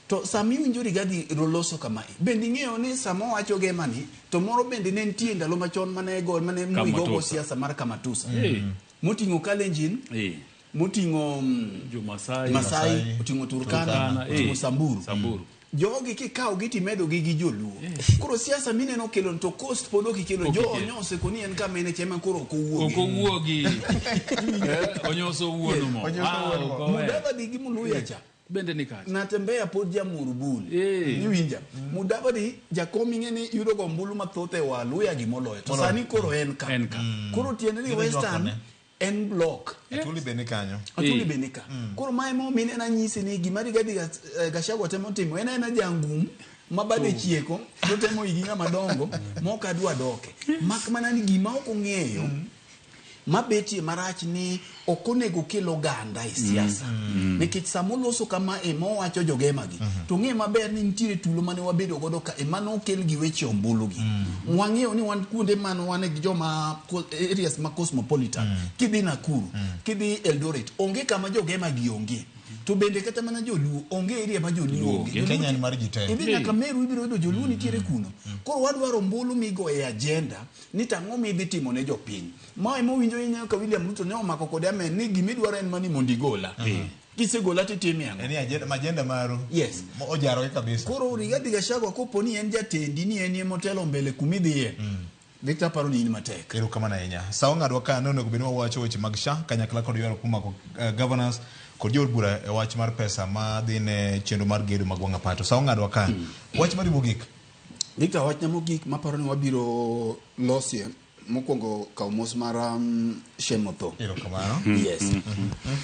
to sami winjo Rigathi roloso kama bende ng'iyo ni samo wacho ge mani to moro bende ne ntie ndalo machon mane muigo siasa mar Kamatusa motingo Kalenjin motingo Masai otingo Turkana otingo Samburu jogi kikaw giti medo gi joluo koro siasa mineno kelo to coast podo kikelo jo onyose koni en kama ene chema koro okuwuogi onyoso wuono mo Mudavadi gi Muluya cha bende nikacha natembea pod Jamhuri Buli niwinja Mudavadi jakomi ng'eni yudo go mbulu mathoth e Waluya gi moloyo to sani koro en ka koro tiende ni Western en block atuli bene kanyo koro mae mo mine na nyisi ni gima Rigathi Gachagua temo timo en jangum mabade chieko to temo iginga madongo moka dwa doke mak mana ni gima ok ong'eyo mabeti marach ni okonego kelo ganda e siasa nikech samoloso kama emo wacho jogema gi to ng'e maber ni nitiere tulo mane wabedo godo ka emano kel gi weche ombulu gi wang'eyo ni wan kuonde man wan gi joma areas ma cosmopolitan kidhi Nakuru kidhi Eldoret onge kama jogema gi onge to bende kata mana joluo onge area ma joluo onge. Kenya ni mar jitend. Ibi nyaka Meru ibiro yudo joluo nitiere kuno. Koro wadwaro mbulu migo e agenda ni tang'o midhi timo ne jopiny. Ma emo winjo inyo ka William Ruto ne omako kod amen ni gimidwaro en mani mondigola. Kisegola titime yango. Eni agenda maru. Yes. Ojaro kabisa. Koro Rigathi Gachagua kopo ni en jatendi ni en motelo mbele kumidhiye. Victor paro ni matek. Ero kama na yenya. Sawa ngadwa ka nono gubini wacho weche mag SHA kanyakla kod yaro kuma governance kod yor bura e wach mar pesa ma dhine chenro mar gedo mag wanga pato. Sawa ngadwa ka wach mar mogik. Victor wach na mogik maparo ni wabiro losie mokwongo kaumos mar Shemotho. Ero kamano. Yes.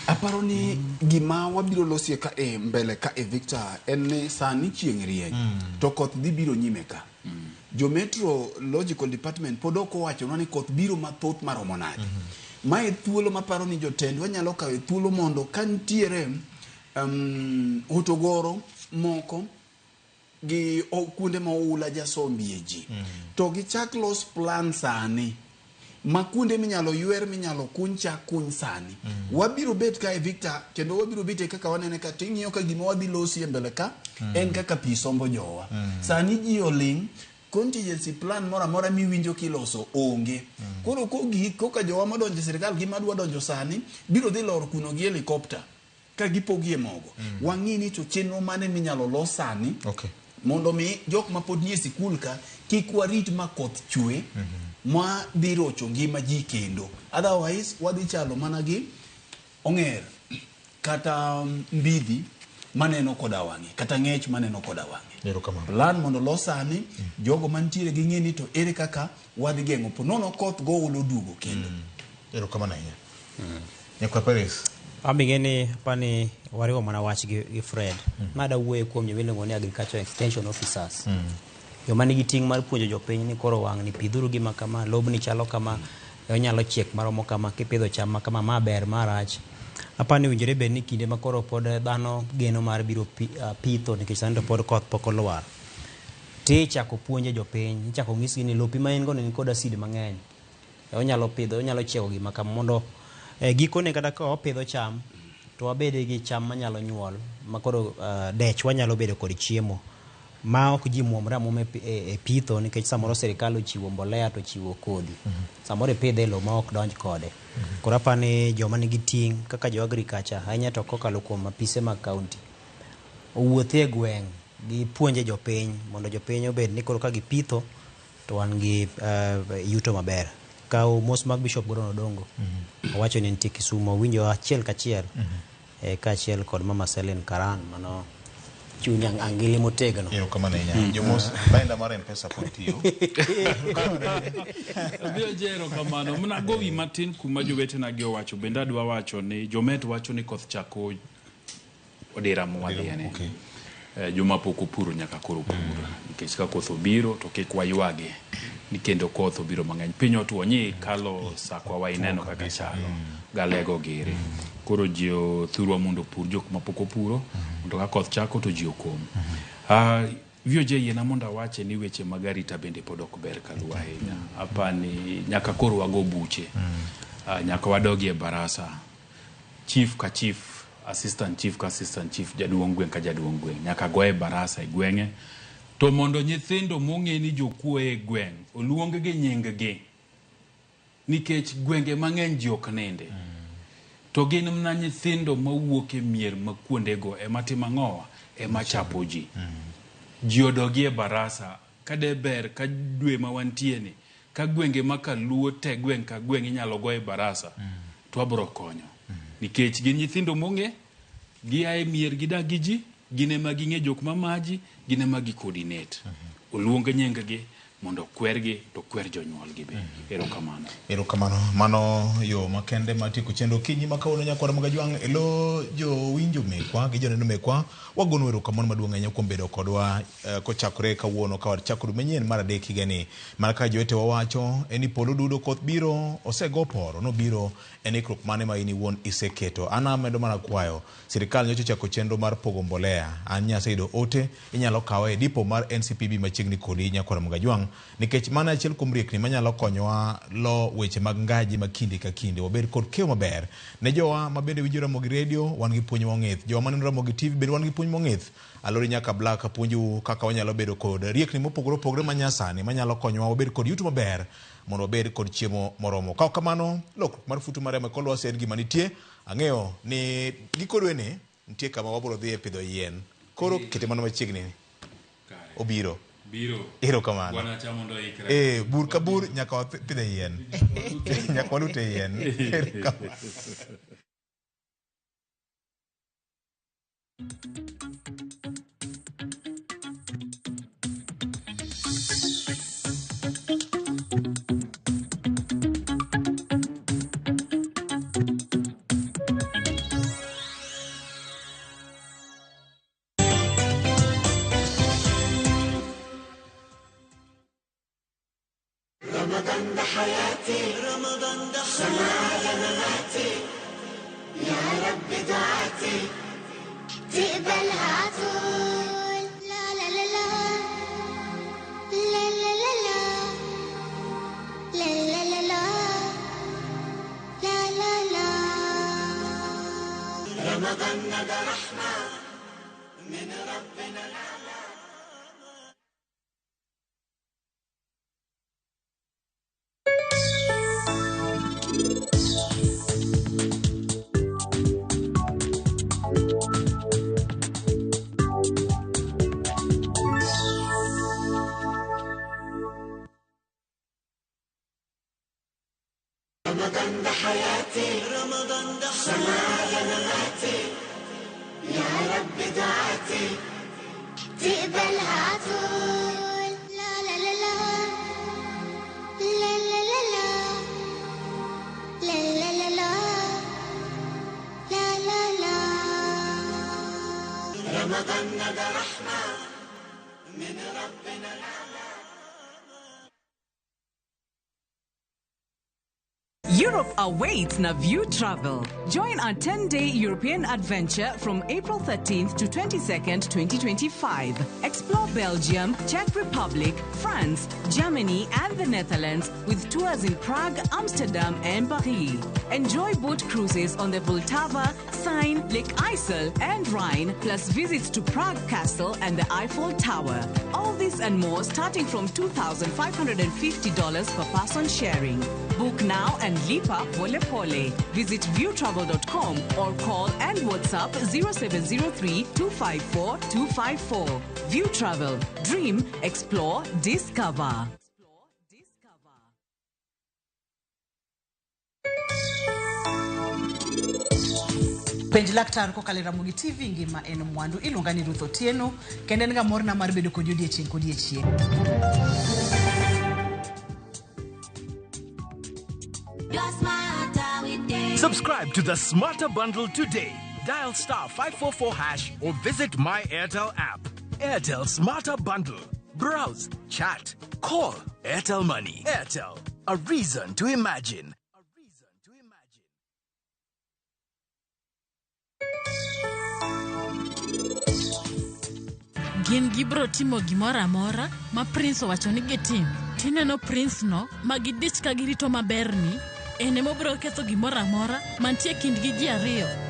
Aparo ni gima wabiro losie ka mbele ka Victor en ni sani chieng' rieny to koth dhi biro nyime ka. Jo Meteorological Department pod ok owacho ni koth biro mathoth maromo nade. Mae thuolo maparo ni jotend wanyalo kawe thuolo mondo kantiere hotogoro moko gi kuonde ma oula jasombie ji to gichak los plan sani ma kuonde minyalo ywer minyalo kuny sani. Wabiro bet ka Victor kendo wabiro bite kaka wanene ka ting'iyo ka gima wadhi losi e mbele ka en kaka pi sombo jowa. Sani ji oling contingency plan mora miwinjo kiloso onge. Koro koka jowa madonjo sirikal gi madwa donjo sani biro dhi lor kuno gi helicopter ka gipogie mogo. Wang'ini to chenro mane minyalo los sani mondo mi jok ma pod nie sikul ka kik warit ma koth chwe ma dhi rocho ngima ji kendo. Otherwise wadhi chalo mana gi ong'er kata mbidhi maneno koda wang'e kata ng'ech maneno koda wang'e. Plan mondo losani jogo mantiere gi ng'eni to ere kaka wadhi geng'o po nono koth go ulo dugo kendo. Ero kama na hiya. Nyakwa Paris. Abingeni pani wariwo mana wach gi Fred. Mada wuoye kuom miluongo ni agriculture extension officers. Yo manigi ting' mar puonjo jopiny ni koro wang' ni pidhuru gima kama, lobni chalo kama, onyalo chiek maromo kama, kipidho cham ma kama maber marach. Apani winjore bed ni kinde ma koro pod dhano geno mar biro pitho nikech sani pod koth pok olwar. Tichako puonje jopiny, ichako ng'isgi ni lopi ma en go ni kod acid mang'eny. Onyalo pidho, onyalo chiego gima kama mondo gikone kata ka opidho cham to wabede gi cham manyalo nyuol makoro dech wanyalo bedo kod chiemo ma ok ji muomre amuma e pitho nikech samoro sirikal ochiwo mbolea to chiwo kodhi. Samoro ipidhe lo ma ok donj kode. Koro apani joma nigi ting' kaka jo agriculture ahinya to kokalo kuom apise mag kaunti owuothe e gweng' gi puonje jopiny mondo jopiny obed ni koro ka gipitho to wan gi yuto maber. Kao mos mag Bishop Gordon Odongo owacho ni nitie Kisumu winjo achiel kachiel kaachiel kod Mama Selen Karan mano chunya angili motegno. Ero kama na hiya. Jomos bainda mar M-Pesa pontiyo. Bio jero kamano mna gowi matin kuma jowete na gi owacho benda dwa wacho ni jomet wacho ni koth chako odira mwadhiene. Joma poko puro nyaka koro puro nikech ka koth obiro to kik waywage ni kendo koth obiro mang'eny piny otuo nyi kalo sakwa waineno kaka chalo galego gere koro ji thurwa mondo pur jok ma poko puro mondo ka koth chako to ji okom. VOJ yena mondo awache ni weche magari ta bende pod ok ber kaluwa ahinya. Apani nyaka koro wago buche nyaka wadogi e barasa chief ka chief assistant chief ka assistant chief jaduong' gweng' ka jaduong' gweng' nyaka goe barasa e gweng'e to mondo nyithindo mong'e ni jokuo e gweng' oluong gi nying gi nikech gwenge mang'eny ji ok ninde to gin mna nyithindo mawuok e mier ma kuondego ema timo ang'owa ema chapo ji odogi e barasa ka de ber ka dwe ma wantie ni ka gwenge ma kaluo te gweng' ka gweng' inyalo go e barasa to abro konyo nikech gin nyithindo mong'e gi ae mier gidak gi ji gine ma ging'e jok ma maji gine ma gi coordinate oluong nying gi mondo kwergi to kwer jonyuol gi be. Ero kamano mano yo makende matiko chendo kinyi makauno nyakwara Magajwang' elo jo winjo mekwa gi joneno mekwa wagono ero kamano maduong' ahinya kuom bedo kodwa kochakore kawuono ka wachakuru manyien mar adek higani mana ka jowete wawacho eni polo dudo koth biro osego poro no biro enikruok mane ma ini wuon iseketo. Ana medo mana kwayo sirikal nyocha chako chenro mar pogo mbolea anya seido ote inyalo kawe dipo mar NCPB machiegni kodi nyakwara Magajwang' nikech mana achiel kuom riekni manyalo konyowa lo weche mag ngaji ma kinde ka kinde wabed kod keyo maber ne jowa ma bende winjo Ramogi Radio wan gi puonj mong'ith jowa maneno Ramogi TV bende wan gi puonj mong'ith alori nyaka Black apuonju kaka wanyalo bedo kod riekni mopogore opogore manyasani manyalo konyowa wabed kod yuto maber mondo wabed kod chiemo moromo ka kamano lokruok mar futu mar yamo kolwa en gima nitie ang'eyo ni giko dwe ni nitie kama wabiro dhi e pidho yien koro kete mana machiegni obiro ero kamano wana chamo ndo ikra bur ka bur nyaka wapidhe yien nyaka walute yien رمضان ده حياتي رمضان ده سماع مماتي يا رب دعاتي تقبلها عطول لا لا لا لا لا لا لا لا لا لا لا لا لا لا رمضان ده رحمة من ربنا الأعلى رمضان ده حياتي رمضان ده سماع مماتي يا رب دعاتي تقبلها عطول لا لا لا لا لا لا لا لا لا لا لا لا لا لا رمضان ده رحمة من ربنا الأعلى Europe awaits Naview Travel. Join our 10-day European adventure from April 13th to 22nd, 2025. Explore Belgium, Czech Republic, France, Germany, and the Netherlands with tours in Prague, Amsterdam, and Paris. Enjoy boat cruises on the Vltava, Seine, Lake Isle, and Rhine, plus visits to Prague Castle and the Eiffel Tower. All this and more starting from $2,550 per person sharing. Book now and lipa pole pole. Visit viewtravel.com or call and WhatsApp 0703 254 254. View Travel. Dream, explore, discover. Penj laktar kokalo Ramogi TV ngima en mwandu iluonga ni Ruth Otieno kendo en ga morna mar bedo kod odiechieng' kod odiechieng'. Subscribe to the Smarter Bundle today. Dial *544# or visit My Airtel app. Airtel Smarter Bundle. Browse, chat, call. Airtel Money. Airtel. A reason to imagine. Gin gibro timo gimora amora ma Prince owacho ni gitim. Tineno Prince no ma gidich ka girito maberni ene mobro ketho gimora amora mantie kindgi ji ariyo.